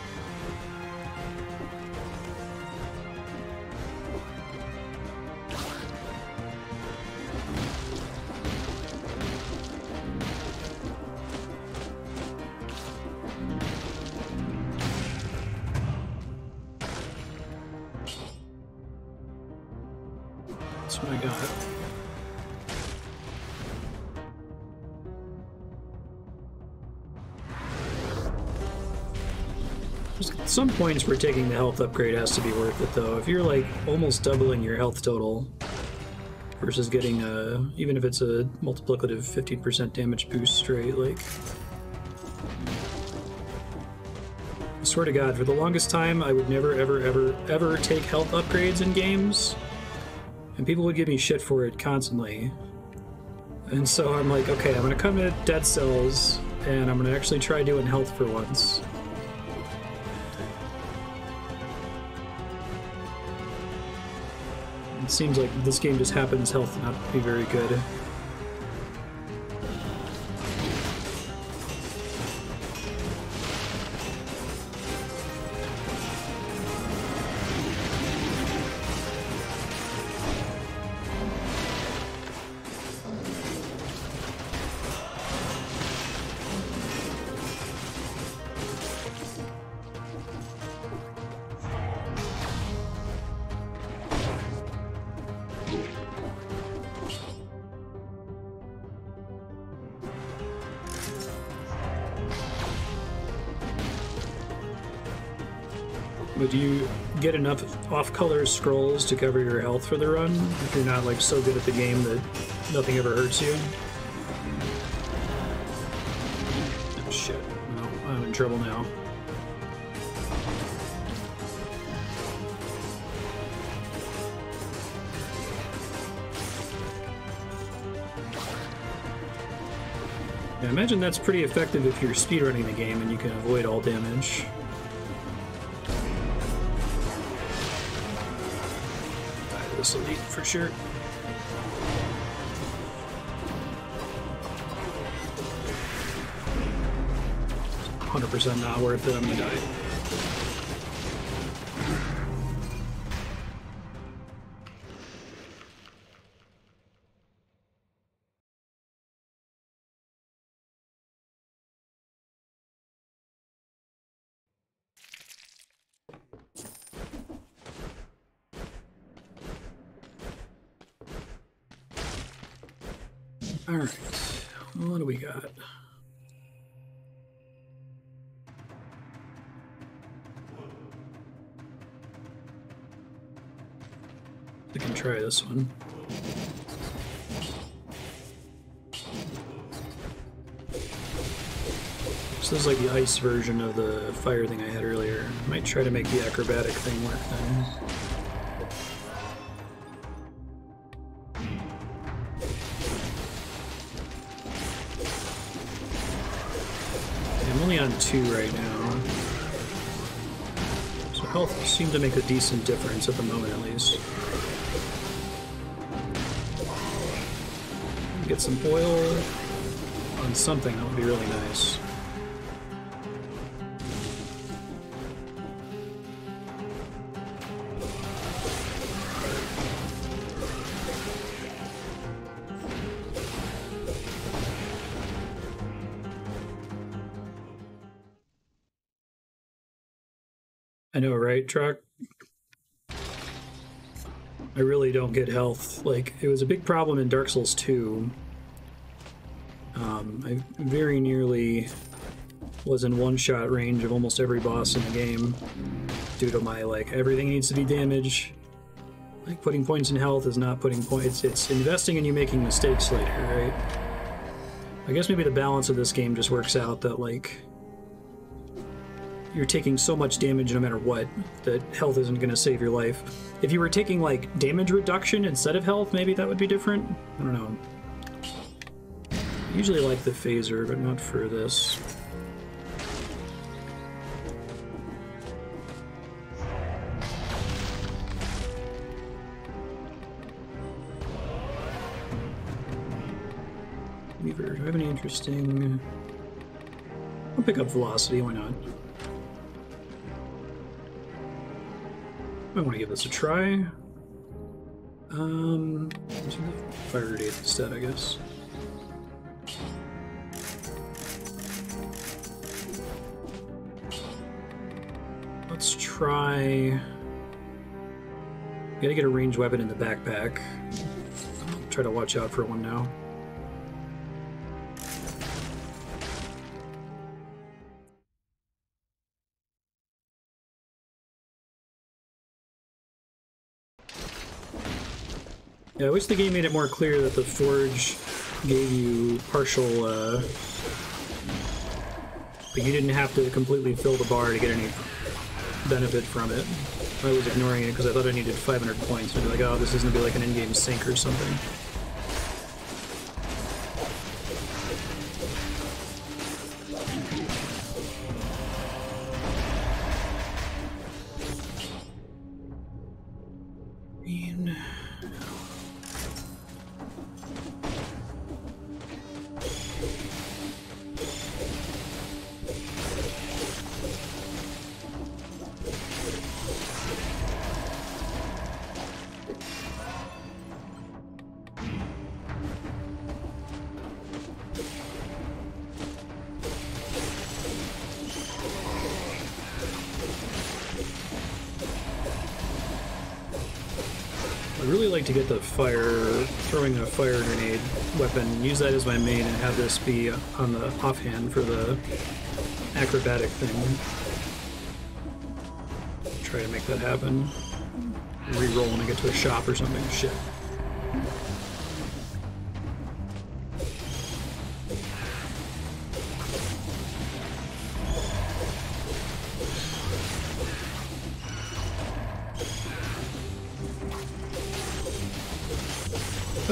That's what I got. At some points where taking the health upgrade has to be worth it, though. If you're like almost doubling your health total versus getting even if it's a multiplicative 15% damage boost straight, like... I swear to God, for the longest time, I would never, ever take health upgrades in games, and people would give me shit for it constantly. And so I'm like, okay, I'm gonna come to Dead Cells, and I'm gonna actually try doing health for once. It seems like this game just happens health not to be very good. But do you get enough off-color scrolls to cover your health for the run if you're not like so good at the game that nothing ever hurts you? Oh shit. No, I'm in trouble now. I imagine that's pretty effective if you're speedrunning the game and you can avoid all damage. Die to this elite for sure. 100% not worth it, I'm gonna die. Alright, what do we got? I can try this one. So this is like the ice version of the fire thing I had earlier. I might try to make the acrobatic thing work then. I'm only on 2 right now. So health seemed to make a decent difference at the moment at least. Get some oil on something, that would be really nice. I know, right, Truck? I really don't get health. Like, it was a big problem in Dark Souls 2. I very nearly was in one-shot range of almost every boss in the game due to my, like, everything needs to be damage. Like, putting points in health is not putting points. It's investing in you making mistakes later, right? I guess maybe the balance of this game just works out that, like, you're taking so much damage no matter what that health isn't going to save your life. If you were taking, like, damage reduction instead of health, maybe that would be different. I don't know. I usually like the phaser, but not for this. Weaver, do I have any interesting... I'll pick up velocity, why not? I want to give this a try. Let's do the fire grenade instead, I guess. Let's try... Gotta get a ranged weapon in the backpack. I'll try to watch out for one now. Yeah, I wish the game made it more clear that the Forge gave you partial, like you didn't have to completely fill the bar to get any benefit from it. I was ignoring it because I thought I needed 500 points. I'd be like, oh, this is going to be like an in-game sink or something. I'd really like to get the throwing a fire grenade weapon, use that as my main, and have this be on the offhand for the acrobatic thing. Try to make that happen. Reroll when I get to a shop or something. Shit.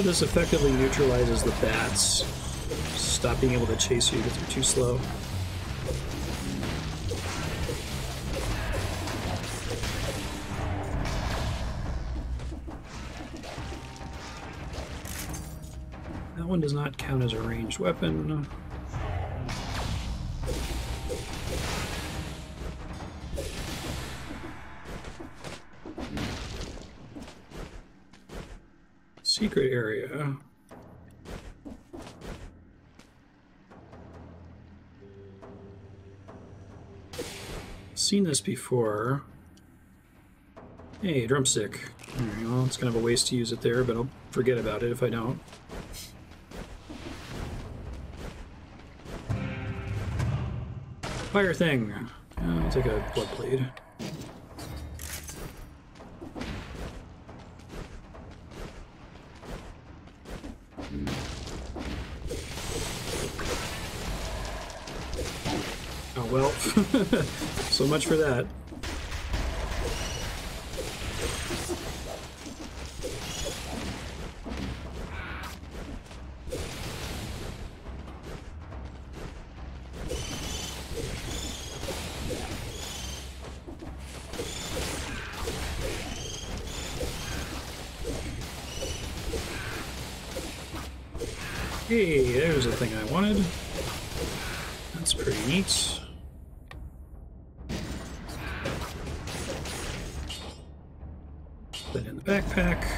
But this effectively neutralizes the bats. Stop being able to chase you because you're too slow. That one does not count as a ranged weapon. Secret area. Seen this before. Hey, drumstick. Alright, well, it's kind of a waste to use it there, but I'll forget about it if I don't. Fire thing. I'll take a blood blade. Oh well, so much for that. Hey, there's the thing I wanted. That's pretty neat. Put it in the backpack.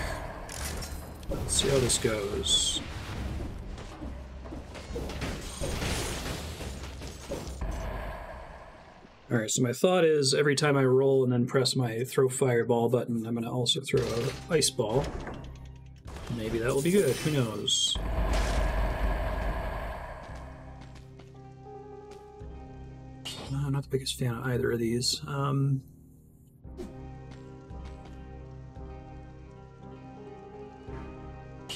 Let's see how this goes. Alright, so my thought is every time I roll and then press my throw fireball button, I'm going to also throw an ice ball. Maybe that will be good, who knows. I'm not the biggest fan of either of these.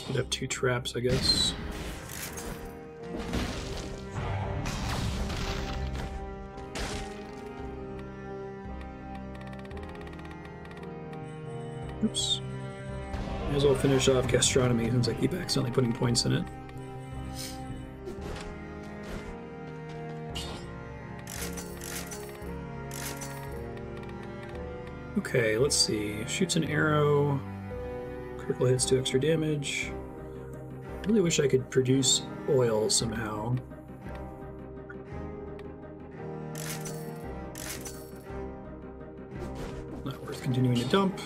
Could have two traps, I guess. Oops. May as well finish off gastronomy since I keep accidentally putting points in it. Okay, let's see. Shoots an arrow. Critical hits, 2 extra damage. I really wish I could produce oil somehow. Not worth continuing to dump.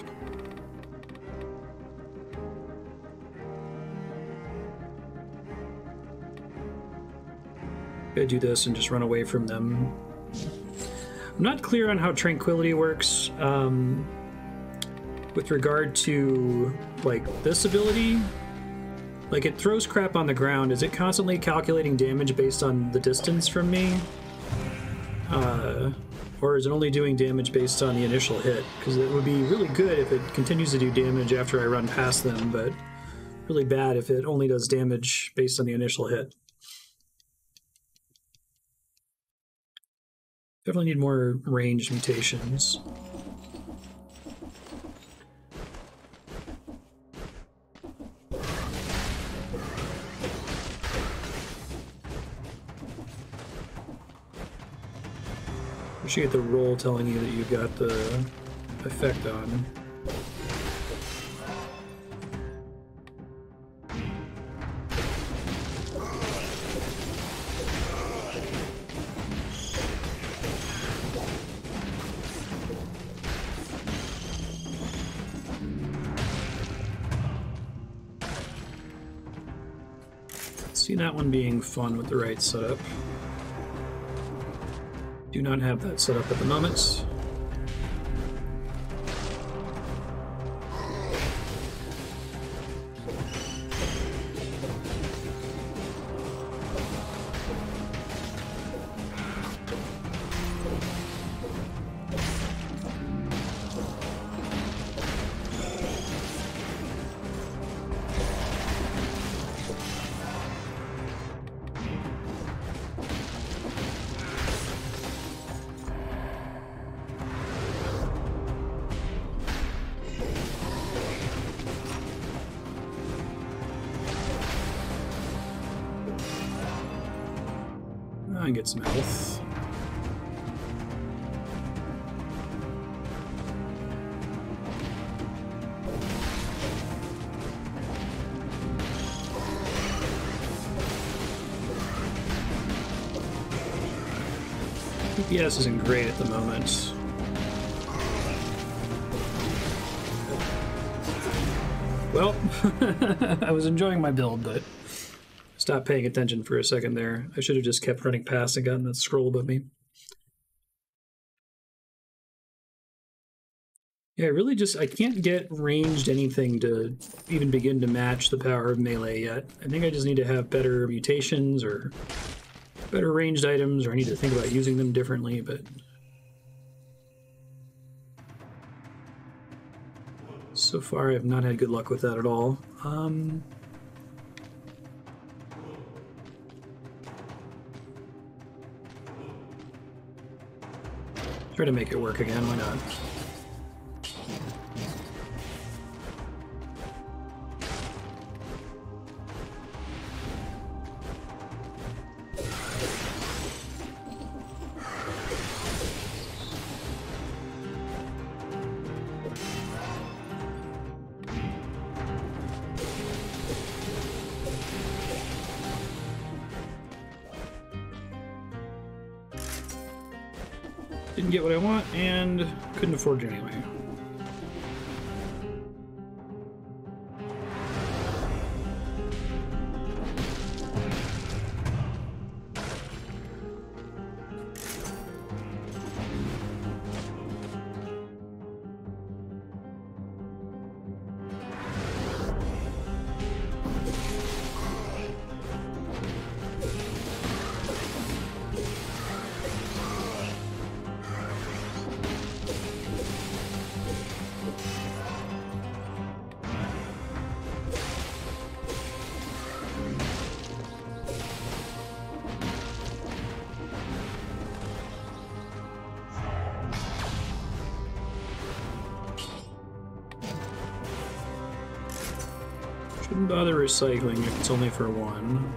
Gotta do this and just run away from them. I'm not clear on how tranquility works with regard to like this ability. Like it throws crap on the ground. Is it constantly calculating damage based on the distance from me? Or is it only doing damage based on the initial hit? Because it would be really good if it continues to do damage after I run past them, but really bad if it only does damage based on the initial hit. Definitely need more range mutations. Appreciate the roll telling you that you got the effect on. See that one being fun with the right setup. Do not have that set up at the moment. I can get some health. DPS isn't great at the moment. Well, I was enjoying my build, but stopped paying attention for a second there. I should have just kept running past and gotten that scroll above me. Yeah, I can't get ranged anything to even begin to match the power of melee yet. I think I just need to have better mutations or better ranged items, or I need to think about using them differently, but so far I've not had good luck with that at all. Try to make it work again, why not? Didn't get what I want, and couldn't afford it anyway. Shouldn't bother recycling if it's only for one.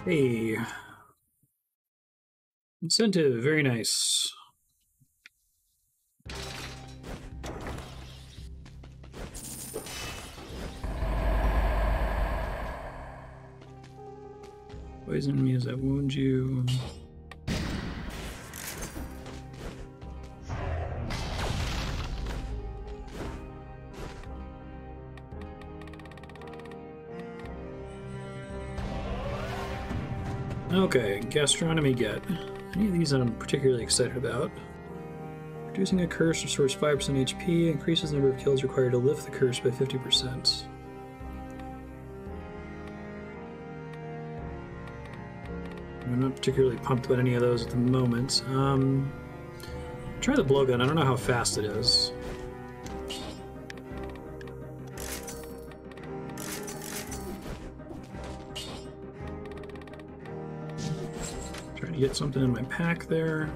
Hey. Incentive, very nice. Poison me as I wound you. Okay, gastronomy get. Any of these I'm particularly excited about. Reducing a curse restores 5% HP, increases the number of kills required to lift the curse by 50%. I'm not particularly pumped about any of those at the moment. Try the blowgun, I don't know how fast it is. Get something in my pack there.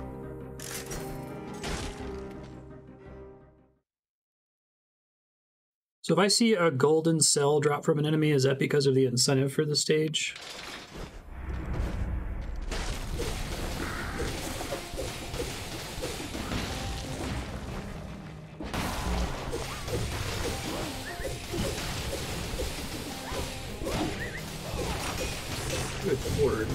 So if I see a golden cell drop from an enemy, is that because of the incentive for the stage? Good lord.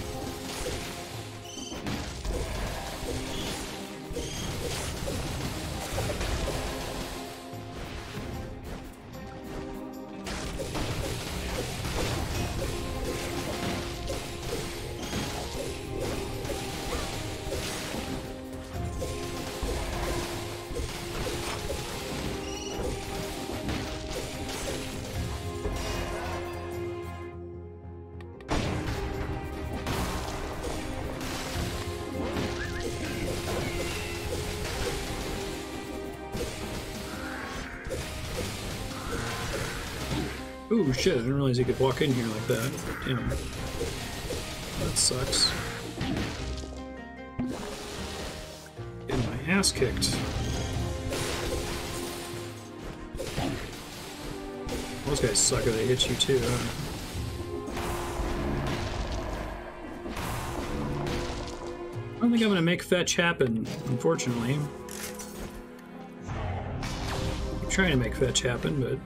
Ooh, shit, I didn't realize you could walk in here like that. Damn. That sucks. Getting my ass kicked. Those guys suck if they hit you too, huh? don't think I'm gonna make fetch happen, unfortunately. I'm trying to make fetch happen, but...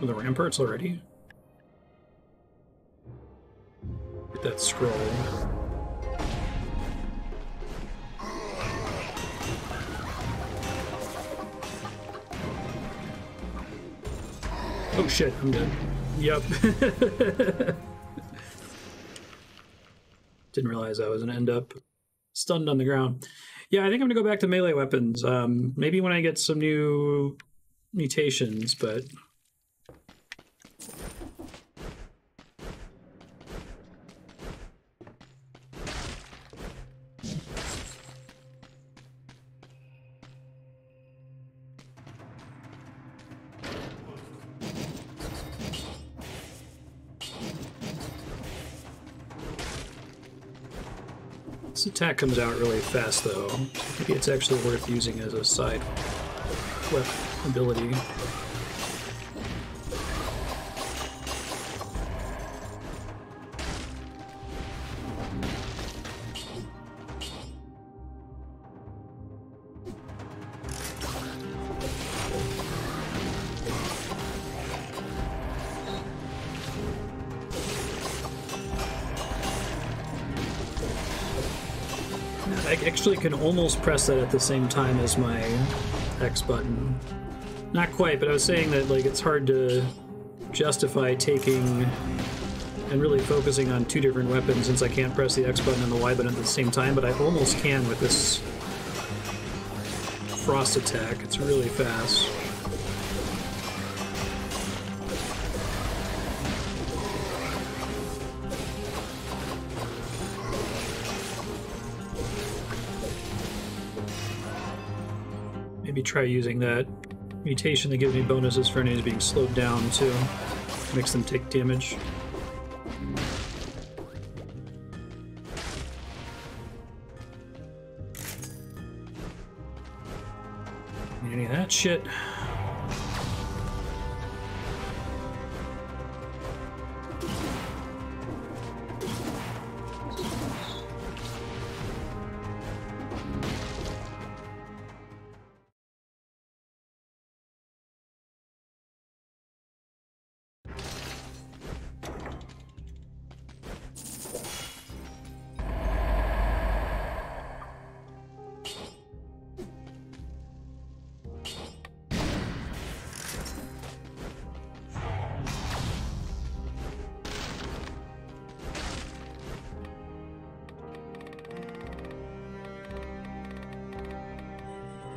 Oh, the ramparts already? Get that scroll. Oh shit, I'm dead. Yep. Didn't realize I was gonna end up stunned on the ground. Yeah, I think I'm gonna go back to melee weapons. Maybe when I get some new mutations, but... This attack comes out really fast, though. Maybe it's actually worth using as a side weapon ability. I actually can almost press that at the same time as my X button. Not quite, but I was saying that like it's hard to justify taking and really focusing on two different weapons since I can't press the X button and the Y button at the same time, but I almost can with this frost attack. It's really fast. Maybe try using that mutation that gives me bonuses for enemies being slowed down too. Makes them take damage. Need any of that shit.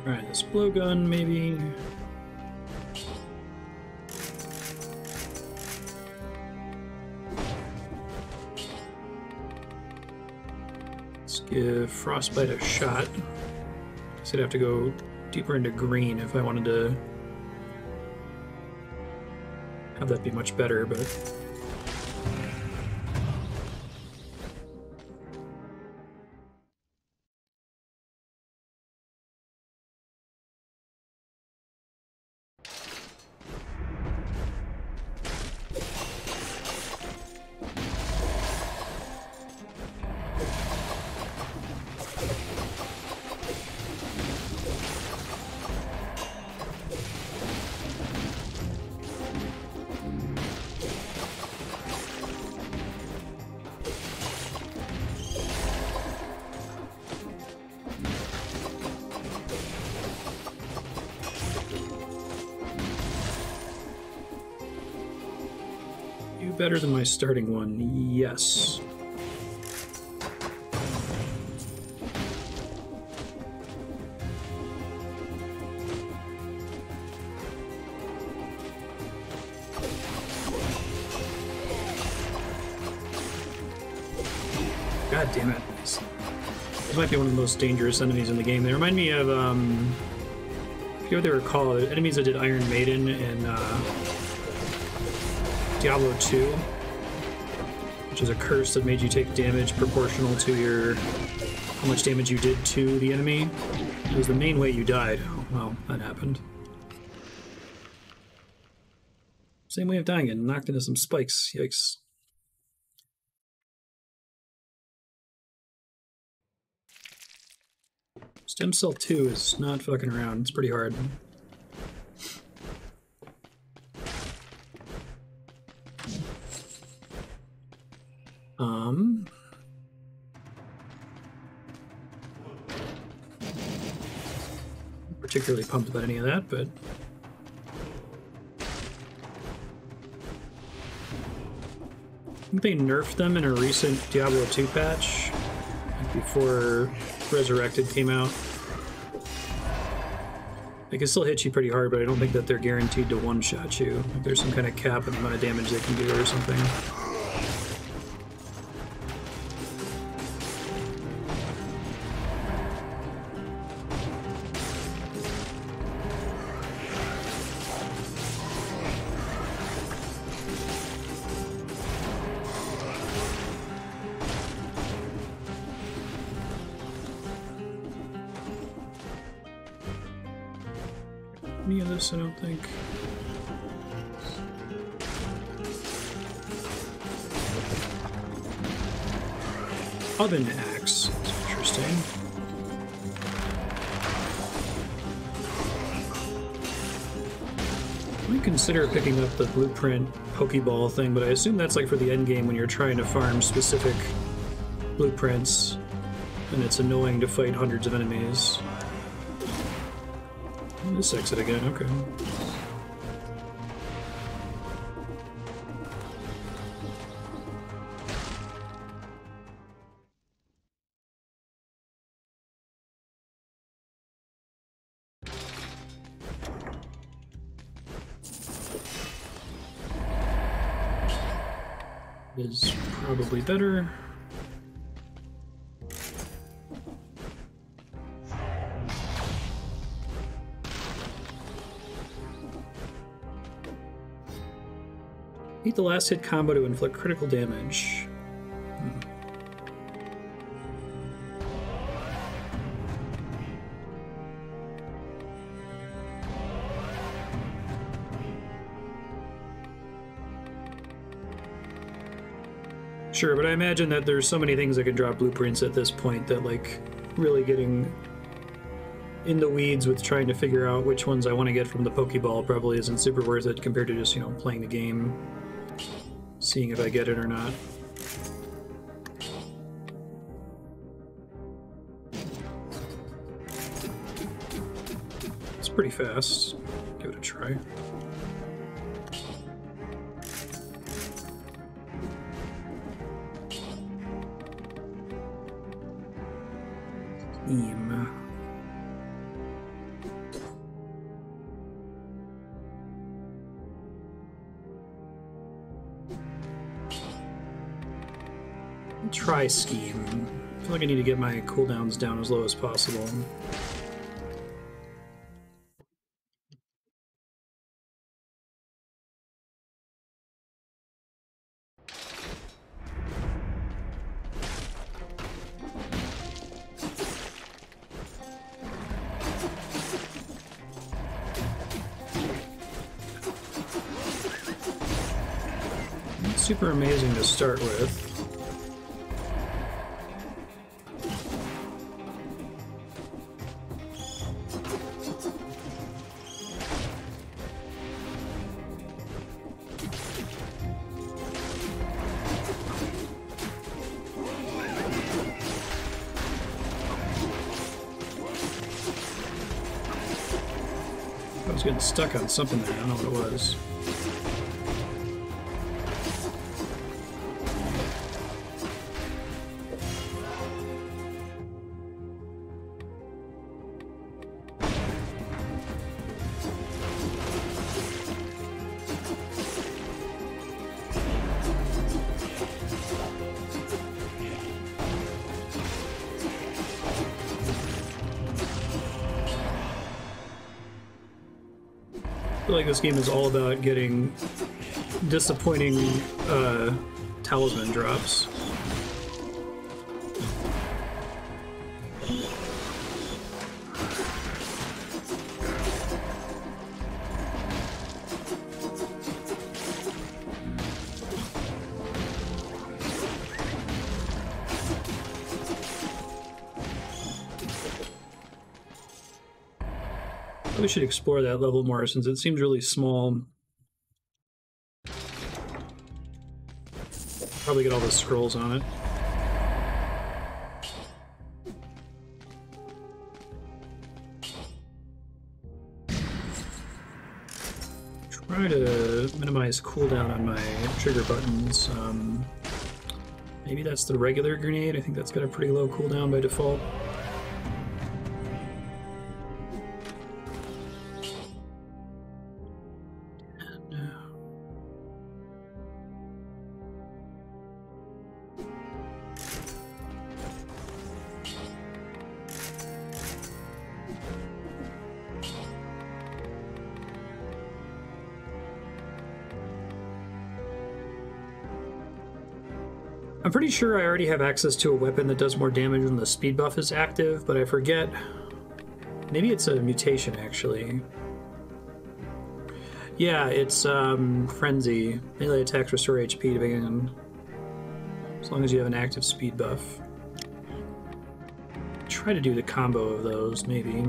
Alright, this blowgun, maybe. Let's give Frostbite a shot. Guess I'd have to go deeper into green if I wanted to have that be much better, but... better than my starting one, yes. God damn it. This might be one of the most dangerous enemies in the game. They remind me of, I forget what they were called, enemies that did Iron Maiden and, Diablo 2, which is a curse that made you take damage proportional to your how much damage you did to the enemy. It was the main way you died. Oh, well, that happened. Same way of dying, and knocked into some spikes. Yikes. Stem Cell 2 is not fucking around. It's pretty hard. Particularly pumped about any of that, but I think they nerfed them in a recent Diablo 2 patch before Resurrected came out. They can still hit you pretty hard, but I don't think that they're guaranteed to one-shot you. Like there's some kind of cap on the amount of damage they can do or something. Any of this, I don't think. Oven axe. That's interesting. I might consider picking up the blueprint Pokeball thing, but I assume that's like for the end game when you're trying to farm specific blueprints, and it's annoying to fight hundreds of enemies. This exit again, okay. Is probably better. Beat the last hit combo to inflict critical damage. Sure, but I imagine that there's so many things that can drop blueprints at this point that, like, really getting in the weeds with trying to figure out which ones I want to get from the Pokeball probably isn't super worth it compared to just, you know, playing the game, seeing if I get it or not. It's pretty fast. Give it a try. Try scheme. I feel like I need to get my cooldowns down as low as possible. Not super amazing to start with. I was getting stuck on something there, I don't know what it was. I feel like this game is all about getting disappointing talisman drops. We should explore that level more since it seems really small. Probably get all the scrolls on it. Try to minimize cooldown on my trigger buttons. Maybe that's the regular grenade. I think that's got a pretty low cooldown by default. I'm pretty sure I already have access to a weapon that does more damage when the speed buff is active, but I forget. Maybe it's a mutation, actually. Yeah, it's Frenzy. Melee attacks restore HP to begin. As long as you have an active speed buff. Try to do the combo of those, maybe.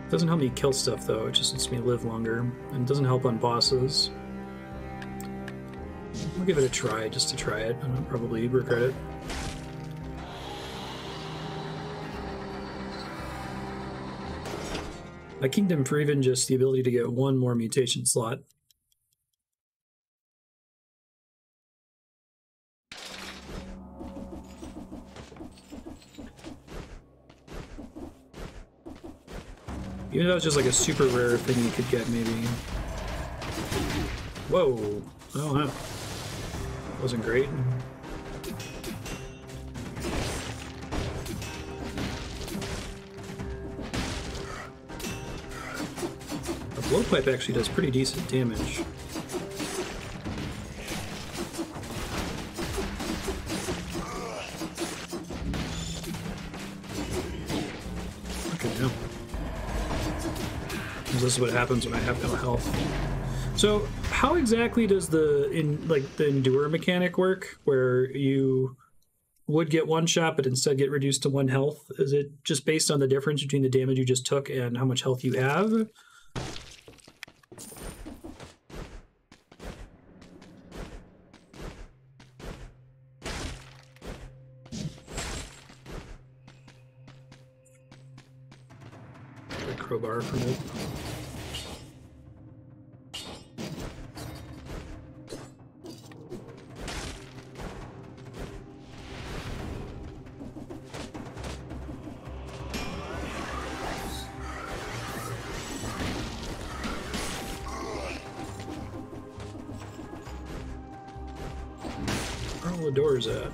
Doesn't help me kill stuff, though. It just lets me live longer. And it doesn't help on bosses. I'll give it a try, just to try it. I'll probably regret it. I kinged him for even just the ability to get one more mutation slot. Even though it's just like a super rare thing you could get, maybe. Whoa! Oh, wow. Wasn't great. The blowpipe actually does pretty decent damage. Okay, now. This is what happens when I have no health. So, how exactly does the endure mechanic work, where you would get one shot but instead get reduced to 1 health? Is it just based on the difference between the damage you just took and how much health you have? The crowbar from it. Where are all the doors at?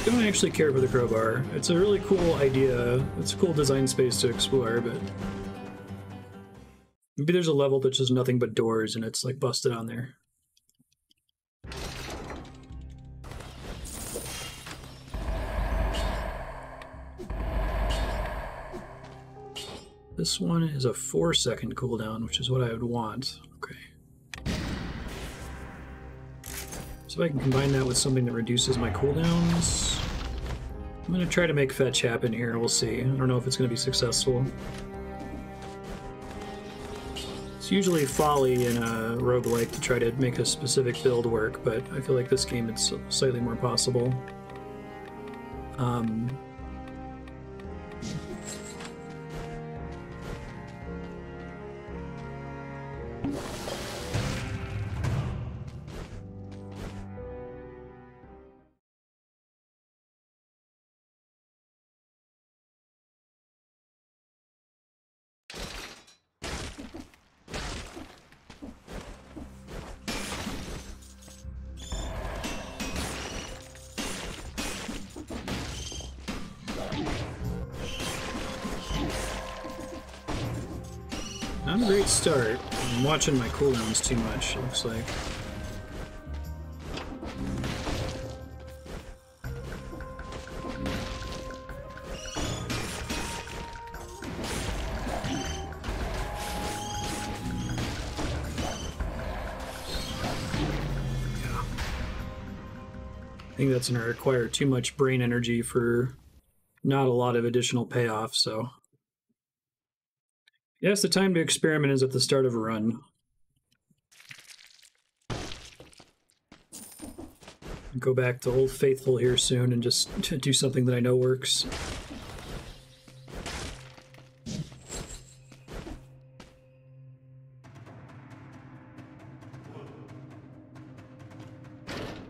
I don't actually care for the crowbar. It's a really cool idea. It's a cool design space to explore, but maybe there's a level that's just nothing but doors and it's like busted on there. This one is a 4-second cooldown, which is what I would want. Okay. So if I can combine that with something that reduces my cooldowns. I'm going to try to make fetch happen here, we'll see. I don't know if it's going to be successful. It's usually folly in a roguelike to try to make a specific build work, but I feel like this game it's slightly more possible. not a great start. I'm watching my cooldowns too much, it looks like. I think that's going to require too much brain energy for not a lot of additional payoff, so... Yes, the time to experiment is at the start of a run. Go back to Old Faithful here soon and just do something that I know works.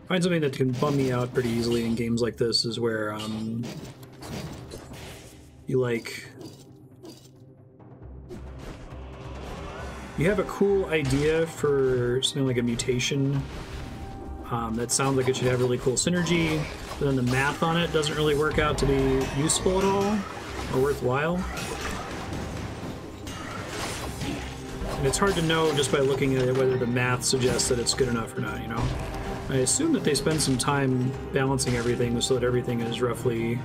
Find something that can bum me out pretty easily in games like this is where you have a cool idea for something like a mutation that sounds like it should have really cool synergy, but then the math on it doesn't really work out to be useful at all or worthwhile. And it's hard to know just by looking at it whether the math suggests that it's good enough or not, you know? I assume that they spend some time balancing everything so that everything is roughly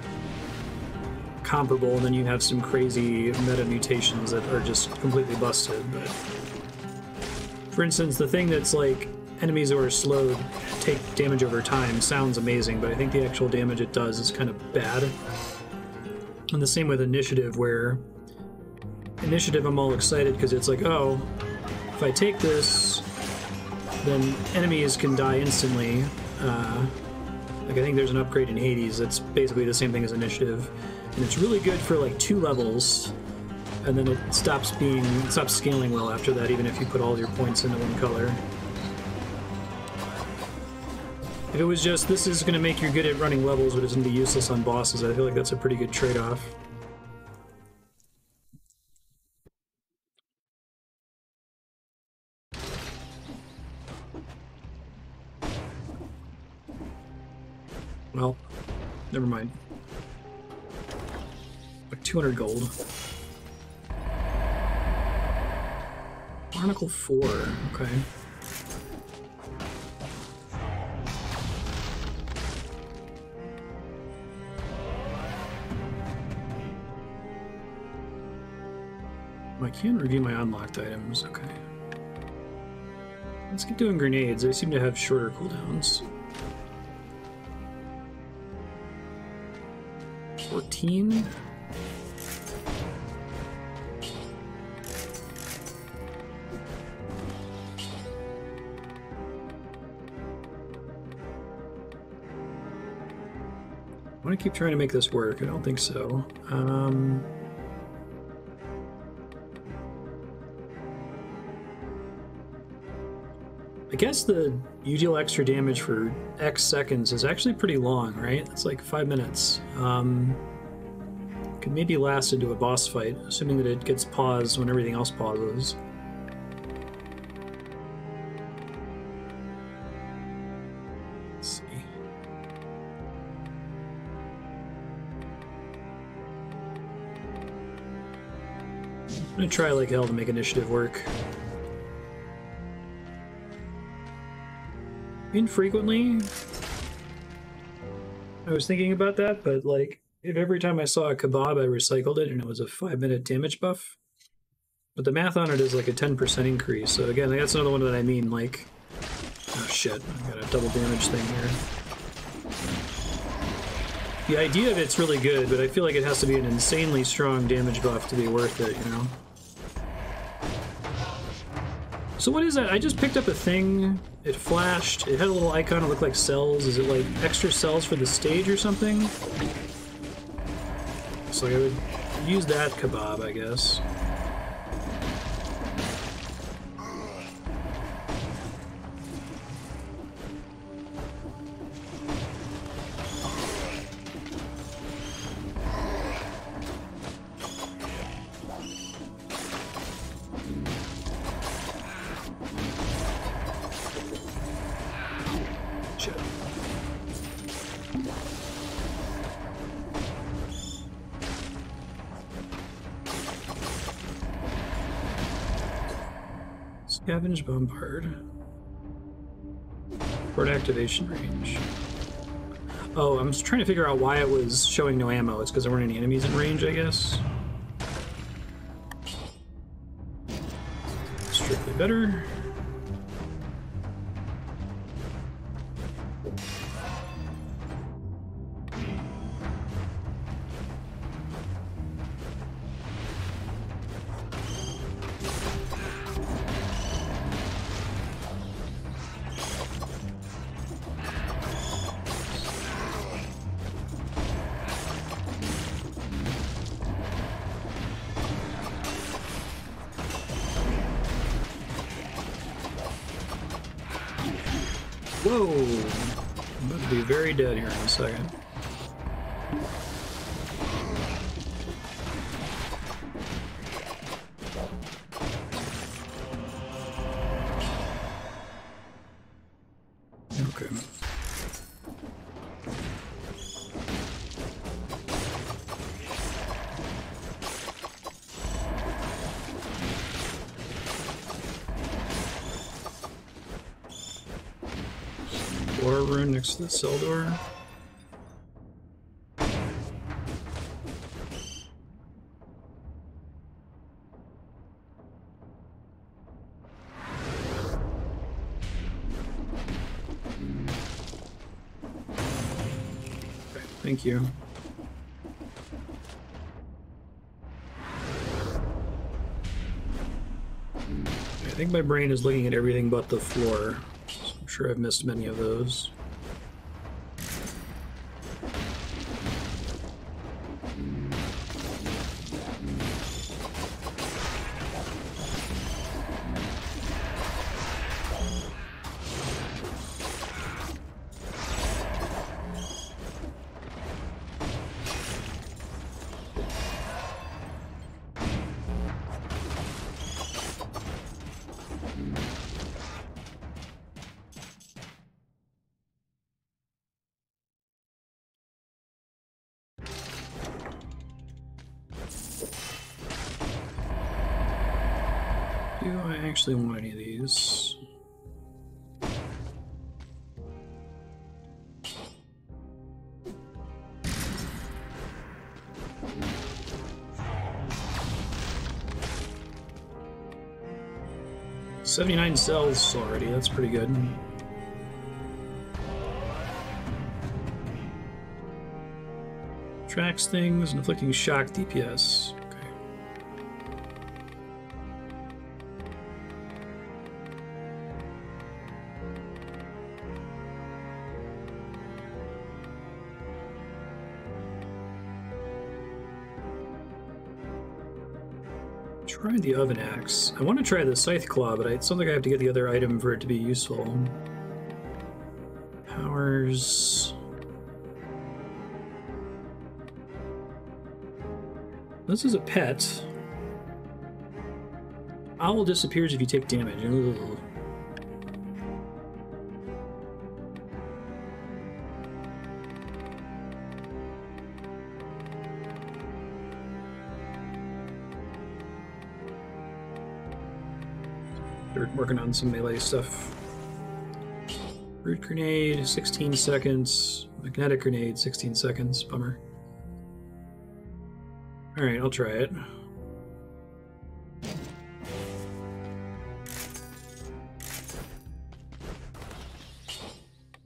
comparable, and then you have some crazy meta mutations that are just completely busted. But for instance, the thing that's like enemies who are slowed take damage over time sounds amazing, but I think the actual damage it does is kind of bad. And the same with Initiative, where Initiative I'm all excited because it's like, oh, if I take this, then enemies can die instantly. Like I think there's an upgrade in Hades that's basically the same thing as Initiative, and it's really good for like 2 levels, and then it stops scaling well after that, even if you put all your points into one color. If it was just, this is going to make you good at running levels, but it's going to be useless on bosses, I feel like that's a pretty good trade-off. Well, never mind. Like 200 gold. Barnacle 4, okay. I can't review my unlocked items, okay. Let's get doing grenades. They seem to have shorter cooldowns. 14? I want to keep trying to make this work. I don't think so. I guess you deal extra damage for X seconds is actually pretty long, right? It's like 5 minutes. Could maybe last into a boss fight, assuming that it gets paused when everything else pauses. Let's see. I'm gonna try like hell to make Initiative work. Infrequently, I was thinking about that, but like, if every time I saw a kebab I recycled it and it was a 5-minute damage buff, but the math on it is like a 10% increase, so again, that's another one that I mean, like, oh shit, I got a double damage thing here. The idea of it's really good, but I feel like it has to be an insanely strong damage buff to be worth it, you know? So what is that? I just picked up a thing, it flashed, it had a little icon that looked like cells. Is it like extra cells for the stage or something? So I would use that kebab, I guess. Scavenge Bombard. Short activation range. Oh, I'm just trying to figure out why it was showing no ammo. It's because there weren't any enemies in range, I guess. Strictly better. Whoa! I'm about to be very dead here in a second. Okay. War rune next to the cell door. Okay, thank you. I think my brain is looking at everything but the floor. I'm sure I've missed many of those. Do I actually want any of these? "79 cells already, that's pretty good. Tracks things, inflicting shock DPS. Okay. Try the oven axe. I want to try the scythe claw, but it sounds like I have to get the other item for it to be useful. Powers. This is a pet. Owl disappears if you take damage. Ugh. They're working on some melee stuff. Root grenade, 16 seconds. Magnetic grenade, 16 seconds. Bummer. Alright, I'll try it.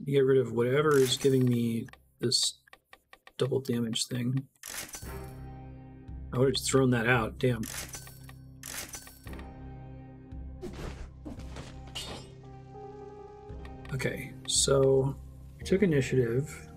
Get rid of whatever is giving me this double damage thing. I would have just thrown that out, damn. Okay, so we took initiative.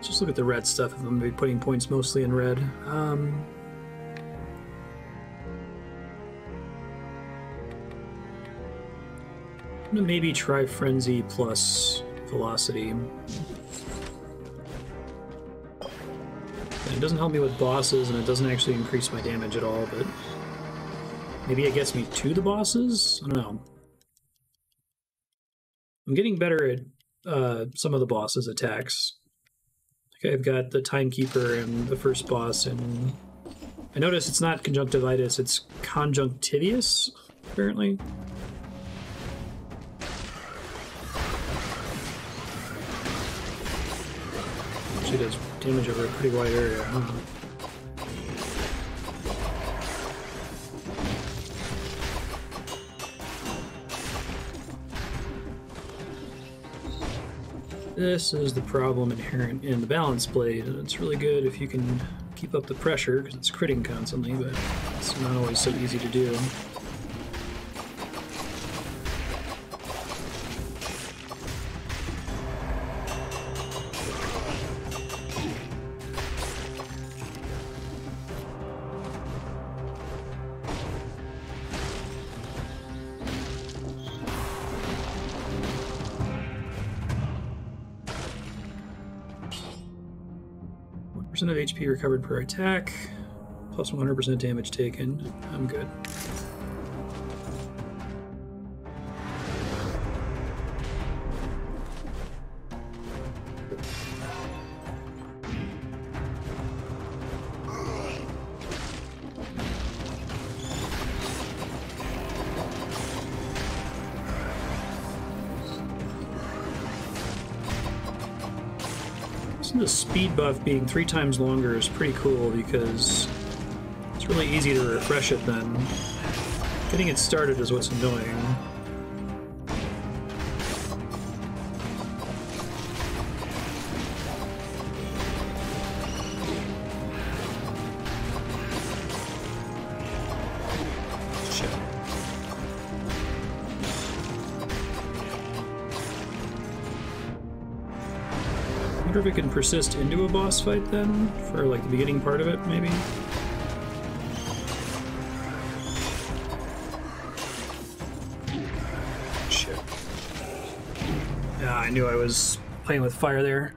Just look at the red stuff. I'm going to be putting points mostly in red. I'm going to maybe try Frenzy plus Velocity. It doesn't help me with bosses, and it doesn't actually increase my damage at all, but maybe it gets me to the bosses? I don't know. I'm getting better at some of the bosses' attacks. Like I've got the Timekeeper and the first boss, and I notice it's not conjunctivitis, it's conjunctivitis, apparently. Actually does damage over a pretty wide area, huh? This is the problem inherent in the balance blade, and it's really good if you can keep up the pressure, because it's critting constantly, but it's not always so easy to do. Of HP recovered per attack, plus 100% damage taken. I'm good. The speed buff being 3 times longer is pretty cool because it's really easy to refresh it then. Getting it started is what's annoying. I wonder if it can persist into a boss fight then, for like the beginning part of it, maybe? Shit. Yeah, I knew I was playing with fire there.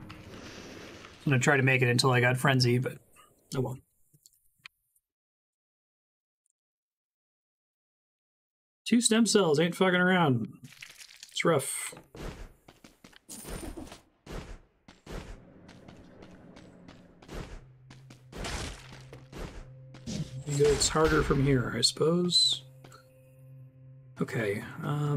I'm gonna try to make it until I got Frenzy, but oh well. Two stem cells, ain't fucking around. It's rough. It's harder from here, I suppose. Okay, I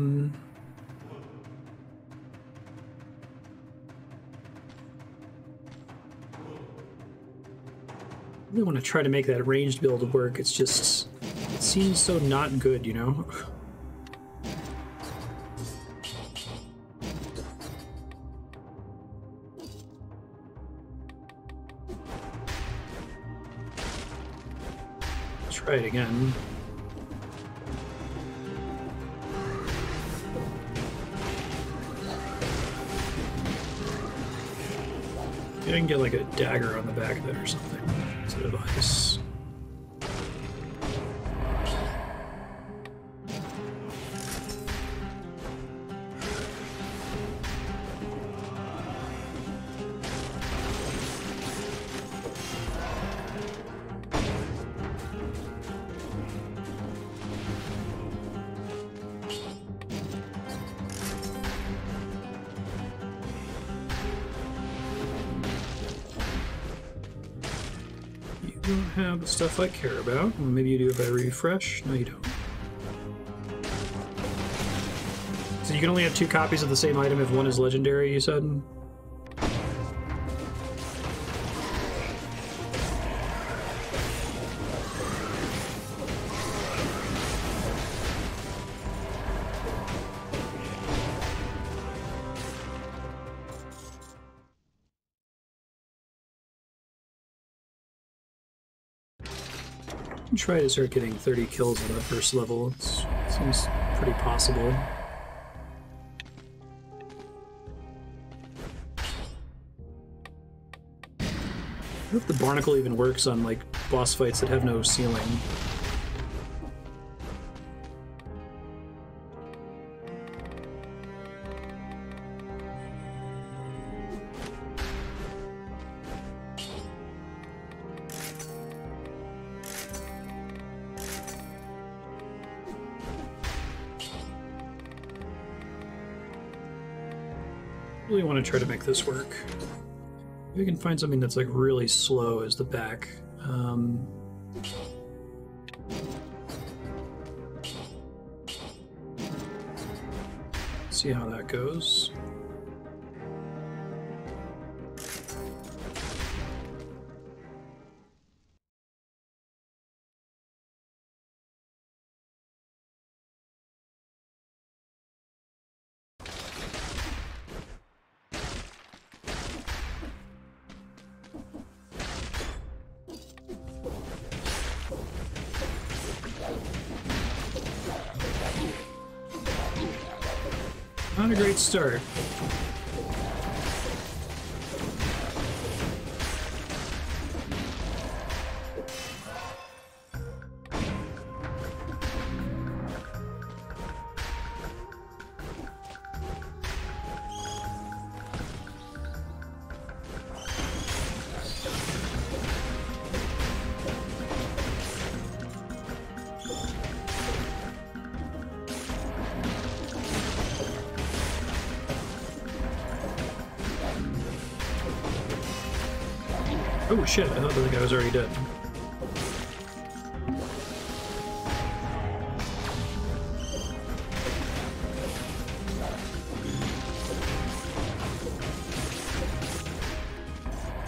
really want to try to make that ranged build work. It's just, it seems so not good, you know? Try it again. I can get like a dagger on the back of it or something instead of ice. Don't have the stuff I care about. Well, maybe you do if I refresh. No, you don't. So you can only have 2 copies of the same item if one is legendary, you said? Try to start getting 30 kills on that first level. It seems pretty possible. I wonder if the barnacle even works on like boss fights that have no ceiling. Really want to try to make this work. Maybe we can find something that's like really slow as the back. See how that goes. Not a great start. Oh shit, I thought the guy was already dead.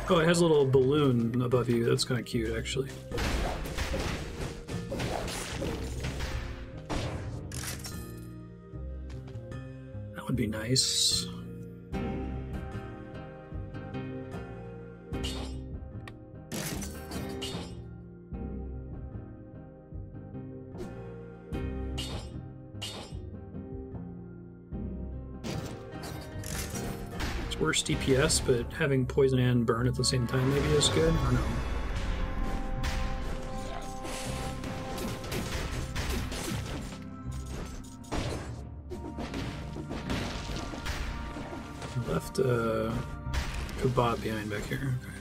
Oh, it has a little balloon above you. That's kind of cute, actually. That would be nice. Worse DPS, but having poison and burn at the same time maybe is good. I don't know. I left a kebab behind back here. Okay.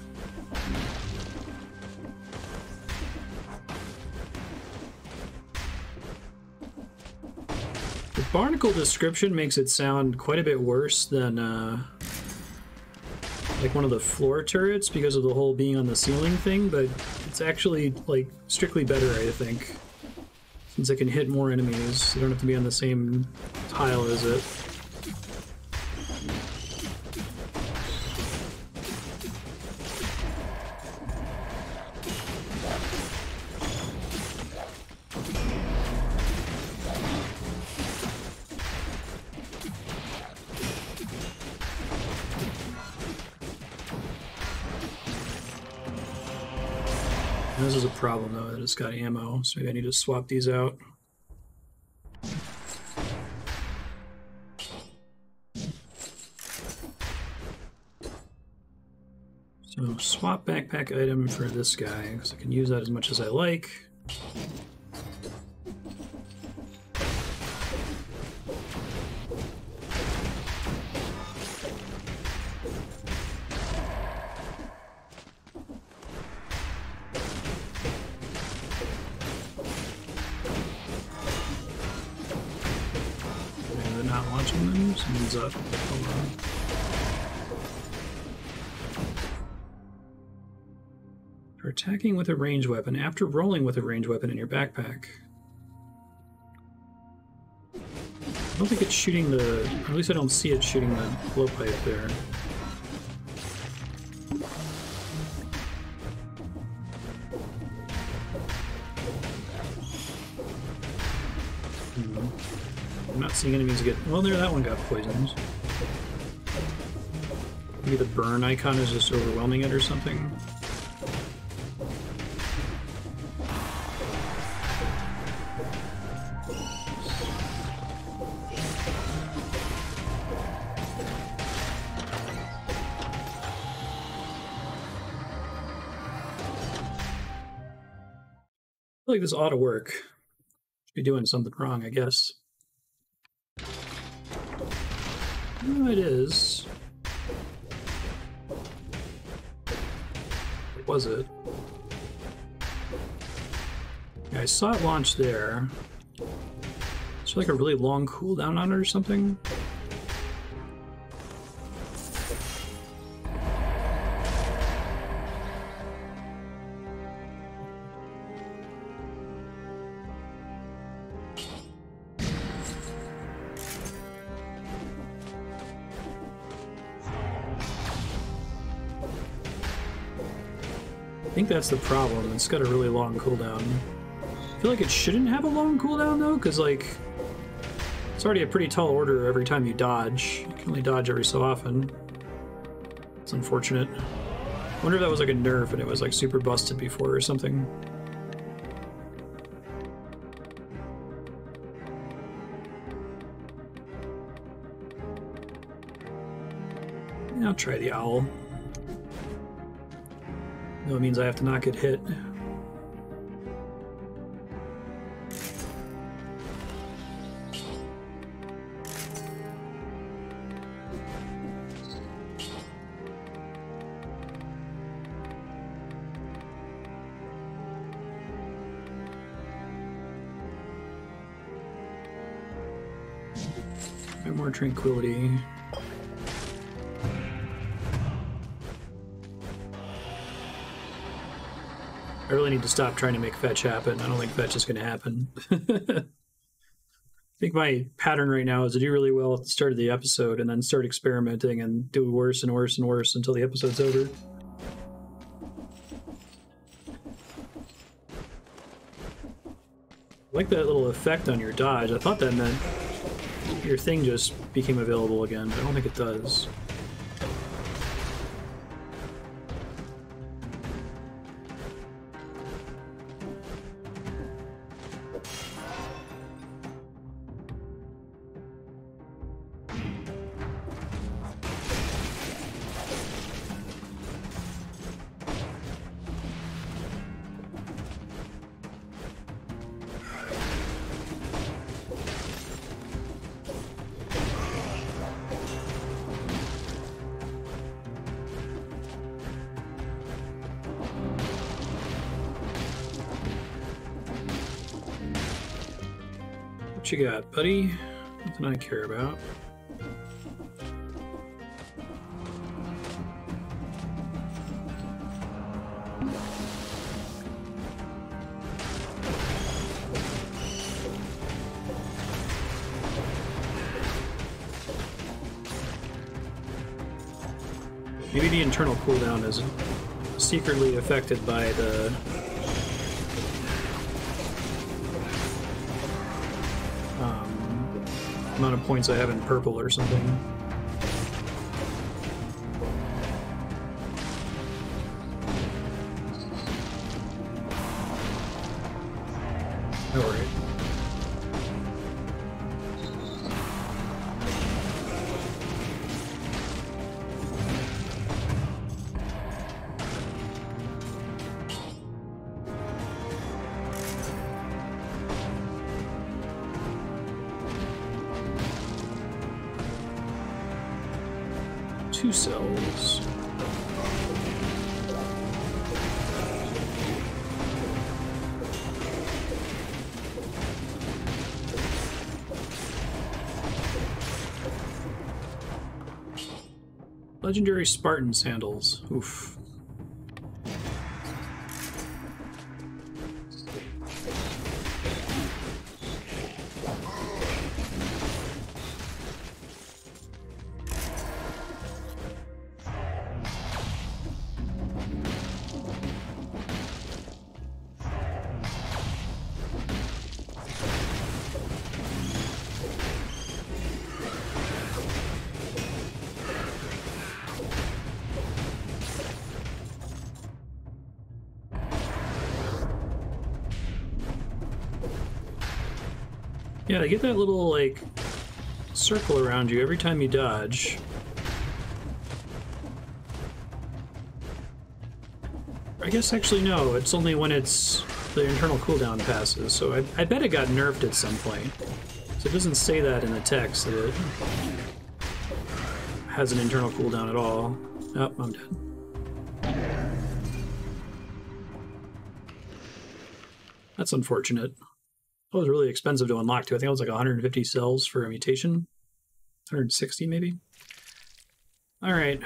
The barnacle description makes it sound quite a bit worse than like one of the floor turrets because of the whole being on the ceiling thing, but it's actually like strictly better, I think, since it can hit more enemies. You don't have to be on the same tile as it. This is a problem though, that it's got ammo, so maybe I need to swap these out. So swap backpack item for this guy, because I can use that as much as I like. Someone's up. Hold on. For attacking with a ranged weapon after rolling with a ranged weapon in your backpack. I don't think it's shooting the... Or at least I don't see it shooting the blowpipe there. I'm not seeing enemies get... Well, there, that one got poisoned. Maybe the burn icon is just overwhelming it or something. I feel like this ought to work. Should be doing something wrong, I guess. No, it is. What was it? Yeah, I saw it launch there. Is there like a really long cooldown on it or something? I think that's the problem. It's got a really long cooldown. I feel like it shouldn't have a long cooldown though, because like it's already a pretty tall order every time you dodge. You can only dodge every so often. It's unfortunate. I wonder if that was like a nerf and it was like super busted before or something. Yeah, I'll try the owl. No, it means I have to not get hit. More tranquility. I really need to stop trying to make fetch happen. I don't think fetch is going to happen. I think my pattern right now is to do really well at the start of the episode and then start experimenting and do worse and worse and worse until the episode's over. I like that little effect on your dodge. I thought that meant your thing just became available again, but I don't think it does. What you got, buddy? Nothing I care about. Maybe the internal cooldown is secretly affected by the amount of points I have in purple or something. All right. Two cells. Legendary Spartan sandals. Oof. Yeah, they get that little, like, circle around you every time you dodge. I guess actually no, it's only when it's the internal cooldown passes, so I bet it got nerfed at some point. So it doesn't say that in the text that it has an internal cooldown at all. Oh, I'm dead. That's unfortunate. It was really expensive to unlock too. I think it was like 150 cells for a mutation. 160 maybe. All right.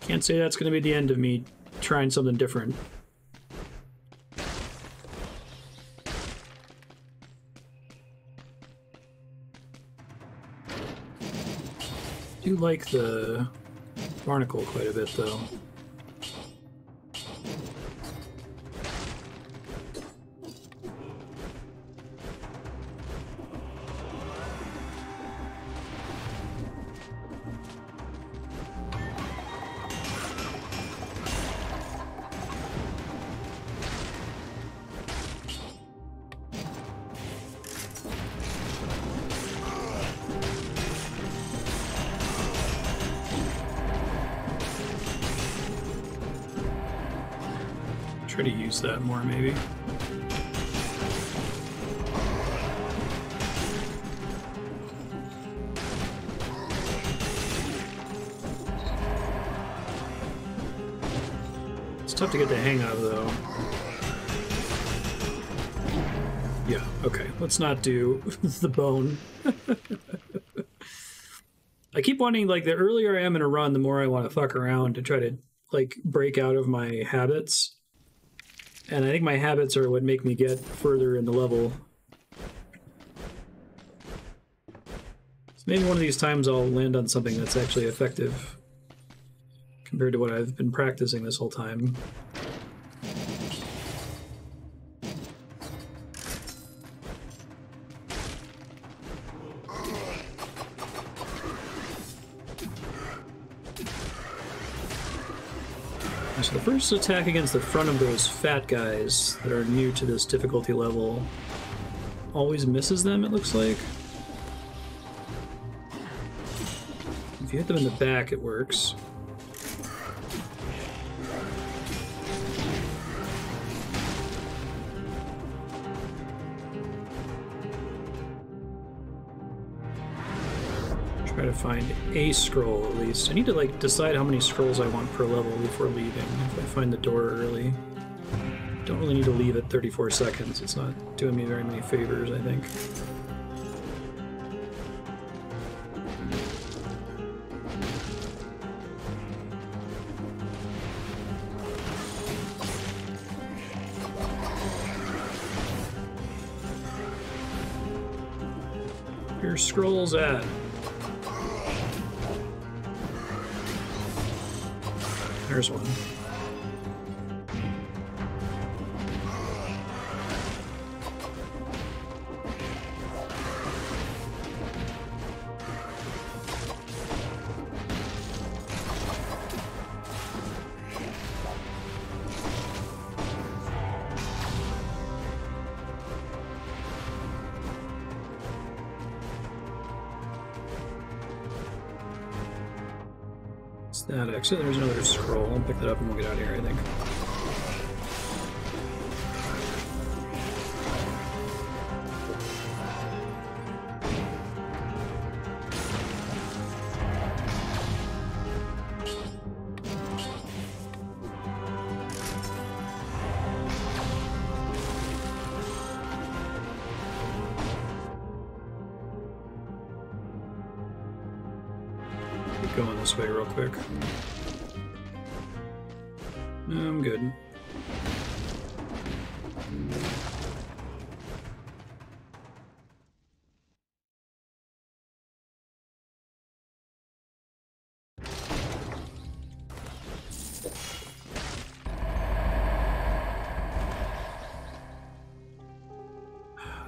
Can't say that's going to be the end of me trying something different. I do like the barnacle quite a bit though. Try to use that more, maybe. It's tough to get the hang of, though. Yeah, okay. Let's not do the bone. I keep wanting, like, the earlier I am in a run, the more I want to fuck around to try to, like, break out of my habits. And I think my habits are what make me get further in the level. So maybe one of these times I'll land on something that's actually effective compared to what I've been practicing this whole time. So the first attack against the front of those fat guys that are new to this difficulty level always misses them, it looks like. If you hit them in the back, it works. Try to find a scroll at least. I need to like decide how many scrolls I want per level before leaving. If I find the door early, don't really need to leave at 34 seconds. It's not doing me very many favors, I think. Where are scrolls at? There's one. That exit, there's another scroll. I'll pick that up and we'll get out of here, I think. Going this way real quick. No, I'm good.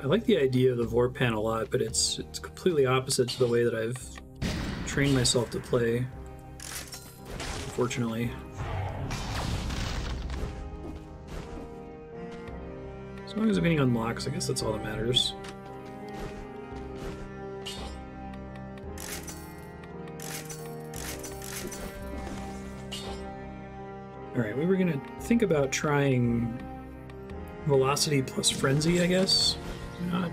I like the idea of the Vorpan a lot, but it's completely opposite to the way that I've trained myself to play, unfortunately. As long as I'm getting unlocks, I guess that's all that matters. Alright, we were gonna think about trying velocity plus frenzy, I guess. Not.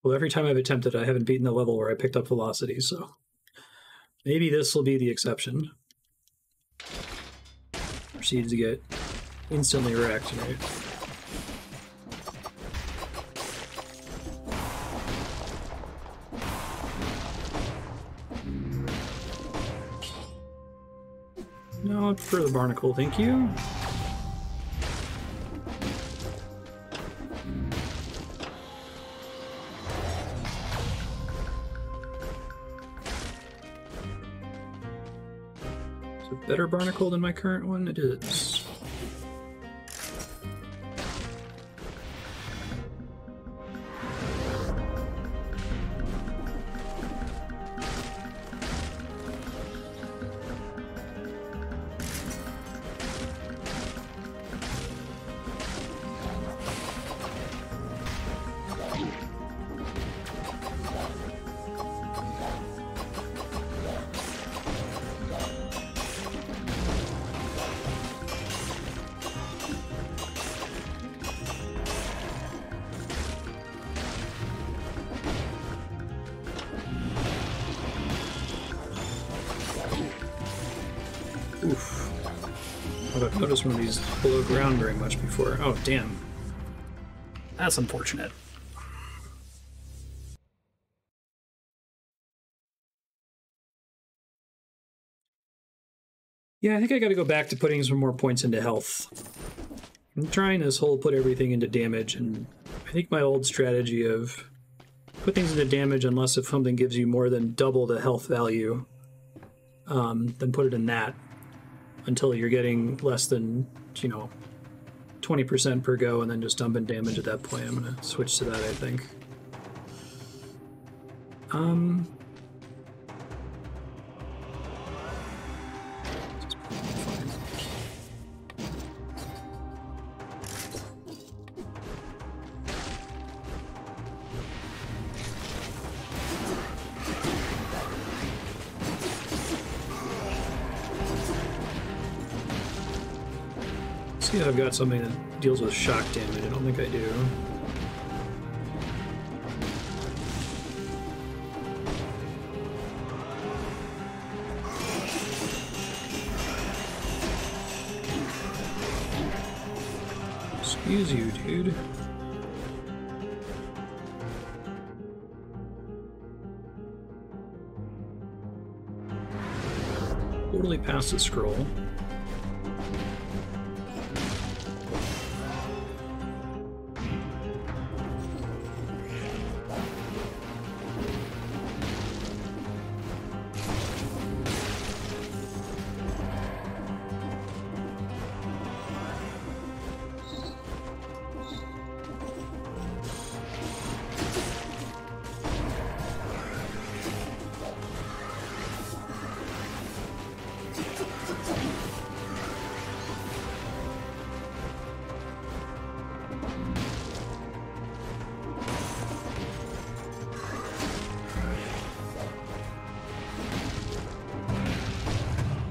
Well, every time I've attempted, I haven't beaten the level where I picked up velocity, so maybe this will be the exception. Proceeds to get instantly wrecked, right? No, I prefer the barnacle, thank you. Better barnacle than my current one? It is. Oof. I haven't noticed one of these below ground very much before. Oh, damn. That's unfortunate. Yeah, I think I gotta go back to putting some more points into health. I'm trying this whole put everything into damage, and I think my old strategy of put things into damage unless if something gives you more than double the health value, then put it in that until you're getting less than, 20% per go, and then just dump in damage at that point. I'm gonna switch to that, I think. See if I've got something that deals with shock damage. I don't think I do. Excuse you, dude. Totally past the scroll.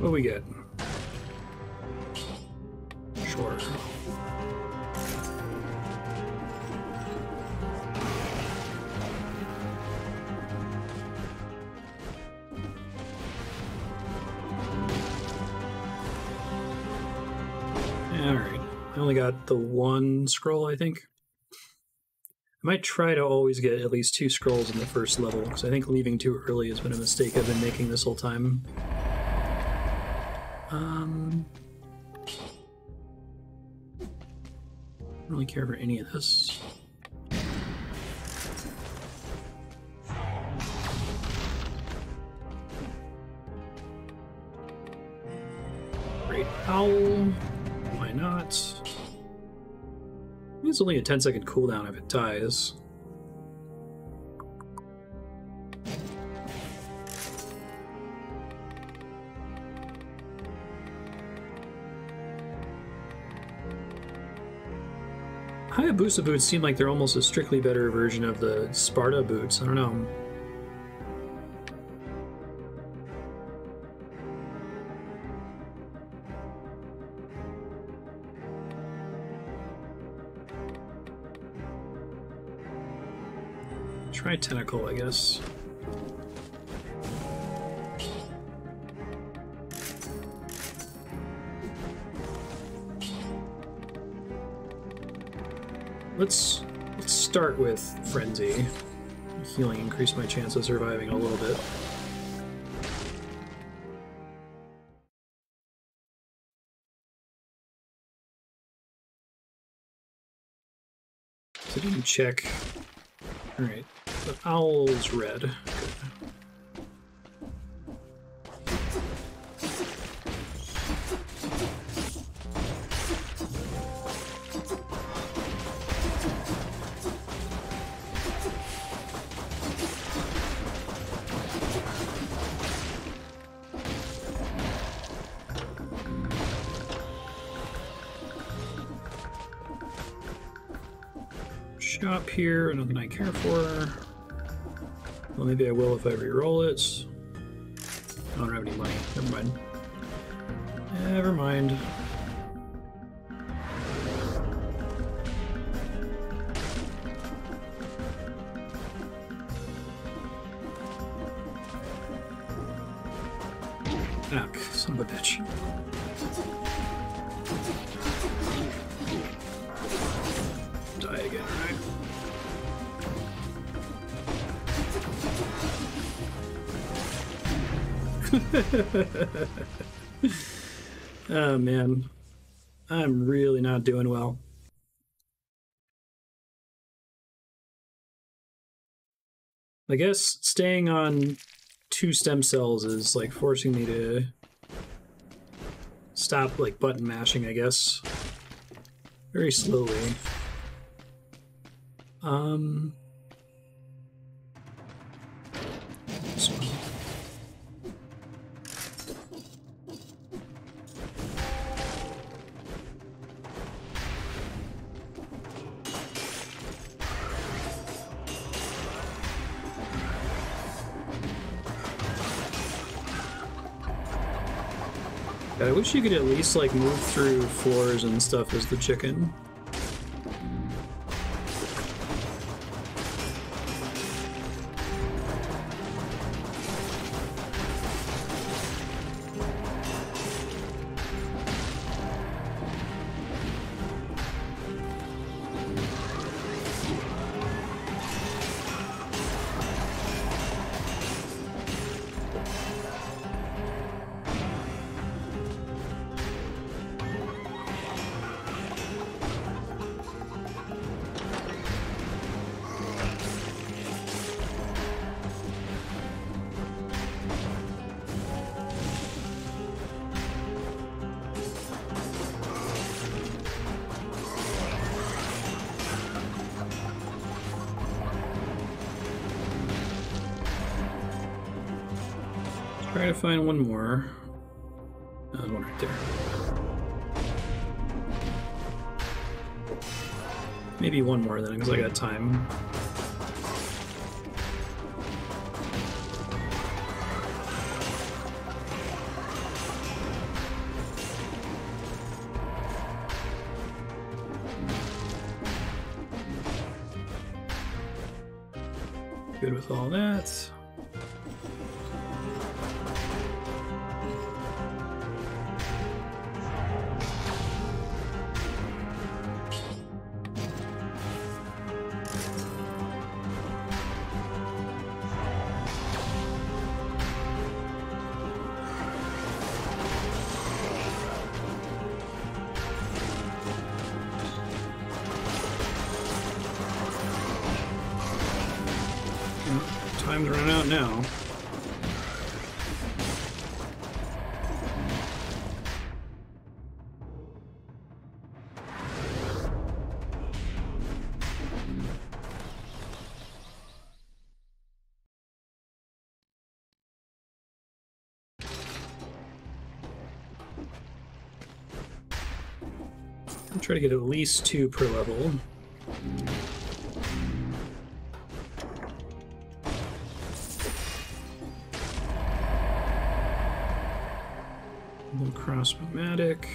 What do we get? Sure. Alright. I only got the one scroll, I think. I might try to always get at least 2 scrolls in the first level, because I think leaving too early has been a mistake I've been making this whole time. I don't really care for any of this. Great Owl. Why not? It's only a 10-second cooldown if it dies. Hayabusa boots seem like they're almost a strictly better version of the Sparta boots. I don't know. Try Tentacle, I guess. Let's start with Frenzy. Healing increased my chance of surviving a little bit. So didn't check. Alright, the owl's red. Good. Shop here, nothing I care for. Well, maybe I will if I re-roll it. I don't have any money. Never mind. Never mind. Ah, son of a bitch. Die again, right? Oh man, I'm really not doing well. I guess staying on 2 stem cells is like forcing me to stop like button mashing, I guess. Very slowly. So. I wish you could at least like move through floors and stuff as the chicken. Try to find one more. Oh, there's one right there. Maybe one more then, because I got time. Good with all that. Time's running out now. I'll try to get at least 2 per level. Cross-matic.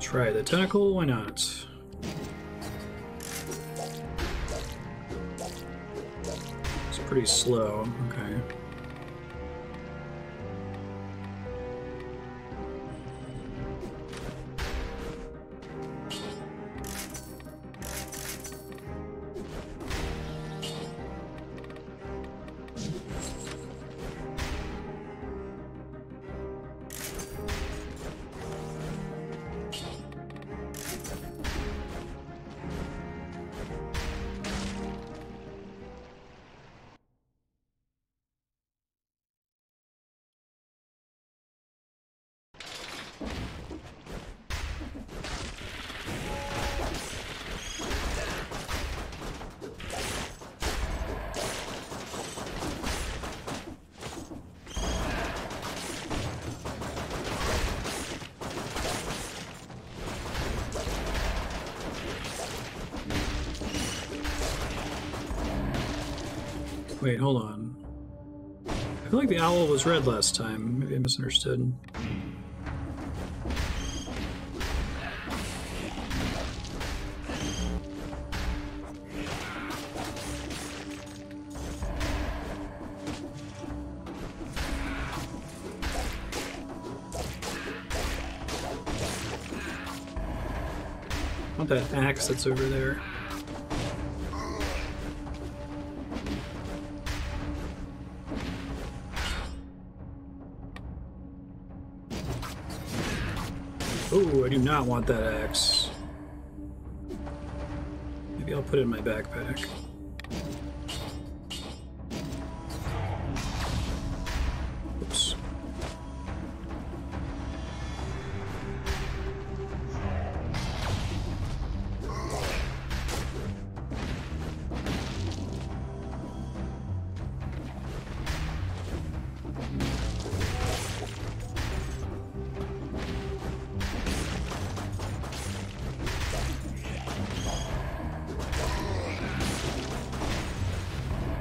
Try the tentacle, why not? It's pretty slow, okay. Wait, hold on. feel like the owl was red last time. Maybe I misunderstood. I want that axe that's over there. Oh, I do not want that axe. Maybe I'll put it in my backpack. Oops.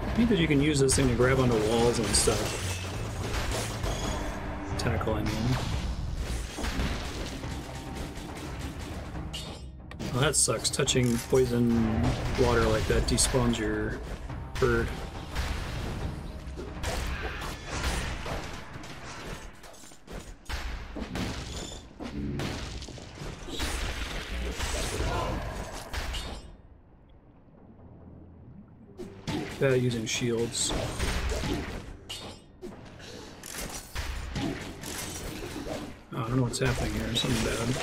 I think that you can use this thing to grab onto walls and stuff. Tackle, I mean. Well, that sucks. Touching poison water like that despawns your bird. Using shields. Oh, I don't know what's happening here. Something bad.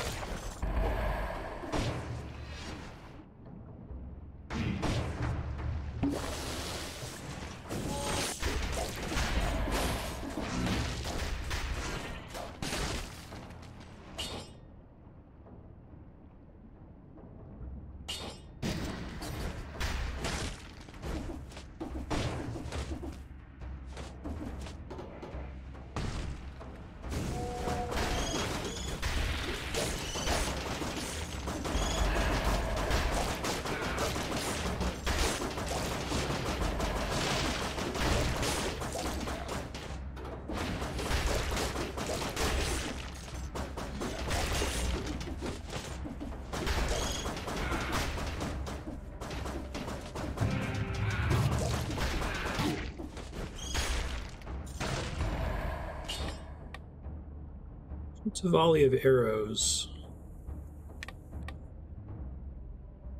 It's a volley of arrows.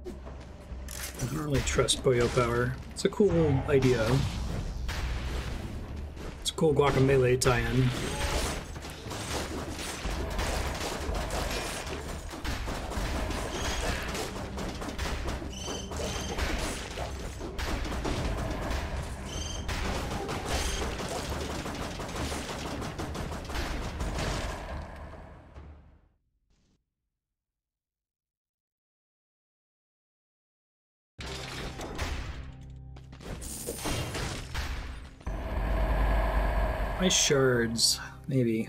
I don't really trust Boyo Power. It's a cool idea. It's a cool Guacamelee tie-in. Ice shards, maybe.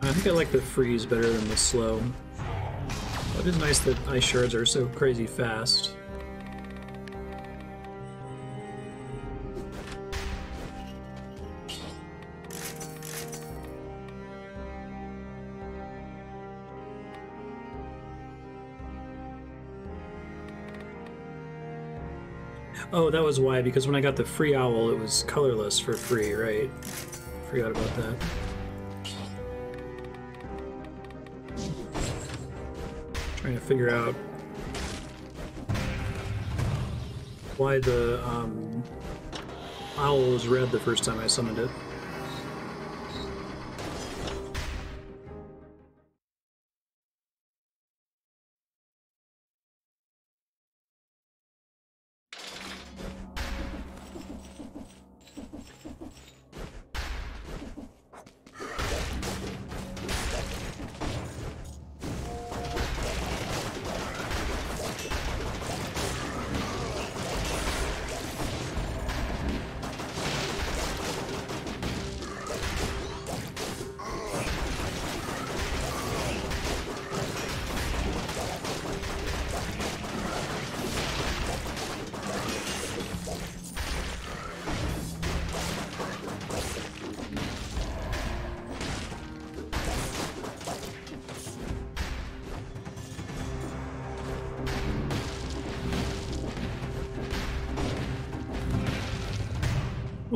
I think I like the freeze better than the slow. But it is nice that ice shards are so crazy fast. Oh, that was why, because when I got the free owl, it was colorless for free, right? Forgot about that. Trying to figure out why the owl was red the first time I summoned it.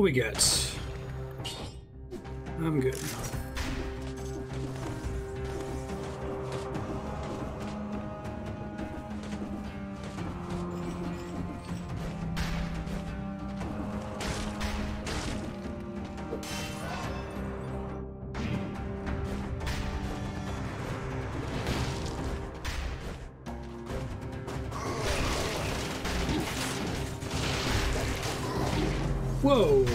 What we got? I'm good. Whoa!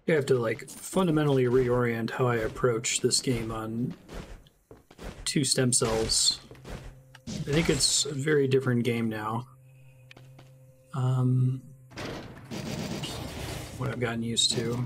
I have to like fundamentally reorient how I approach this game on 2 stem cells. I think it's a very different game now. What I've gotten used to.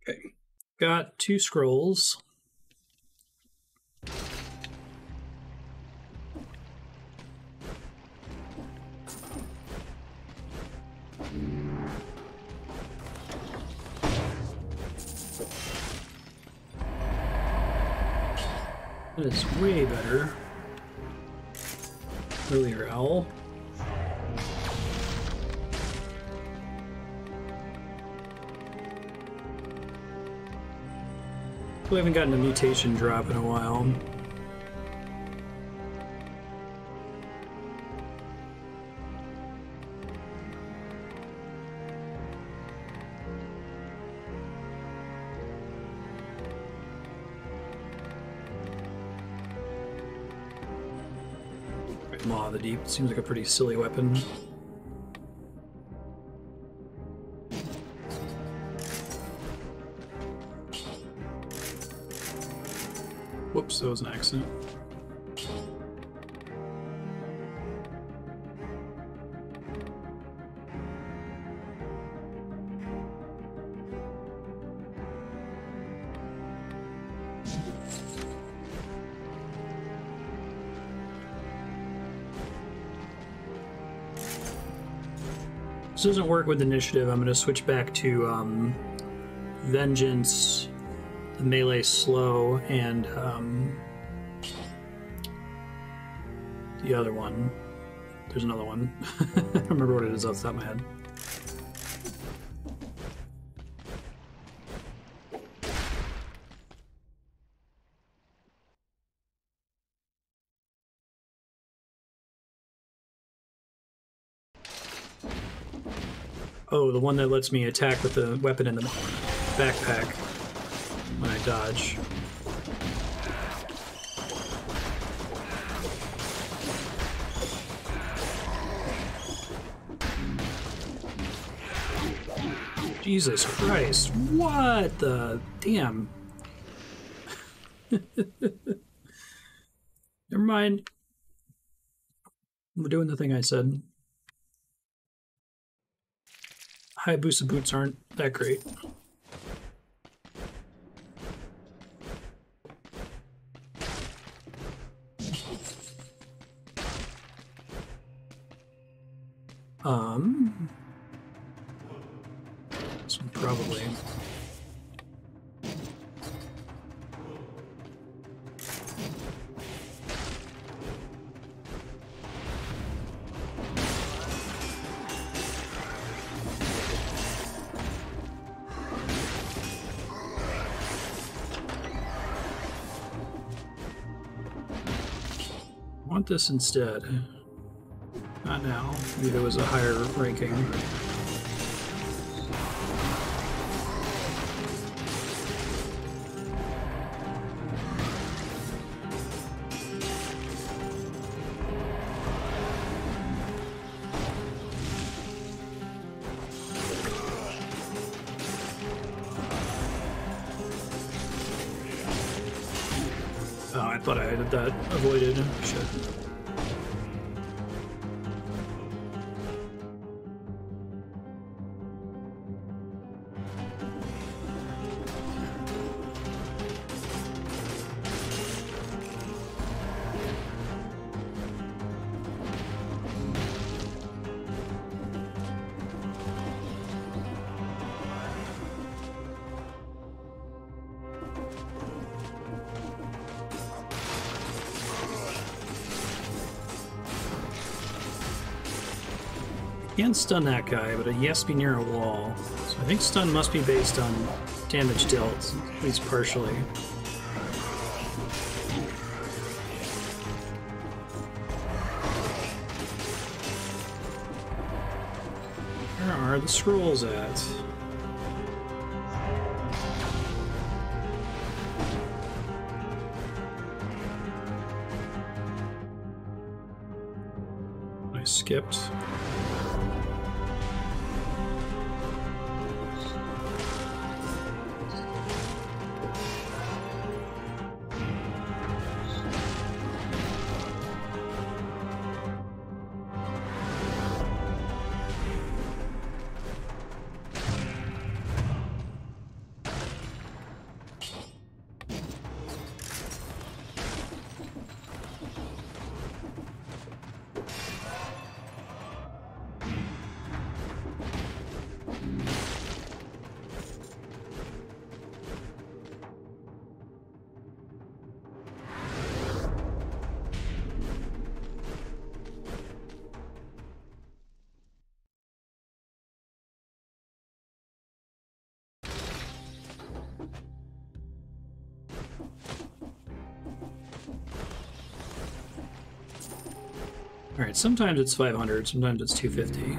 Okay, got 2 scrolls. That is way better. Earlier owl. We haven't gotten a mutation drop in a while. Maw of the Deep seems like a pretty silly weapon. Whoops, that was an accident. This doesn't work with initiative. I'm going to switch back to Vengeance, the melee slow, and the other one. there's another one. I don't remember what it is off the top of my head. Oh, the one that lets me attack with the weapon in the backpack when I dodge. Jesus Christ, what the damn? Never mind. We're doing the thing I said. Hayabusa boots aren't that great. This one probably. I want this instead. Not now. Maybe there was a higher ranking. Oh, I thought I had that avoided. Shit. Can't stun that guy, but he has to be near a wall. So I think stun must be based on damage dealt, at least partially. Where are the scrolls at? I skipped. Alright, sometimes it's 500, sometimes it's 250.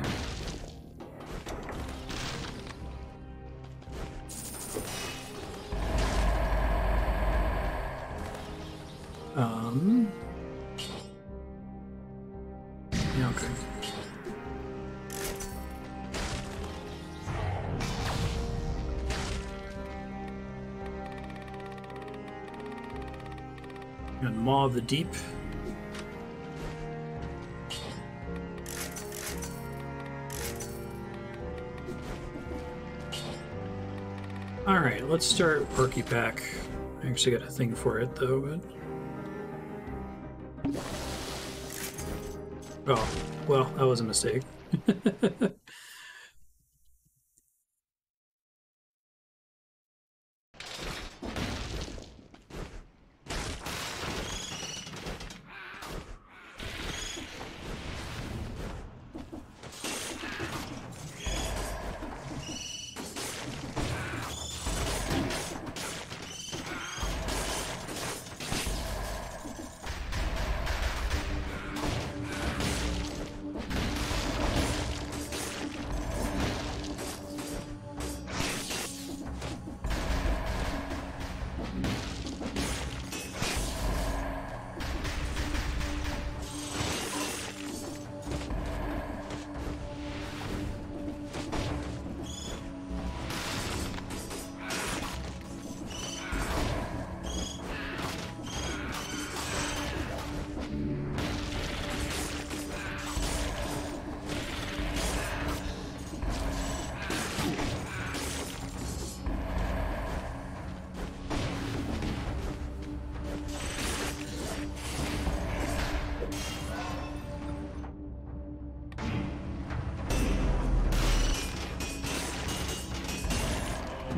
Yeah, okay. And Maw of the Deep. Alright, let's start Porky Pack. I actually got a thing for it though, but... Oh, well, that was a mistake.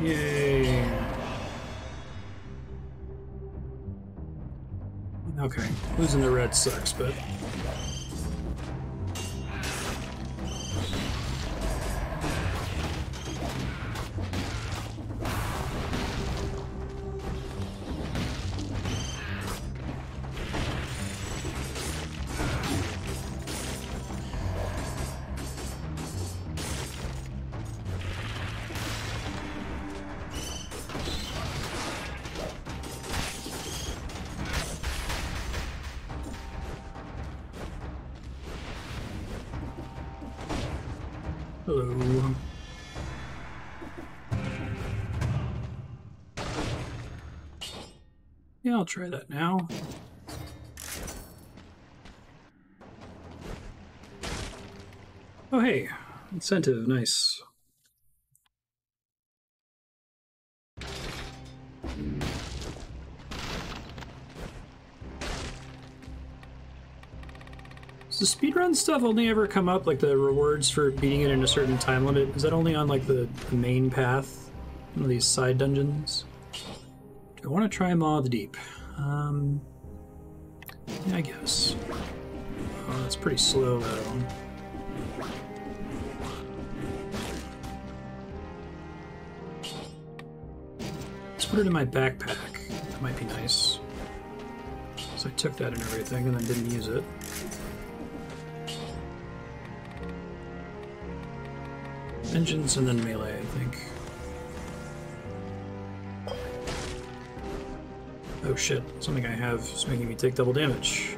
Yay. Okay, losing the red sucks, but... Hello. Yeah, I'll try that now. Oh, hey. Incentive, nice. Does the speedrun stuff only ever come up, like the rewards for beating it in a certain time limit? Is that only on like the main path? One of these side dungeons? Do I want to try Maw of the Deep? Yeah, I guess. Oh, that's pretty slow though. Let's put it in my backpack. That might be nice. So I took that and everything and then didn't use it. Vengeance and then melee, I think. Oh shit, something I have is making me take double damage.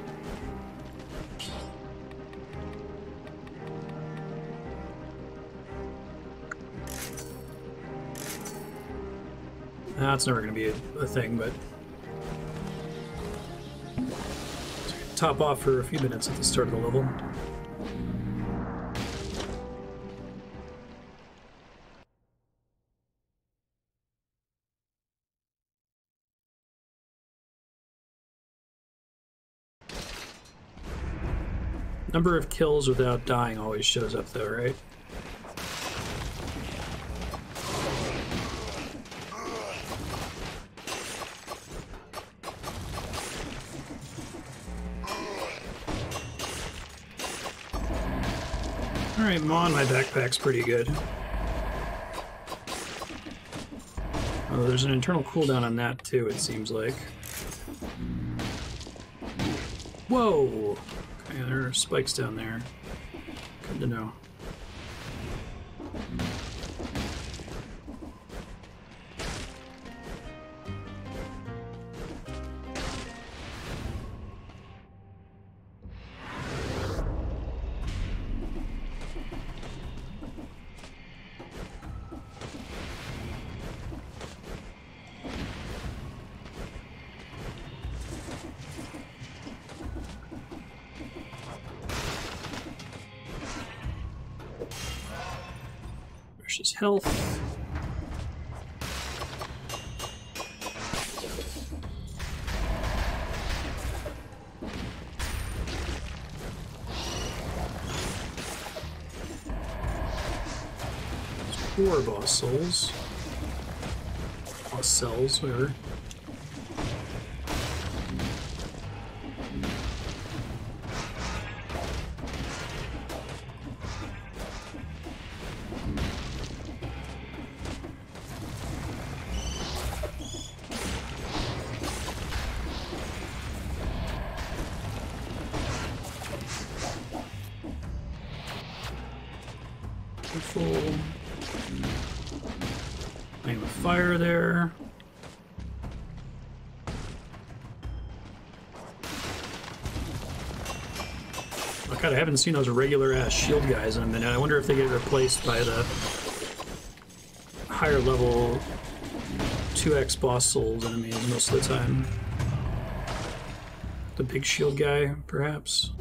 That's never going to be a thing, but... top off for a few minutes at the start of the level. Number of kills without dying always shows up though, right? Alright, Maw in my backpack's pretty good. Oh, there's an internal cooldown on that too, it seems like. Whoa! Okay, there are spikes down there. Good to know. His health. Four boss souls. Boss cells, whatever. Full flame of fire there. Oh god, I haven't seen those regular ass shield guys in a minute. I wonder if they get replaced by the higher level 2x boss souls enemies most of the time. The big shield guy, perhaps.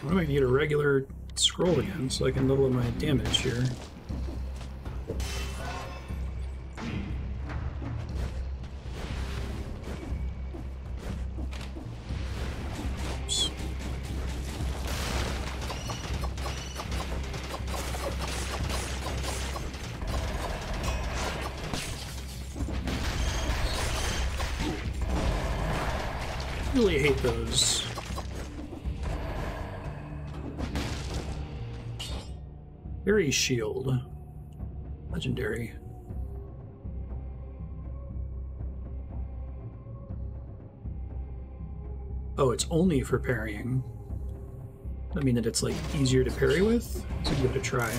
What if I can get a regular scroll again so I can level up my damage here? really hate those. Fairy shield. Legendary. Oh, it's only for parrying. I mean that it's like easier to parry with, so give it a try.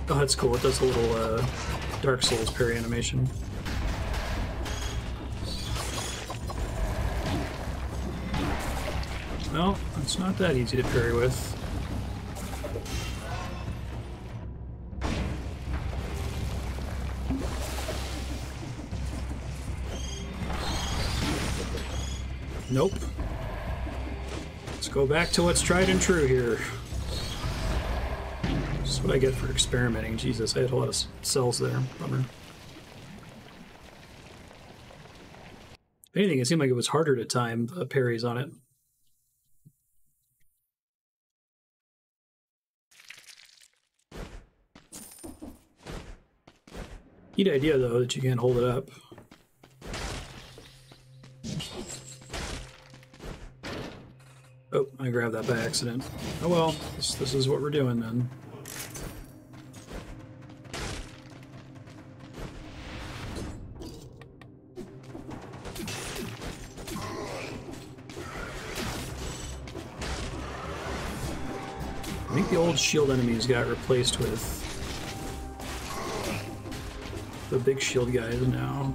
Oh, that's cool. It does a little Dark Souls parry animation. Well, it's not that easy to parry with. Nope. Let's go back to what's tried and true here. This is what I get for experimenting. Jesus, I had a lot of cells there. Bummer. If anything, it seemed like it was harder to time the parries on it. Neat idea, though, that you can't hold it up. Oh, I grabbed that by accident. Oh well, this is what we're doing then. I think the old shield enemies got replaced with the big shield guys now.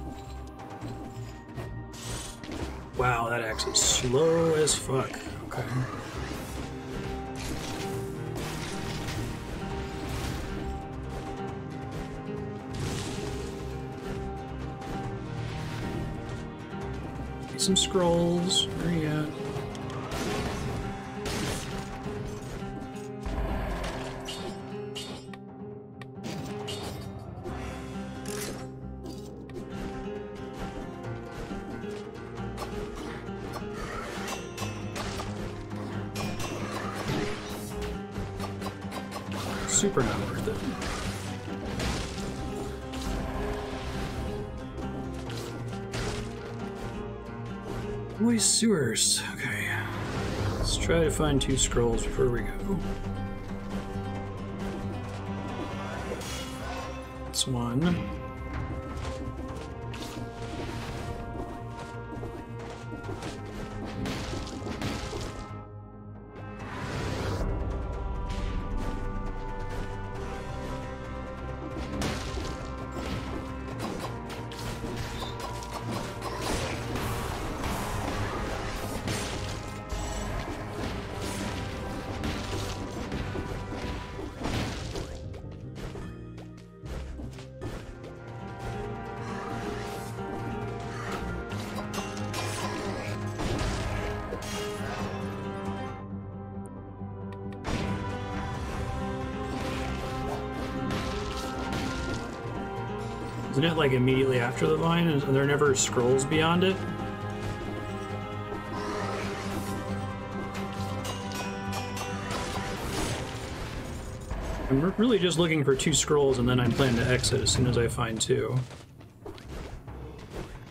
Wow, that axe is slow as fuck. Okay. Get some scrolls. Where are you at? Super not worth it. Boy, sewers. Okay. Let's try to find 2 scrolls before we go. That's one. Isn't it like immediately after the vine? And there never scrolls beyond it? I'm really just looking for 2 scrolls and then I plan to exit as soon as I find 2.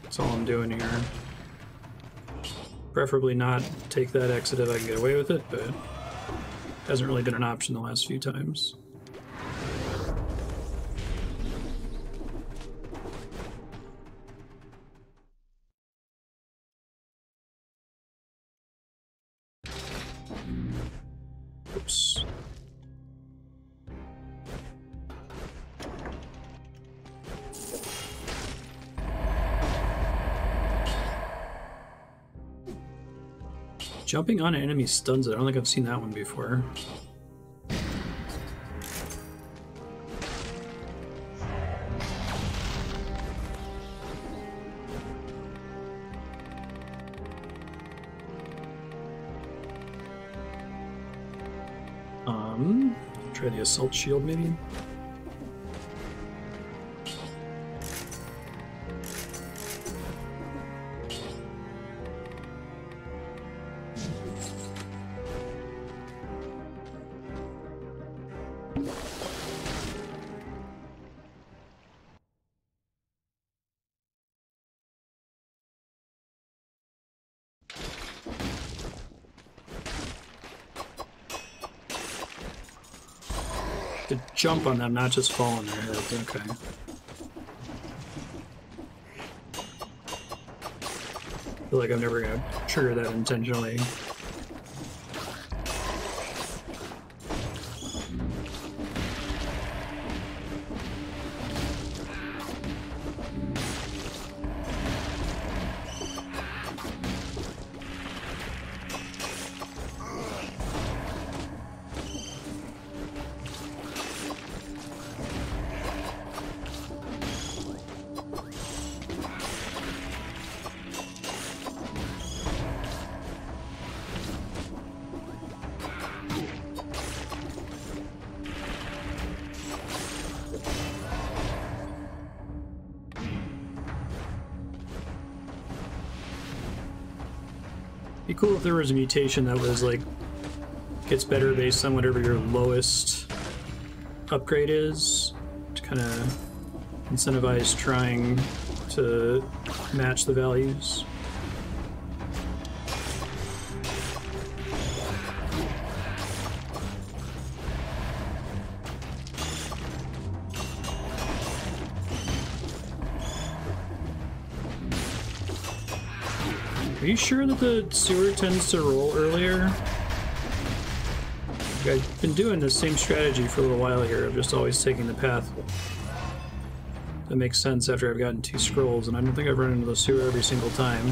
That's all I'm doing here. Preferably not take that exit if I can get away with it, but it hasn't really been an option the last few times. Oops. Jumping on an enemy stuns it. I don't think I've seen that one before. Try the assault shield maybe? To jump on them, not just fall on their heads. Okay. I feel like I'm never gonna trigger that intentionally. Be cool if there was a mutation that was like gets better based on whatever your lowest upgrade is, to kind of incentivize trying to match the values. Are you sure that the sewer tends to roll earlier? I've been doing the same strategy for a little while here of just always taking the path that makes sense after I've gotten 2 scrolls, and I don't think I've run into the sewer every single time.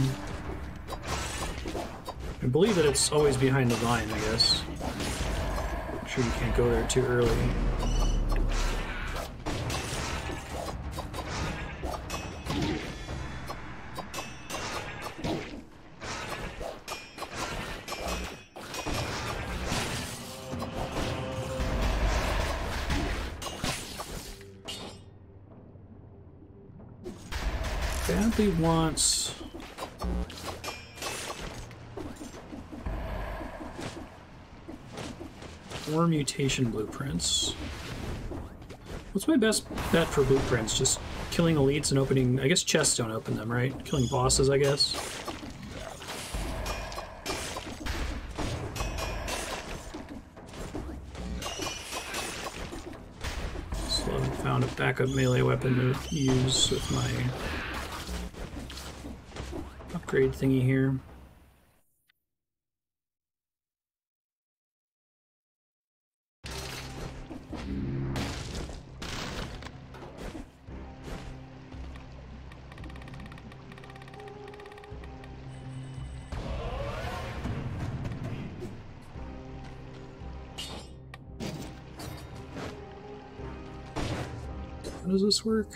I believe that it's always behind the vine, I guess. I'm sure you can't go there too early. Badly wants more mutation blueprints. What's my best bet for blueprints? Just killing elites and opening... I guess chests don't open them, right? Killing bosses, I guess. So I found a backup melee weapon to use with my upgrade thingy here. How does this work?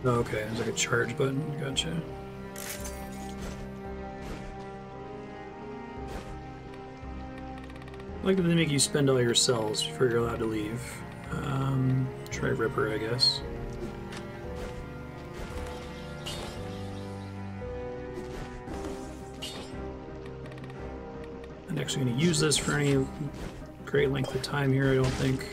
Oh, okay, there's like a charge button. Gotcha. I like that they make you spend all your cells before you're allowed to leave. Try Ripper, I guess. I'm not actually going to use this for any great length of time here, I don't think.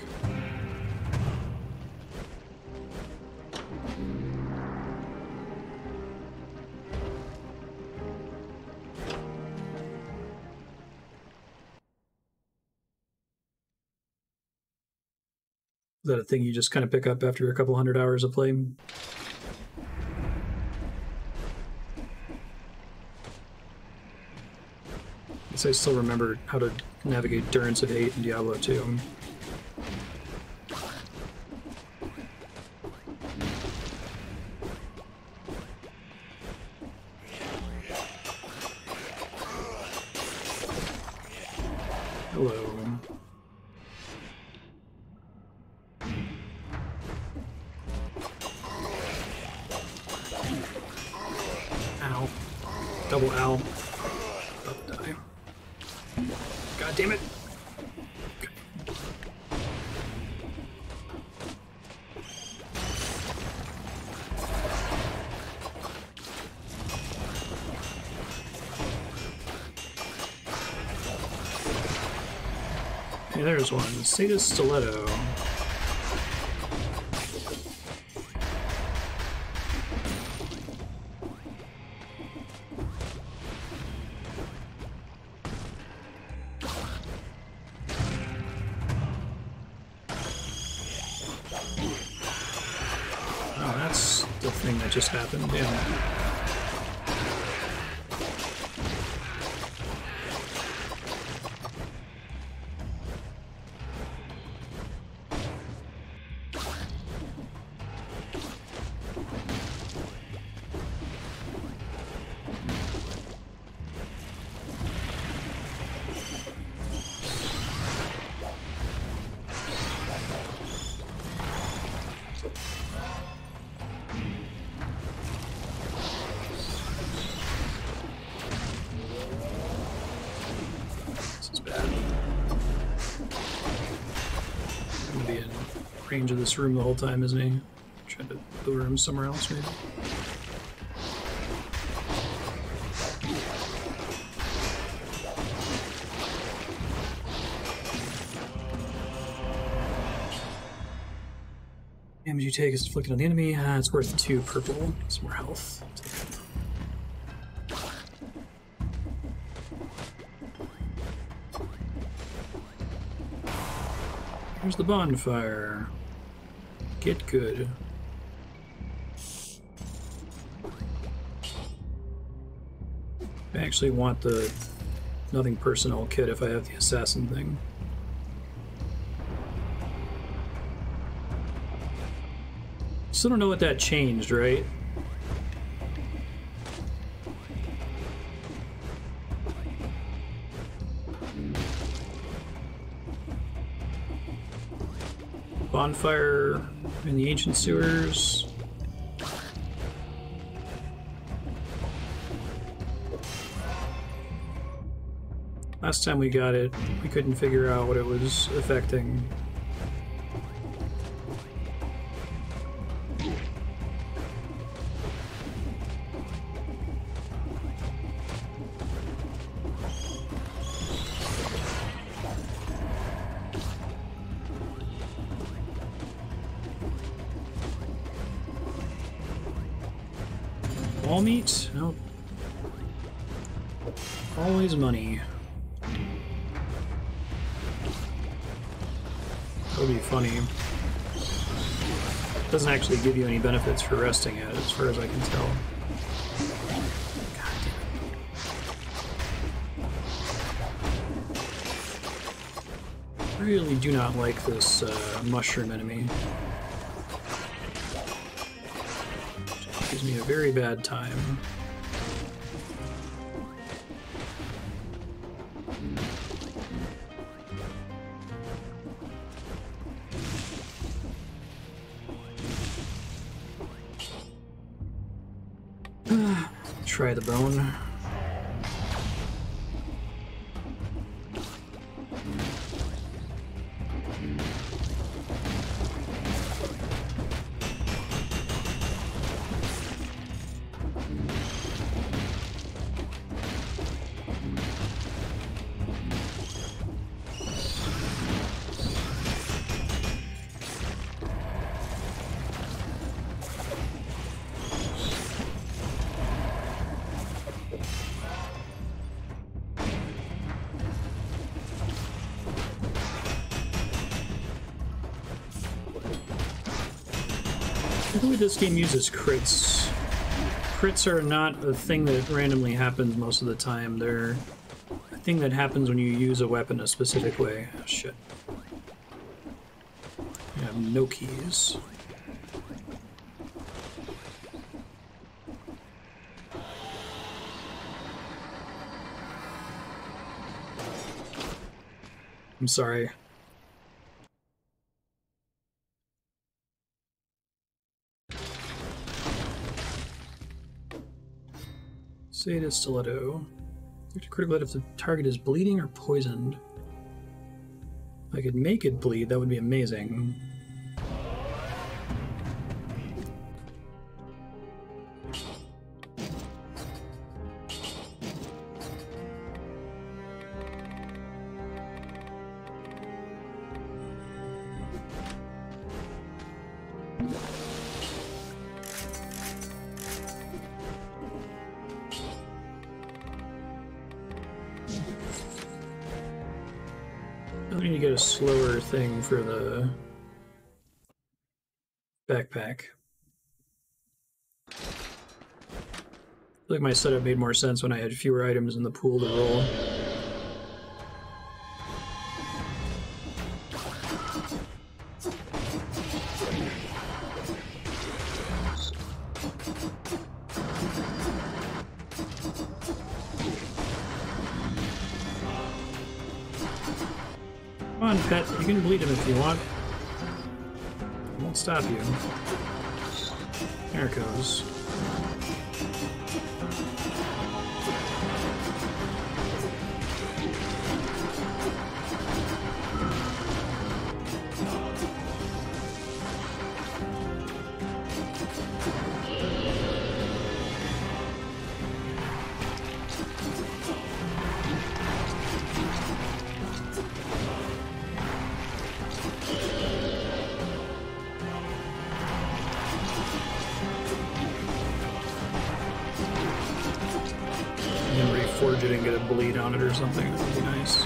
Is that a thing you just kind of pick up after a couple 100 hours of play? I guess I still remember how to navigate Durance of Hate in Diablo 2. Hello. Ow. Double ow. About to die. God damn it. Okay. Hey, there's one. Sadist Stiletto. Oh, that's the thing that just happened. Damn. Range of this room the whole time, isn't he? Trying to lure him somewhere else, maybe. Damage you take is inflicted on the enemy. It's worth 2 purple. Some more health. Here's the bonfire. Get good. I actually want the nothing personnel kit if I have the assassin thing. Still don't know what that changed, right? Bonfire in the ancient sewers. Last time we got it, we couldn't figure out what it was affecting. Wall meat? Nope. Always money. That would be funny. It doesn't actually give you any benefits for resting it, as far as I can tell. God damn it. I really do not like this mushroom enemy. Gives me a very bad time. Try the bone. I believe this game uses crits. Crits are not a thing that randomly happens most of the time. They're a thing that happens when you use a weapon a specific way. Oh, shit. I have no keys. I'm sorry. Seda Stiletto. Critical hit if the target is bleeding or poisoned. If I could make it bleed, that would be amazing. I need to get a slower thing for the backpack. feel like my setup made more sense when I had fewer items in the pool to roll. Come on, pet. You can bleed him if you want. I won't stop you. There it goes. Forge it and get a bleed on it or something. That would be nice.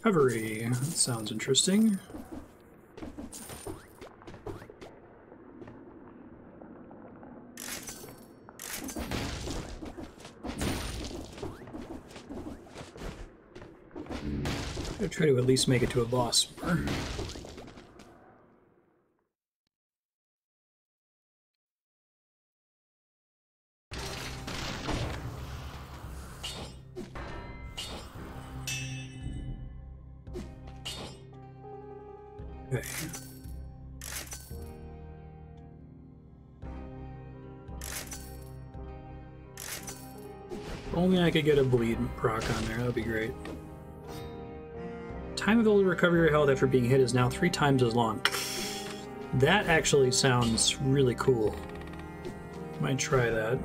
Recovery. That sounds interesting. I'll try to at least make it to a boss. Okay. If only I could get a bleed proc on there, that would be great. Time available to recover your health after being hit is now 3 times as long. That actually sounds really cool. Might try that.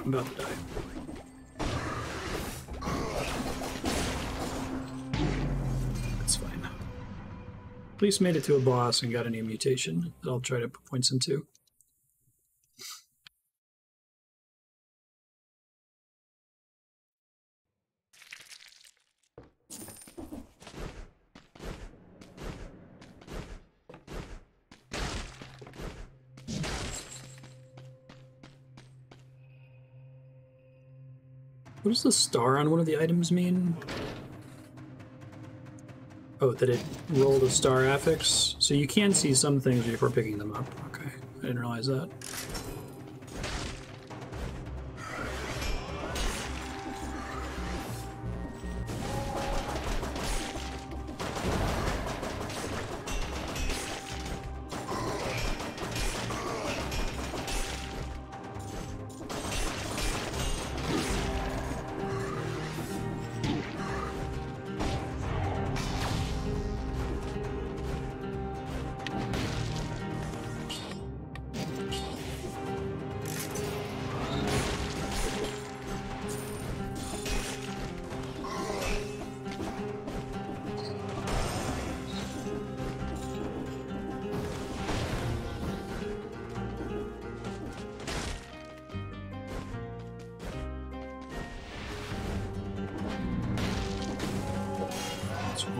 I'm about to die. That's fine. At least made it to a boss and got a new mutation that I'll try to put points into. What does the star on one of the items mean? Oh, that it rolled a star affix? So you can see some things before picking them up. Okay, I didn't realize that.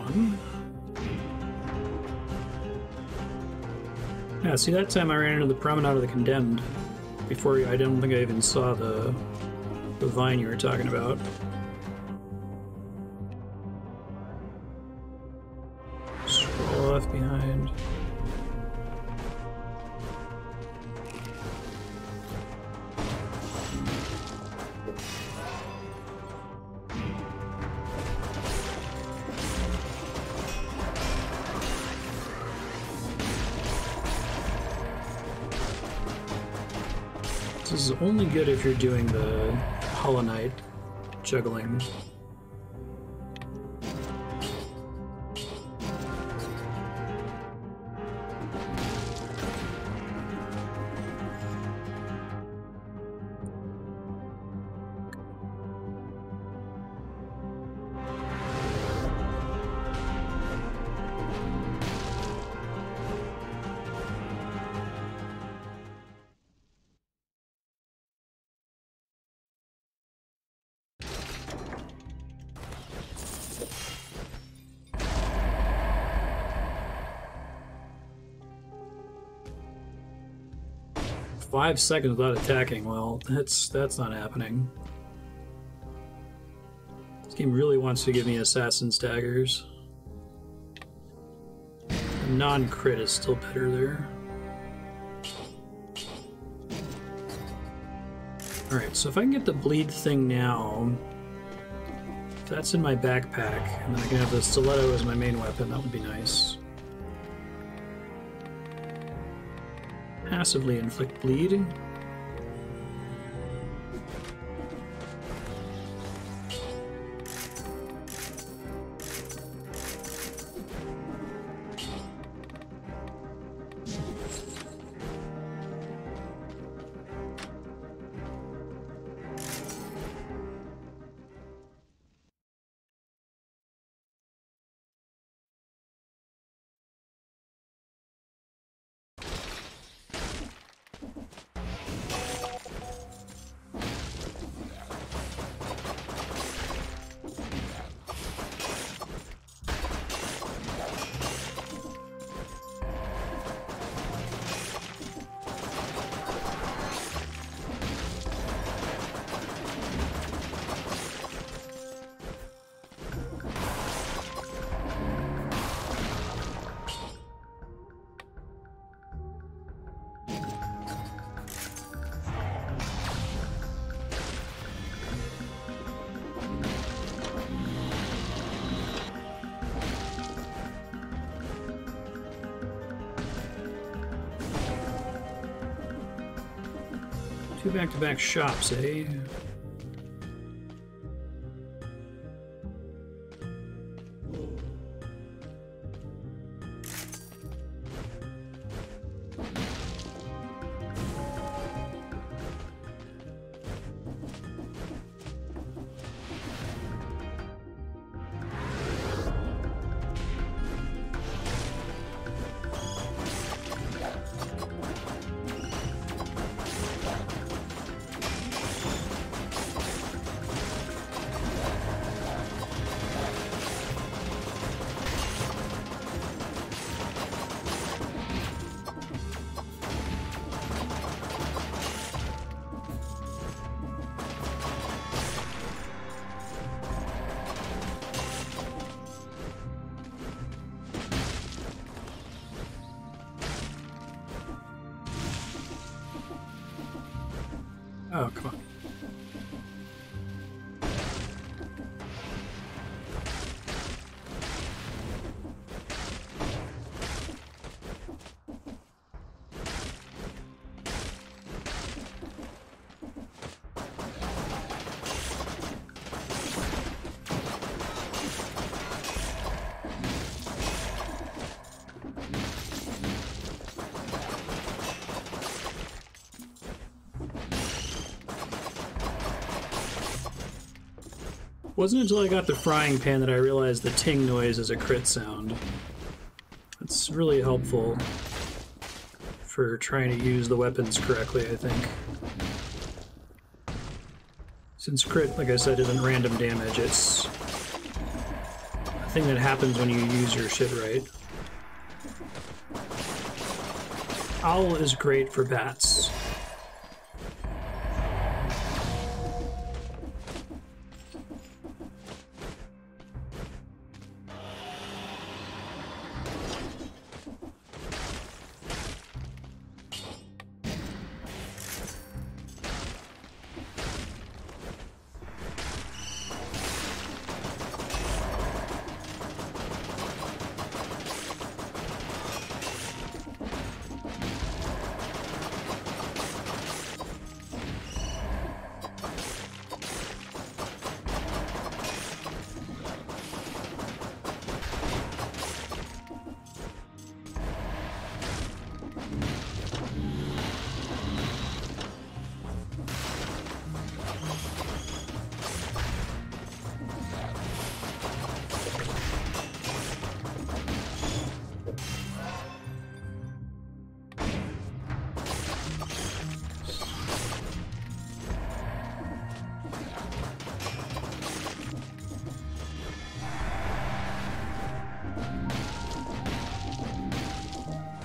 one. Yeah, see, that time I ran into the Promenade of the Condemned. Before I don't think I even saw the vine you were talking about. Scroll left behind. This is only good if you're doing the Hollow Knight juggling. "5 seconds without attacking." Well, that's not happening. This game really wants to give me Assassin's Daggers. Non-crit is still better there. Alright, so if I can get the bleed thing now, if that's in my backpack, and then I can have the stiletto as my main weapon, that would be nice. Passively inflict bleed. Two back-to-back shops, eh? Oh, come on. Wasn't until I got the frying pan that I realized the ting noise is a crit sound. It's really helpful for trying to use the weapons correctly, I think. Since crit, like I said, isn't random damage, it's a thing that happens when you use your shit right. Owl is great for bats.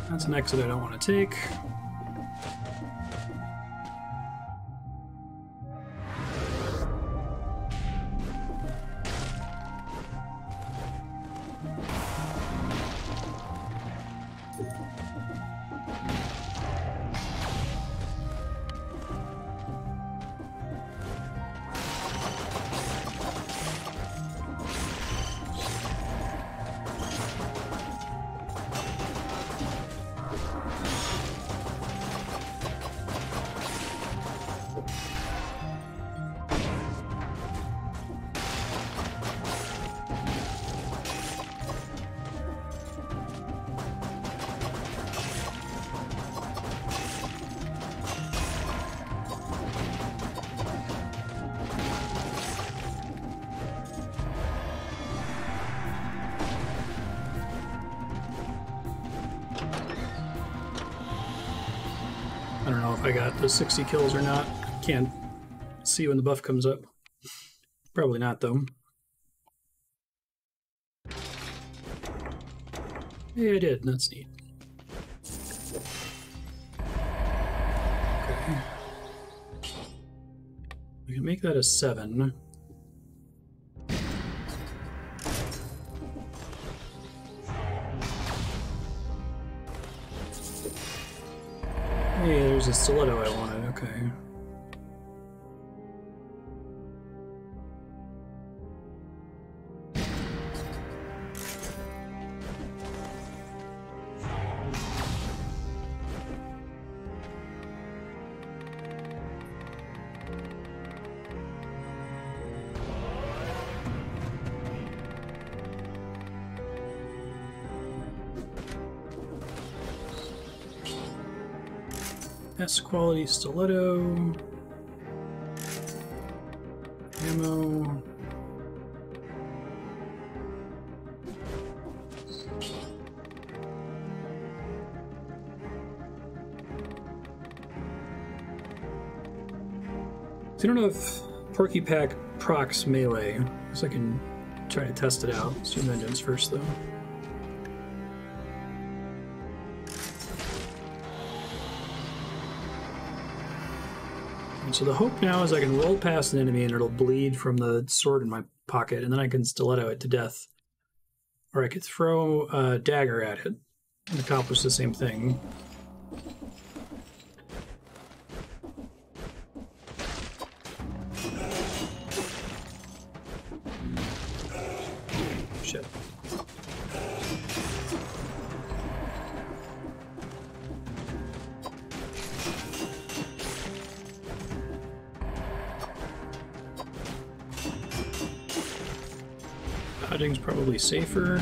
That's an exit I don't want to take. I don't know if I got the 60 kills or not. Can't see when the buff comes up. Probably not, though. Yeah, I did. That's neat. Okay. We can make that a 7. Hey, there's a stiletto I wanted, okay. S quality stiletto, ammo, so I don't know if Porky Pack procs melee, so I can try to test it out. Let's do vengeance first though. So the hope now is I can roll past an enemy and it'll bleed from the sword in my pocket, and then I can stiletto it to death. Or I could throw a dagger at it and accomplish the same thing. Shit. Dodging's probably safer.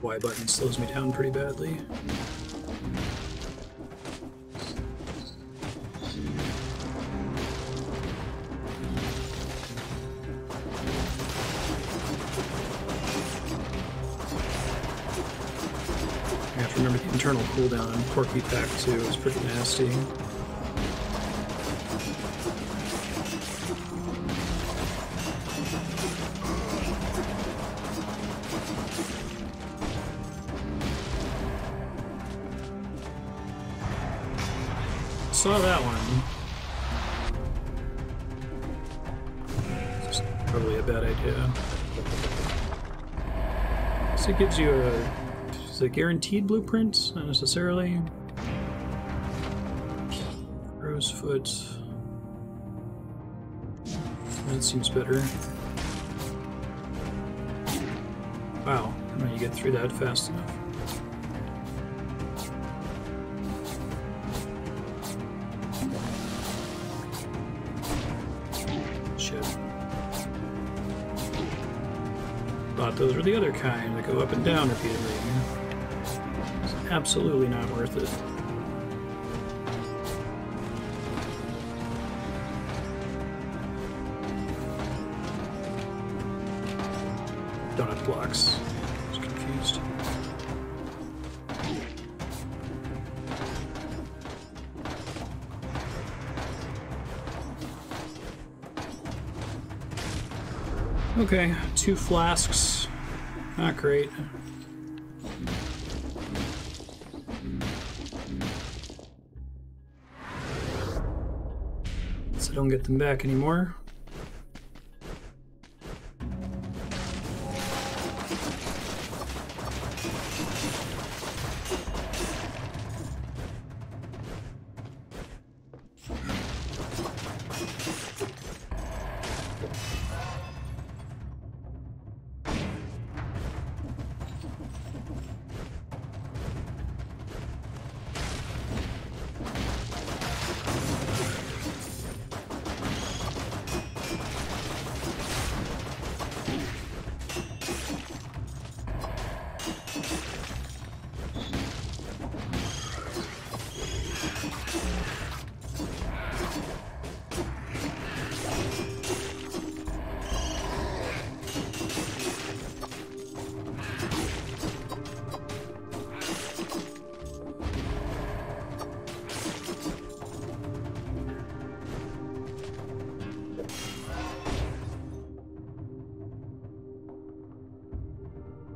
Y button slows me down pretty badly. I have to remember the internal cooldown on Porky Pack too is pretty nasty. saw that one. It's probably a bad idea. So it gives you a... Is it a guaranteed blueprint? Not necessarily. Rosefoot. That seems better. Wow, how do you get through that fast enough? Shit. Thought those were the other kind that go up and down repeatedly. It's absolutely not worth it. Donut blocks. I was confused. Okay, 2 flasks. Not great. So I don't get them back anymore.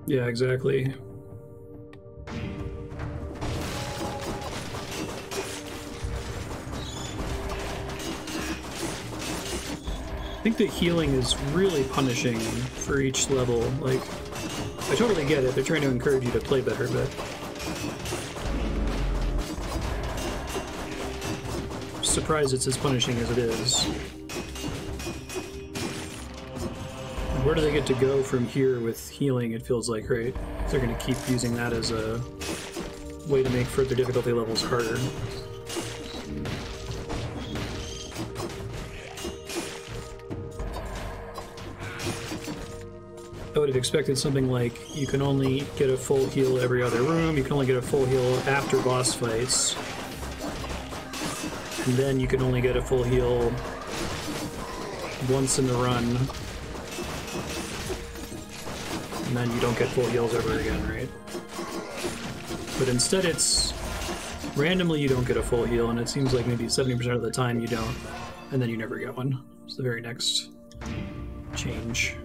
Yeah, exactly. I think that healing is really punishing for each level. Like, I totally get it. They're trying to encourage you to play better, but I'm surprised it's as punishing as it is. Where do they get to go from here with healing, it feels like, right? They're going to keep using that as a way to make further difficulty levels harder. I would have expected something like you can only get a full heal every other room, you can only get a full heal after boss fights, and then you can only get a full heal once in the run. And then you don't get full heals ever again, right? But instead it's randomly you don't get a full heal, and it seems like maybe 70% of the time you don't, and then you never get one. It's the very next change.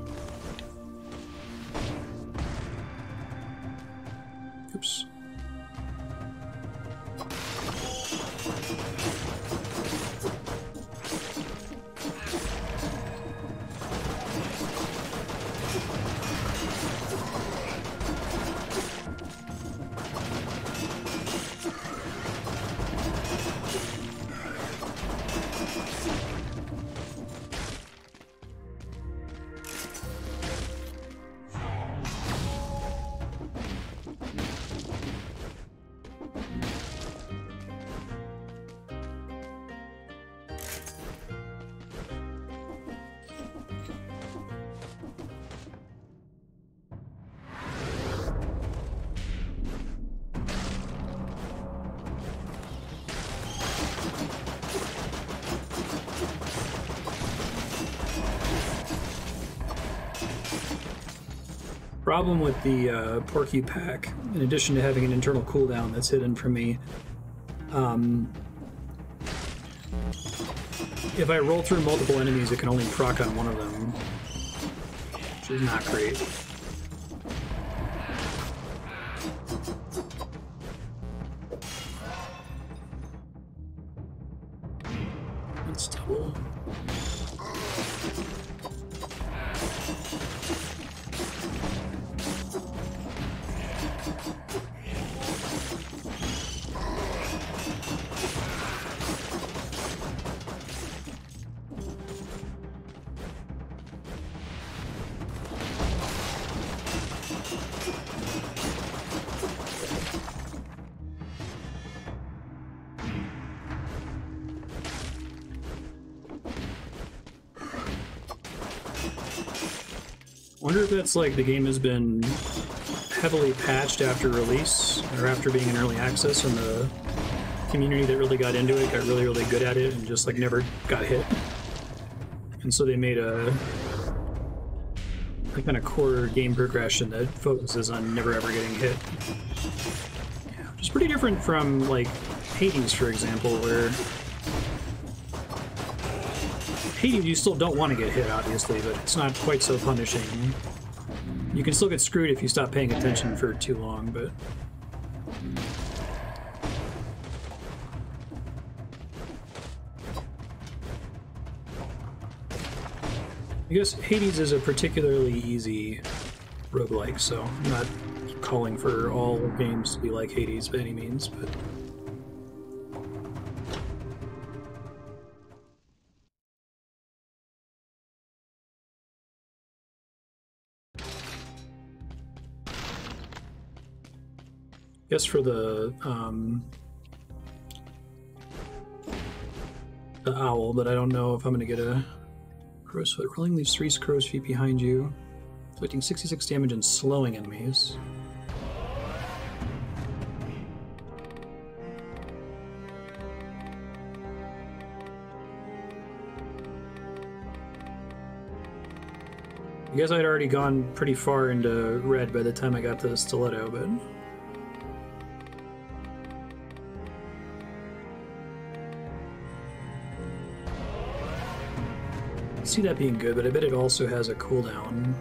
Oops. Problem with the Porky pack, in addition to having an internal cooldown that's hidden from me, if I roll through multiple enemies, it can only proc on one of them, which is not great. Wonder if that's like the game has been heavily patched after release or after being in early access, and the community that really got into it got really, really good at it and just like never got hit. And so they made a kind of core game progression that focuses on never ever getting hit. Which is pretty different from like Hades, for example, where Hades you still don't want to get hit, obviously, but it's not quite so punishing. You can still get screwed if you stop paying attention for too long, but... I guess Hades is a particularly easy roguelike, so I'm not calling for all games to be like Hades by any means, but... I guess for the owl, but I don't know if I'm going to get a crow's foot. Rolling leaves 3 crow's feet behind you, inflicting 66 damage and slowing enemies. I guess I'd already gone pretty far into red by the time I got to the stiletto, but... see that being good, but I bet it also has a cooldown.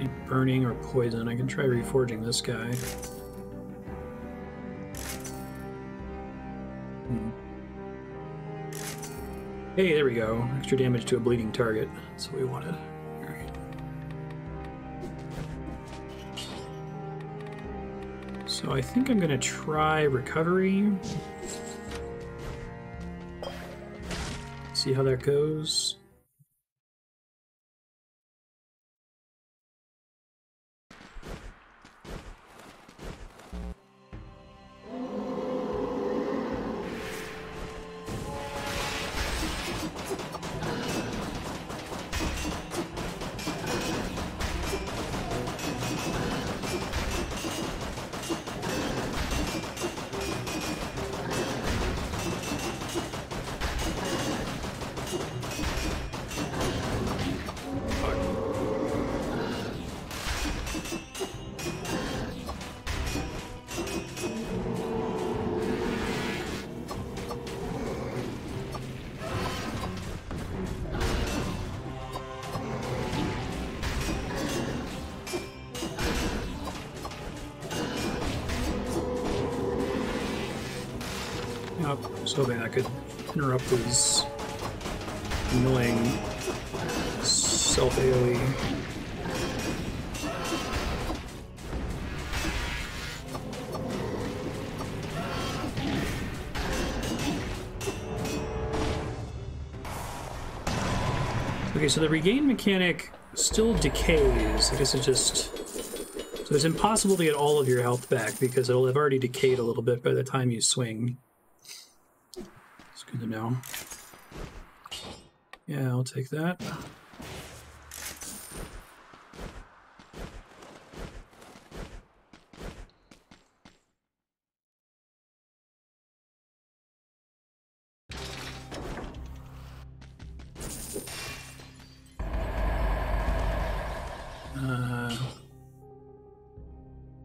Any burning or poison. I can try reforging this guy. Hey, there we go. Extra damage to a bleeding target. That's what we wanted. Alright. So I think I'm gonna try recovery. See how that goes. I was hoping I could interrupt his annoying self-AoE. Okay, so the regain mechanic still decays. I guess it just... So it's impossible to get all of your health back because it'll have already decayed a little bit by the time you swing. It's good to know. Yeah, I'll take that.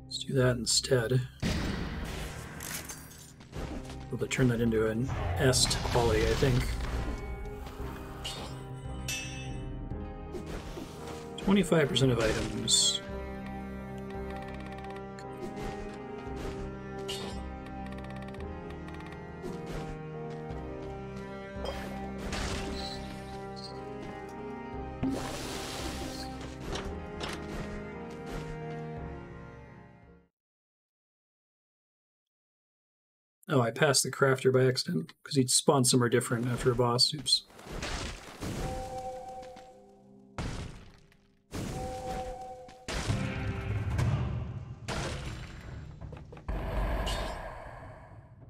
Let's do that instead. Able to turn that into an est quality, I think. 25% of items. Oh, I passed the crafter by accident, because he'd spawned somewhere different after a boss. Oops.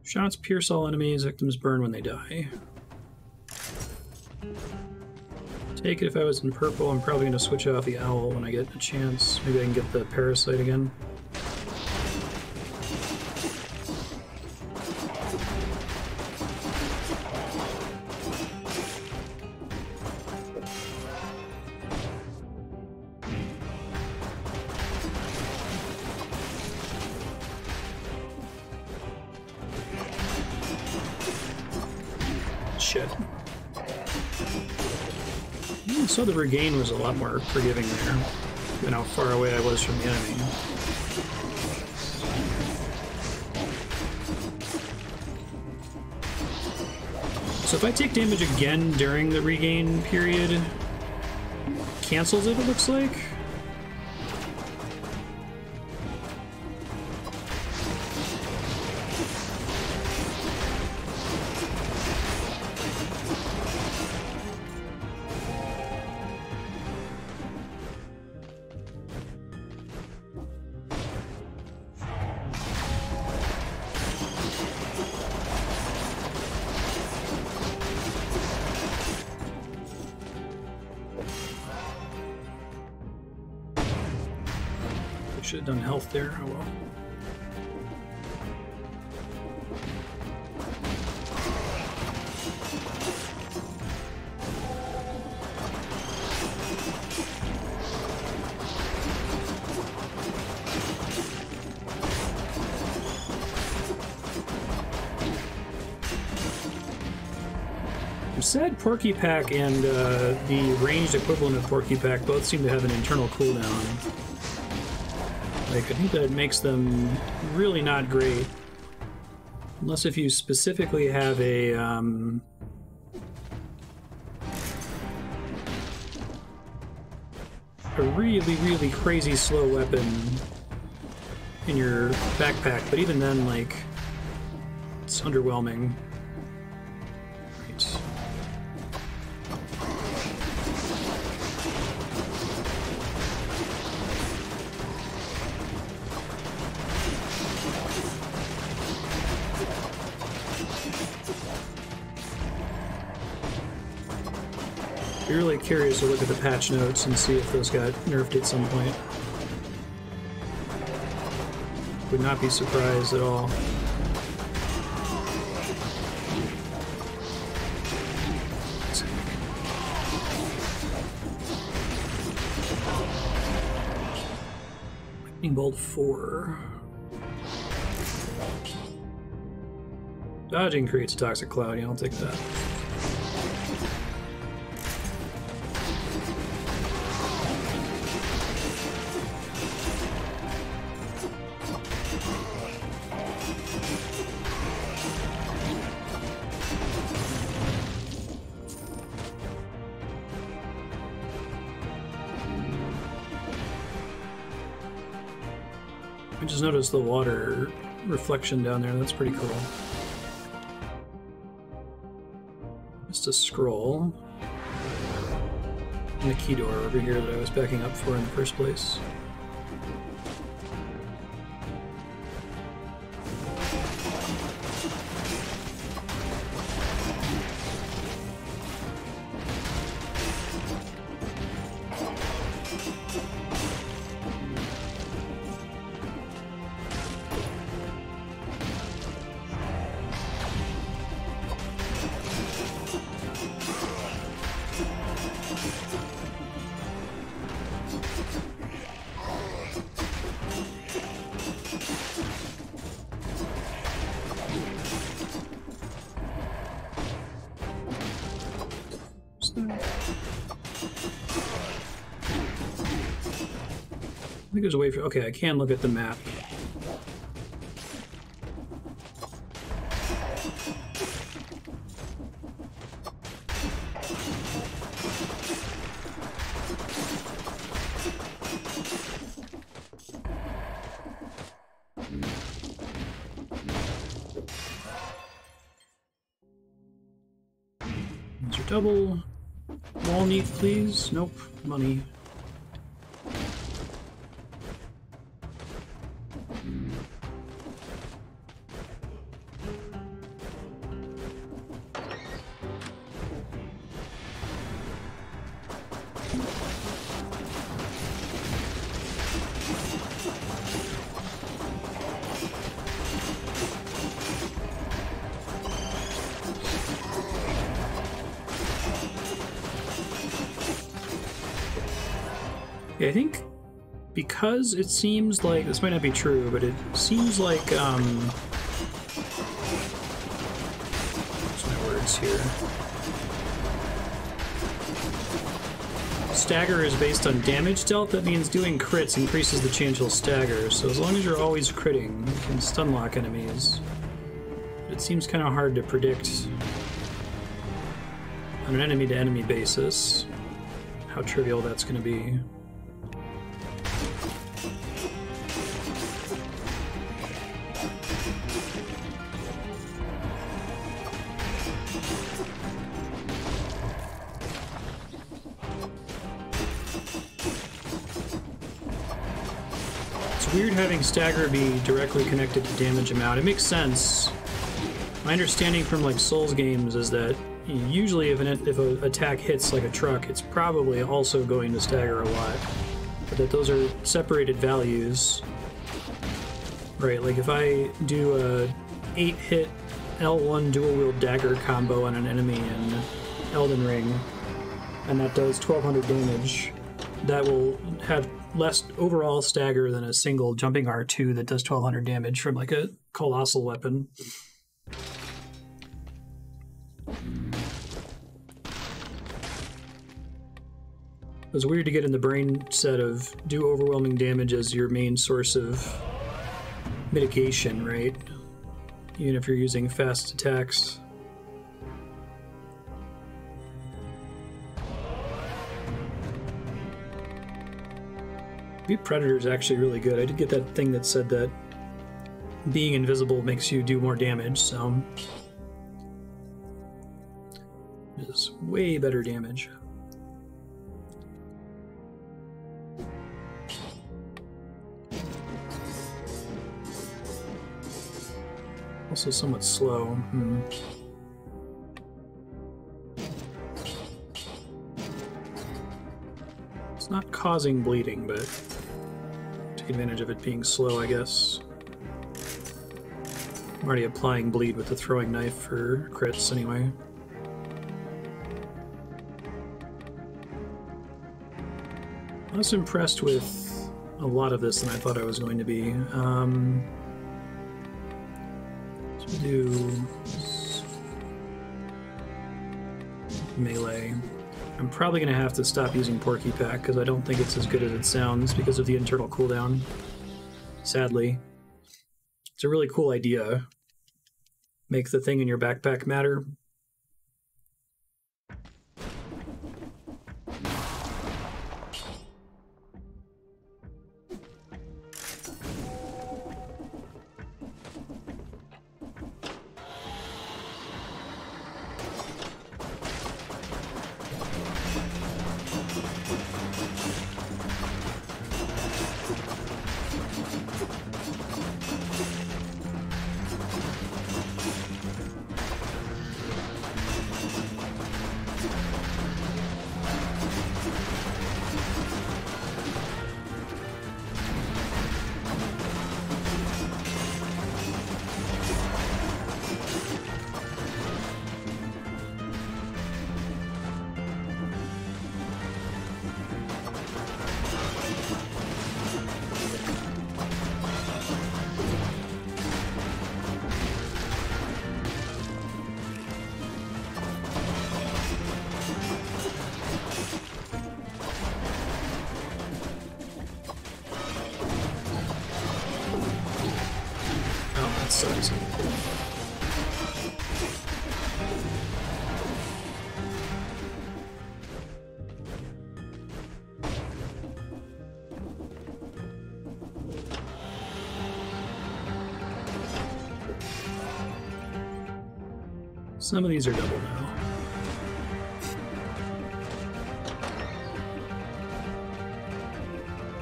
Shots pierce all enemies, victims burn when they die. Take it if I was in purple. I'm probably going to switch off the owl when I get a chance. Maybe I can get the parasite again. Shit. I saw the regain was a lot more forgiving there, than how far away I was from the enemy. So if I take damage again during the regain period, cancels it looks like? Should have done health there. Oh well. I'm sad Porky Pack and the ranged equivalent of Porky Pack both seem to have an internal cooldown. Like, I think that makes them really not great. Unless if you specifically have a really, really crazy slow weapon in your backpack, but even then, like, it's underwhelming. Right. Be really curious to look at the patch notes and see if those got nerfed at some point. Would not be surprised at all. Lightning Bolt 4. Dodging creates a toxic cloud. Yeah, I'll take that. I just noticed the water reflection down there. That's pretty cool. Just a scroll. And the key door over here that I was backing up for in the first place. I think there's a way for... Okay, I can look at the map. These are double. Wall neat, please. Nope. Money. Yeah, I think because it seems like, this might not be true, but it seems like, what's my words here? Stagger is based on damage dealt. That means doing crits increases the chance you'll stagger. So as long as you're always critting, you can stun lock enemies. It seems kind of hard to predict on an enemy-to-enemy basis how trivial that's going to be. Weird having stagger be directly connected to damage amount. It makes sense. My understanding from like Souls games is that usually if an attack hits like a truck, it's probably also going to stagger a lot. But that those are separated values. Right, like if I do a 8-hit L1 dual-wield dagger combo on an enemy in Elden Ring, and that does 1200 damage, that will have less overall stagger than a single jumping R2 that does 1200 damage from like a colossal weapon. It was weird to get in the brain set of do overwhelming damage as your main source of mitigation, right? Even if you're using fast attacks. Predator is actually really good. I did get that thing that said that being invisible makes you do more damage, so it's way better damage. Also somewhat slow. It's not causing bleeding, but take advantage of it being slow, I guess. I'm already applying bleed with the throwing knife for crits anyway. I was impressed with a lot of this than I thought I was going to be. Let's do melee. I'm probably going to have to stop using Porky Pack because I don't think it's as good as it sounds because of the internal cooldown. Sadly. It's a really cool idea. Make the thing in your backpack matter. Some of these are double now.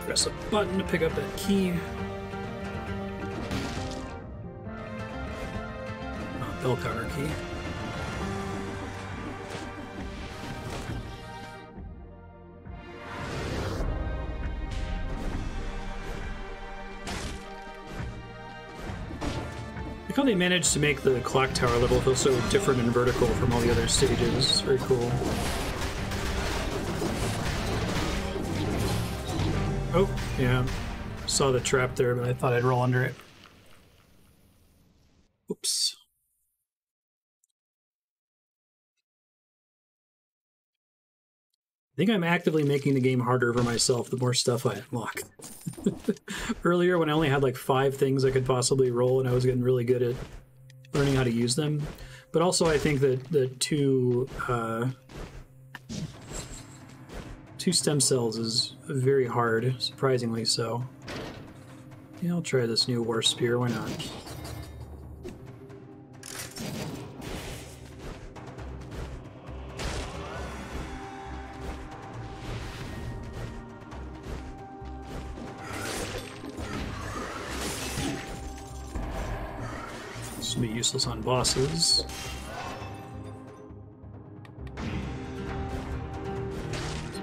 Press a button to pick up that key. Bell tower key. Look how they managed to make the clock tower level feel so different and vertical from all the other stages. It's very cool. Oh, yeah. Saw the trap there, but I thought I'd roll under it. Oops. I think I'm actively making the game harder for myself the more stuff I unlock. Earlier, when I only had like 5 things I could possibly roll, and I was getting really good at learning how to use them. But also, I think that the two stem cells is very hard, surprisingly so. Yeah, I'll try this new war spear, why not? This will be useless on bosses.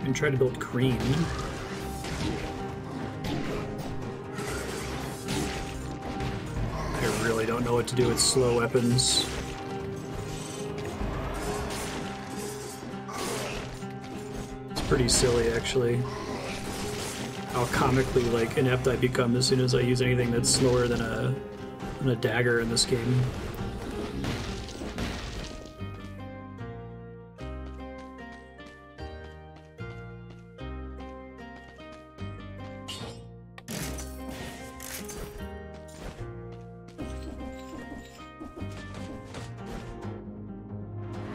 And try to build green. I really don't know what to do with slow weapons. It's pretty silly, actually. How comically like inept I become as soon as I use anything that's slower than a dagger in this game.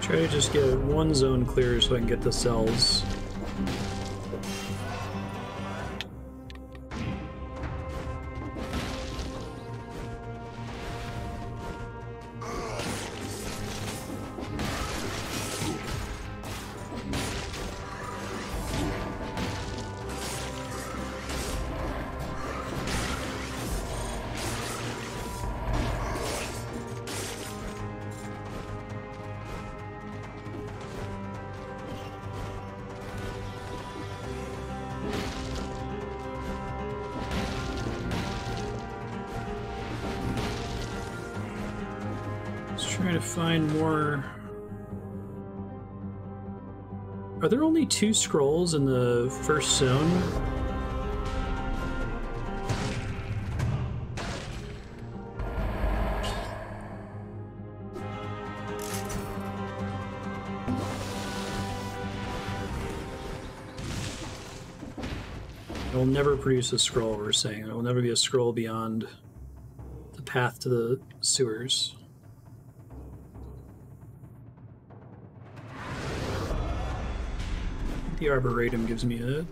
Try to just get one zone clear so I can get the cells. Trying to find more. Are there only 2 scrolls in the first zone? It will never produce a scroll, we're saying. It will never be a scroll beyond the path to the sewers. The Arboretum gives me a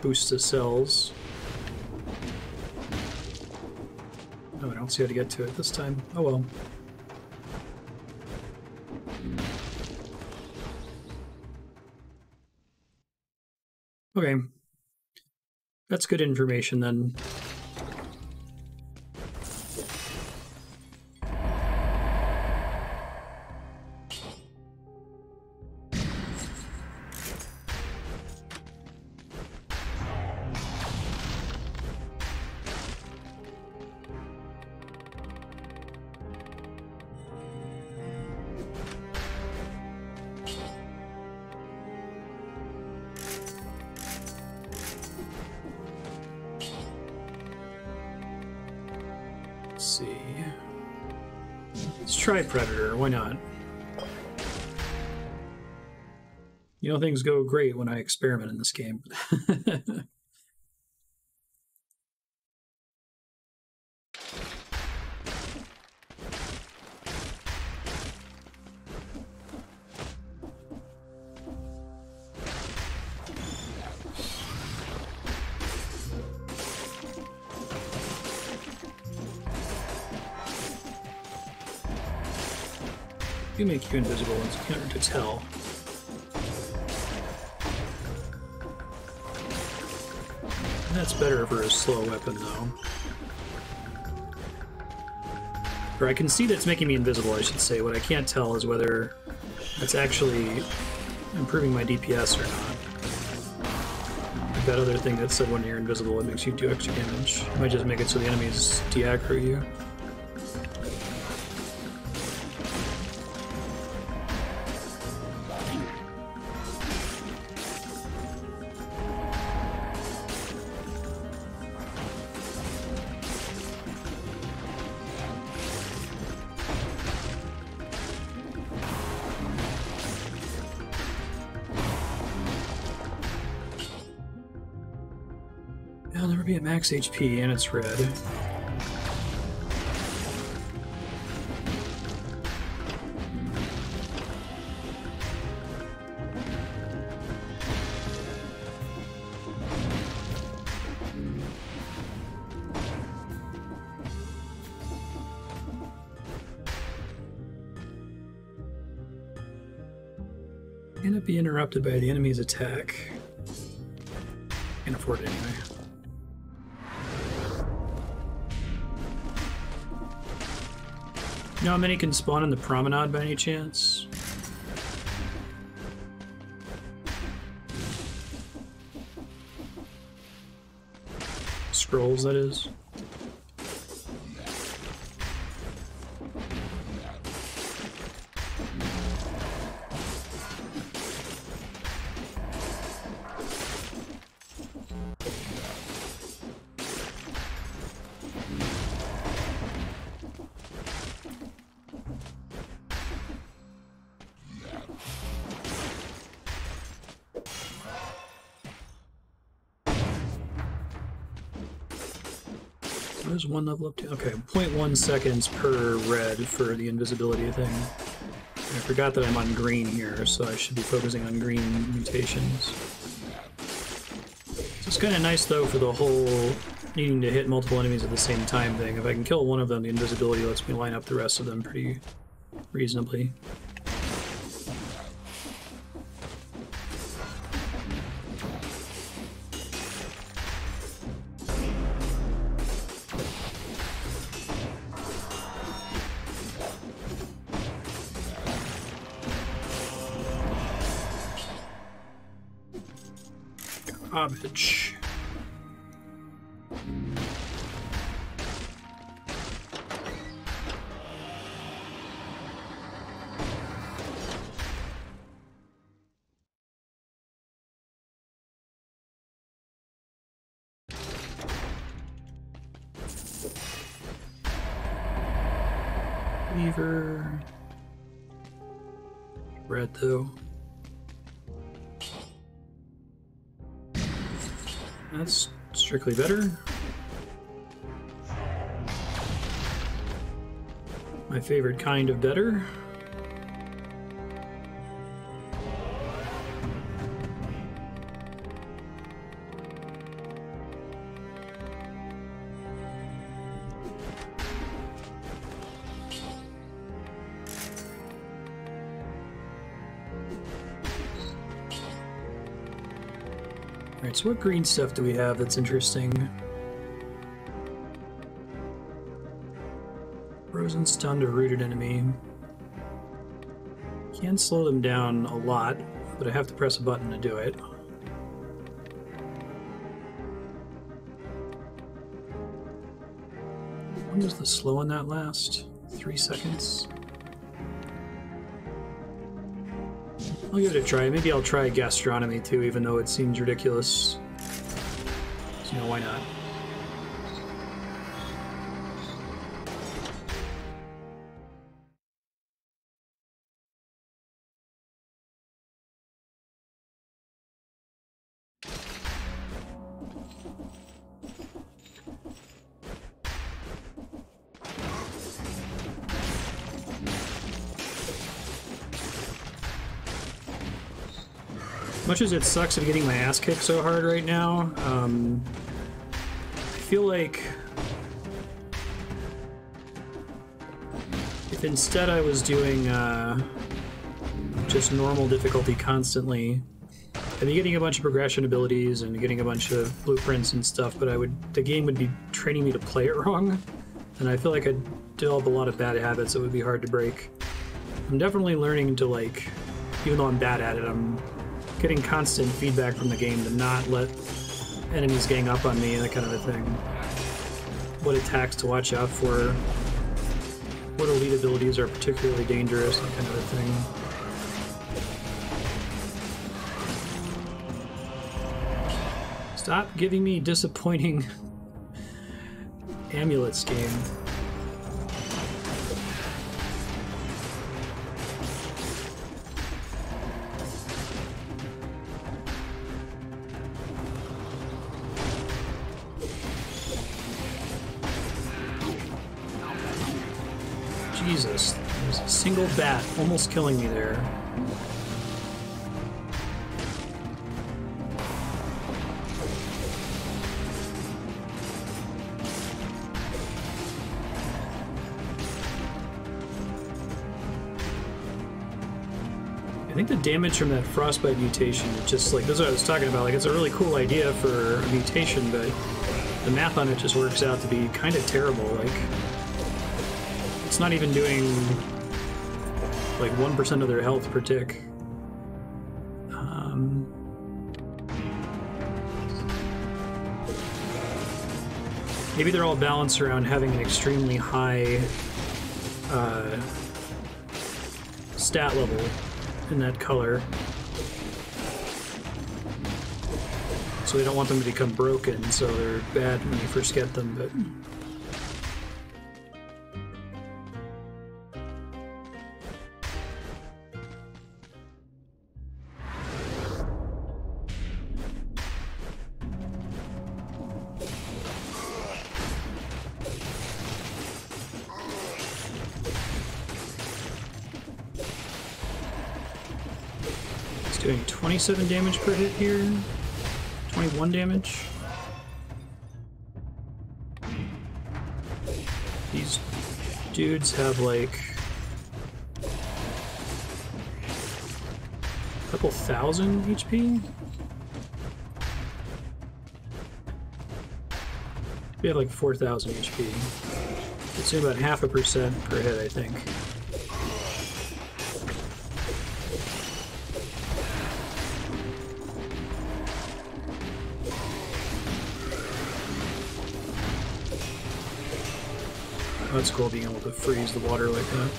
boost to cells. Oh, I don't see how to get to it this time. Oh well. Okay. That's good information then. Let's see. Let's try Predator, why not? You know, things go great when I experiment in this game. You make you invisible once you can't to tell. That's better for a slow weapon, though. Or I can see that's making me invisible, I should say. What I can't tell is whether it's actually improving my DPS or not. Like that other thing that said when you're invisible, it makes you do extra damage. It might just make it so the enemies de-aggro you. I'll never be at max HP, and it's red. Gonna be interrupted by the enemy's attack. Can't afford it anyway. You know how many can spawn in the promenade by any chance? Scrolls, that is. There's one level up to, okay, 0.1 seconds per red for the invisibility thing. I forgot that I'm on green here, so I should be focusing on green mutations. So it's kind of nice though for the whole needing to hit multiple enemies at the same time thing. If I can kill one of them, the invisibility lets me line up the rest of them pretty reasonably. Garbage. Weaver. Red though. That's strictly better. My favorite kind of better. Alright, so what green stuff do we have that's interesting? Frozen, stunned, or rooted enemy. Can slow them down a lot, but I have to press a button to do it. When does the slow on that last? 3 seconds? I'll give it a try. Maybe I'll try gastronomy too, even though it seems ridiculous. So, you know, why not? Much as it sucks at getting my ass kicked so hard right now, I feel like if instead I was doing just normal difficulty constantly, I'd be getting a bunch of progression abilities and getting a bunch of blueprints and stuff, but the game would be training me to play it wrong, and I feel like I'd develop a lot of bad habits that would be hard to break. I'm definitely learning to, like, even though I'm bad at it, I'm getting constant feedback from the game to not let enemies gang up on me and that kind of a thing. What attacks to watch out for, what elite abilities are particularly dangerous, that kind of a thing. Stop giving me disappointing amulets, game. Jesus, there's a single bat almost killing me there. I think the damage from that frostbite mutation is just like, this is what I was talking about, like it's a really cool idea for a mutation, but the math on it just works out to be kind of terrible. Like, it's not even doing like 1% of their health per tick. Maybe they're all balanced around having an extremely high stat level in that color. So we don't want them to become broken, so they're bad when you first get them, but... Doing 27 damage per hit here. 21 damage. These dudes have like a couple thousand HP. We have like 4,000 HP. It's about 0.5% per hit, I think. That's cool, being able to freeze the water like that.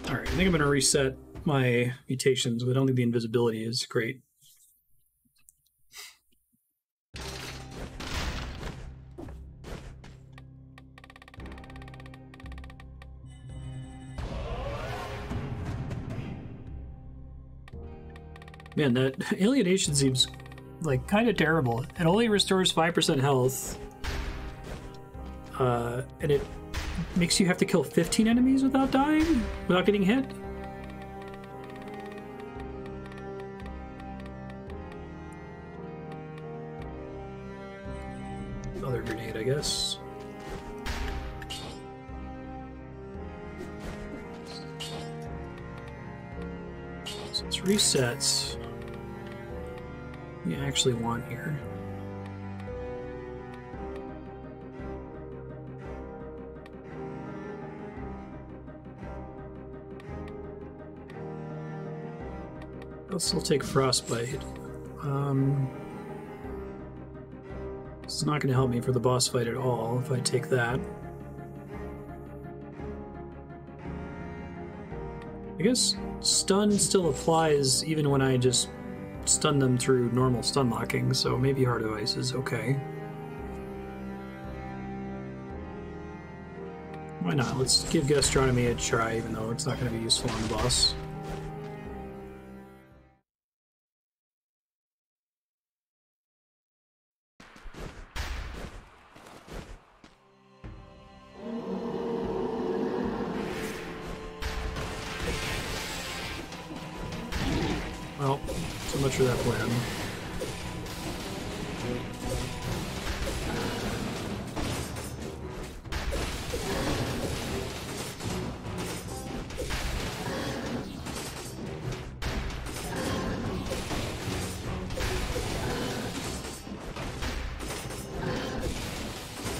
Alright, I think I'm going to reset my mutations, but I don't think the invisibility is great. Man, that alienation seems like kind of terrible. It only restores 5% health, and it makes you have to kill 15 enemies without dying, without getting hit. Other grenade, I guess. So it's resets. We actually want here. I'll still take frostbite. It's not going to help me for the boss fight at all if I take that. I guess stun still applies even when I just stun them through normal stun locking, so maybe Heart of Ice is okay. Why not? Let's give Gastronomy a try, even though it's not going to be useful on the boss. So much for that plan.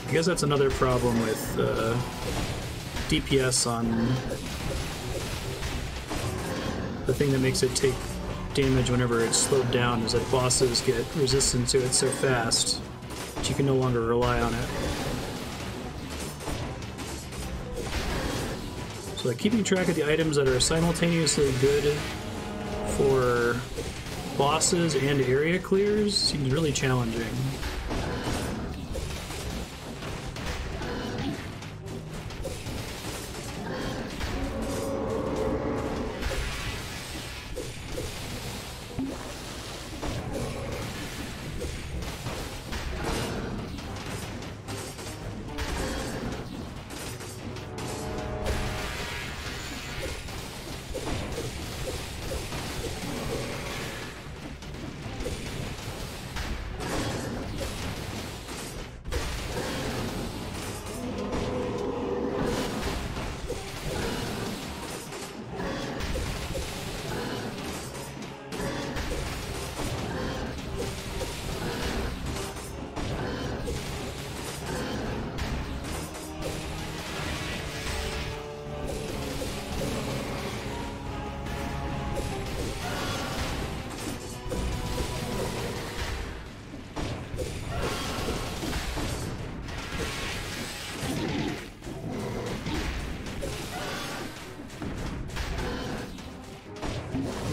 I guess that's another problem with DPS on the thing that makes it take damage whenever it's slowed down is that bosses get resistant to it so fast that you can no longer rely on it. So like keeping track of the items that are simultaneously good for bosses and area clears seems really challenging.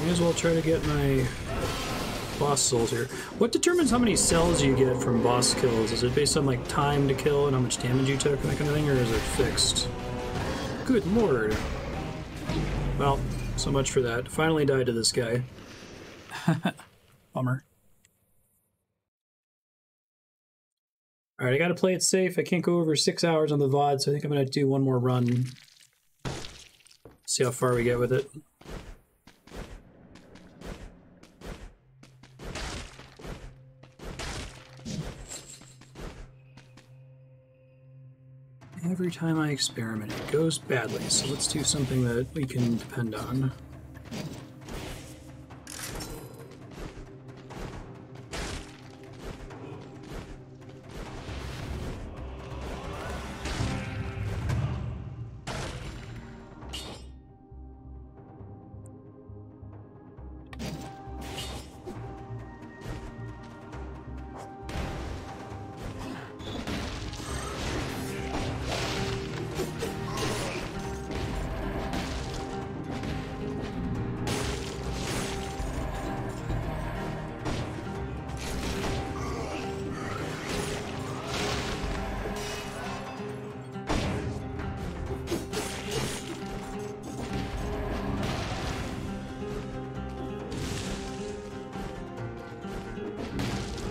May as well try to get my boss souls here. What determines how many cells you get from boss kills? Is it based on like time to kill and how much damage you took and that kind of thing, or is it fixed? Good lord. Well, so much for that. Finally died to this guy. Bummer. Alright, I gotta play it safe. I can't go over 6 hours on the VOD, so I think I'm gonna do one more run. See how far we get with it. Every time I experiment, it goes badly, so let's do something that we can depend on.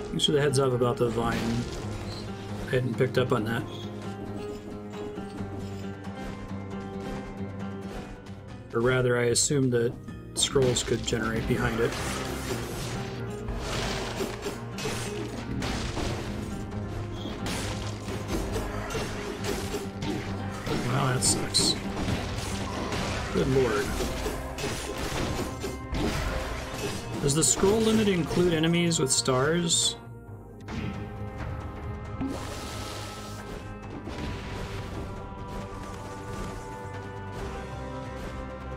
Thanks for the heads up about the vine. I hadn't picked up on that. Or rather, I assumed that scrolls could generate behind it. Wow, that sucks. Good lord. Does the scroll limit include enemies with stars?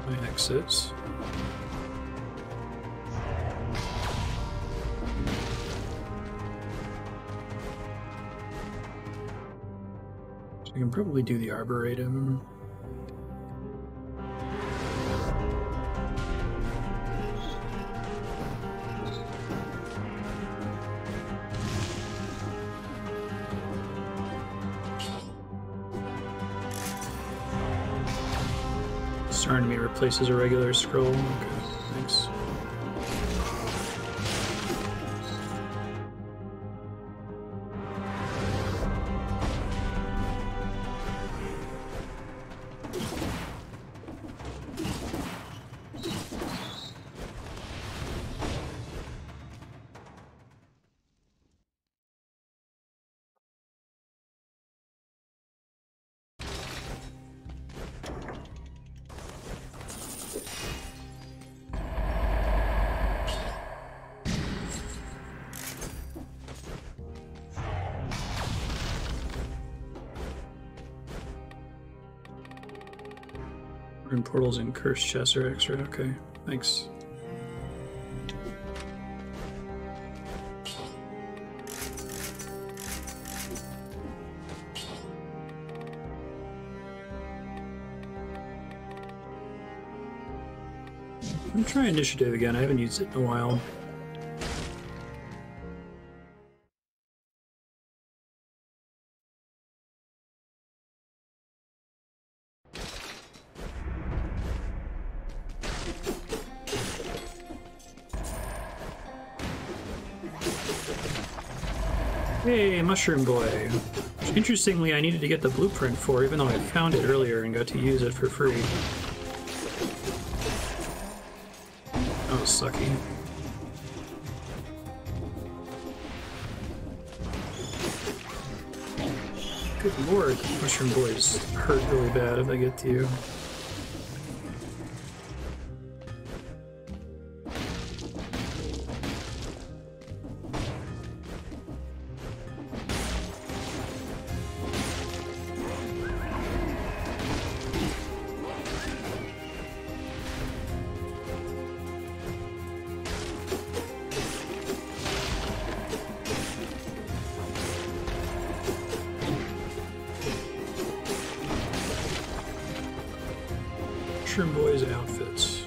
My exits. So I can probably do the Arboretum. Starting to me replaces a regular scroll. Okay, thanks. Rune portals and cursed chests are extra. Okay, thanks. I'm trying initiative again. I haven't used it in a while. Hey, Mushroom Boy. Interestingly, I needed to get the blueprint for, even though I found it earlier and got to use it for free. That was sucky. Good lord, Mushroom Boys hurt really bad if they get to you. Mushroom Boys outfits.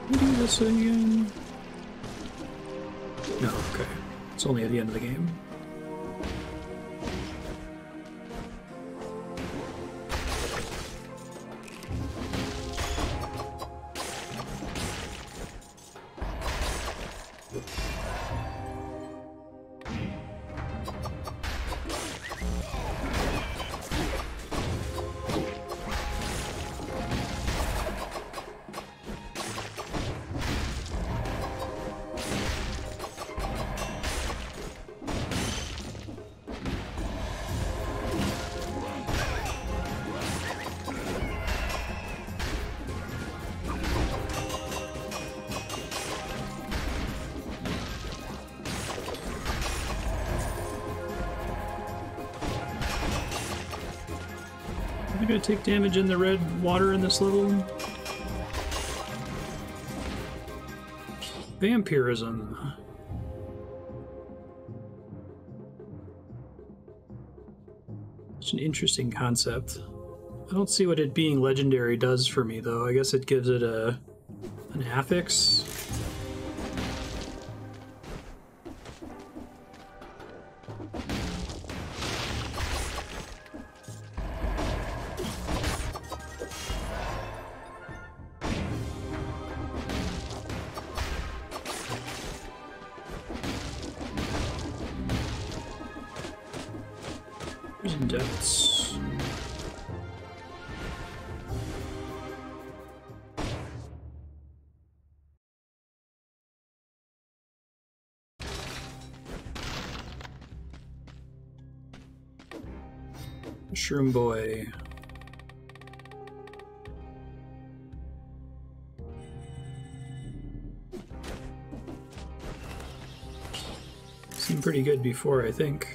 Can we do this again? No, okay. It's only at the end of the game. Am I gonna take damage in the red water in this level? Vampirism. It's an interesting concept. I don't see what it being legendary does for me, though. I guess it gives it an affix. Prison depths. Mushroom Boy. Seemed pretty good before, I think.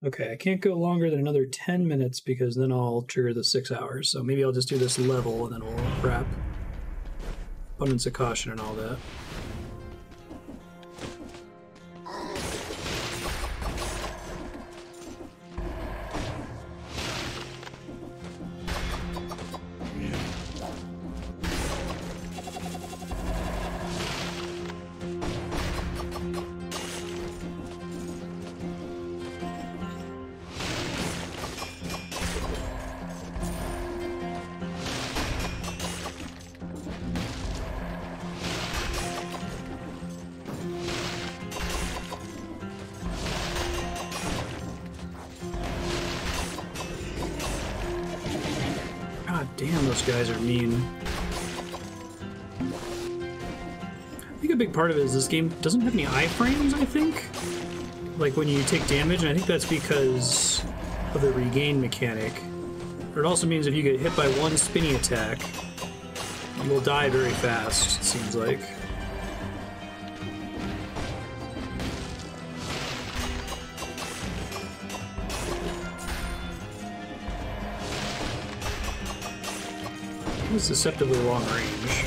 Okay, I can't go longer than another 10 minutes because then I'll trigger the 6 hours. So maybe I'll just do this level and then we'll wrap. Abundance of caution and all that. God damn, those guys are mean. I think a big part of it is this game doesn't have any iframes, I think. Like when you take damage, and I think that's because of the regain mechanic. Or it also means if you get hit by one spinny attack, you will die very fast, it seems like. It's deceptively long range.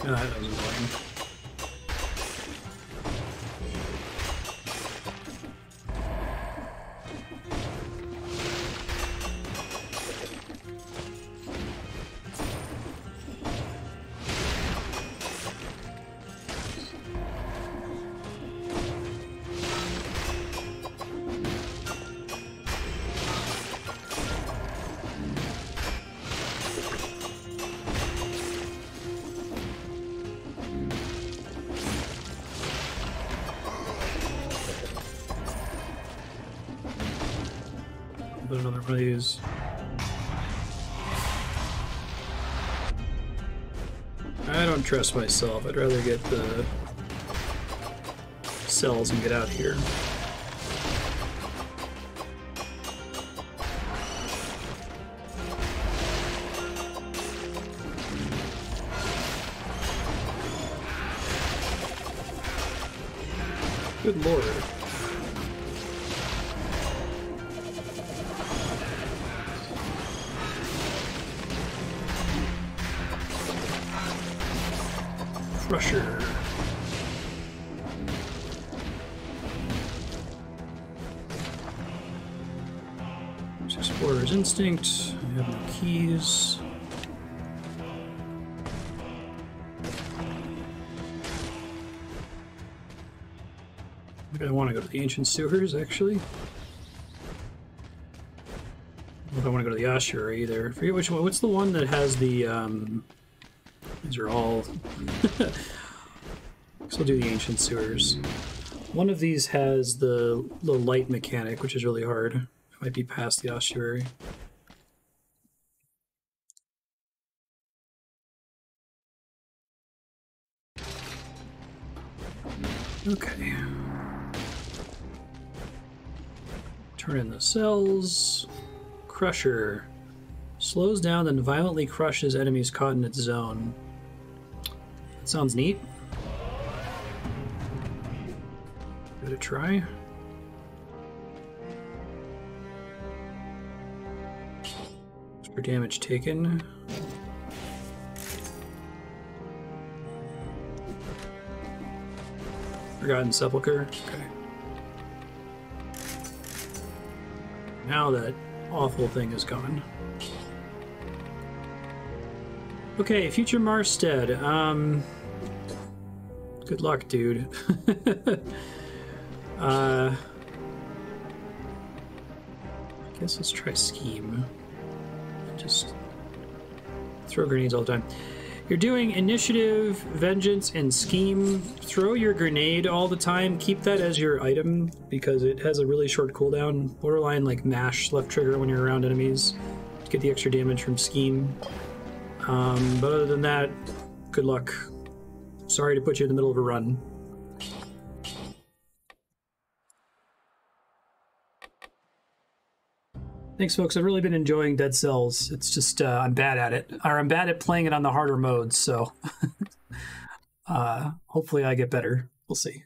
Oh, that was annoying. Put another one of these. I don't trust myself. I'd rather get the cells and get out here. Good lord. Crusher. Explorer's Instinct. I have no keys. I think I want to go to the Ancient Sewers, actually. I don't know if I want to go to the Ossuary either. I forget which one. What's the one that has the, these are all... So we'll do the Ancient Sewers. One of these has the light mechanic, which is really hard. It might be past the Ossuary. Okay. Turn in the cells. Crusher. Slows down and violently crushes enemies caught in its zone. That sounds neat. Give it a try. For damage taken. Forgotten Sepulchre. Okay. Now that awful thing is gone. Okay, future Marstead. Good luck, dude. I guess let's try Scheme. Just throw grenades all the time. You're doing Initiative, Vengeance, and Scheme. Throw your grenade all the time. Keep that as your item because it has a really short cooldown. Borderline like mash left trigger when you're around enemies to get the extra damage from Scheme. But other than that, good luck. Sorry to put you in the middle of a run. Thanks, folks. I've really been enjoying Dead Cells. It's just, I'm bad at it. Or I'm bad at playing it on the harder modes, so hopefully I get better. We'll see.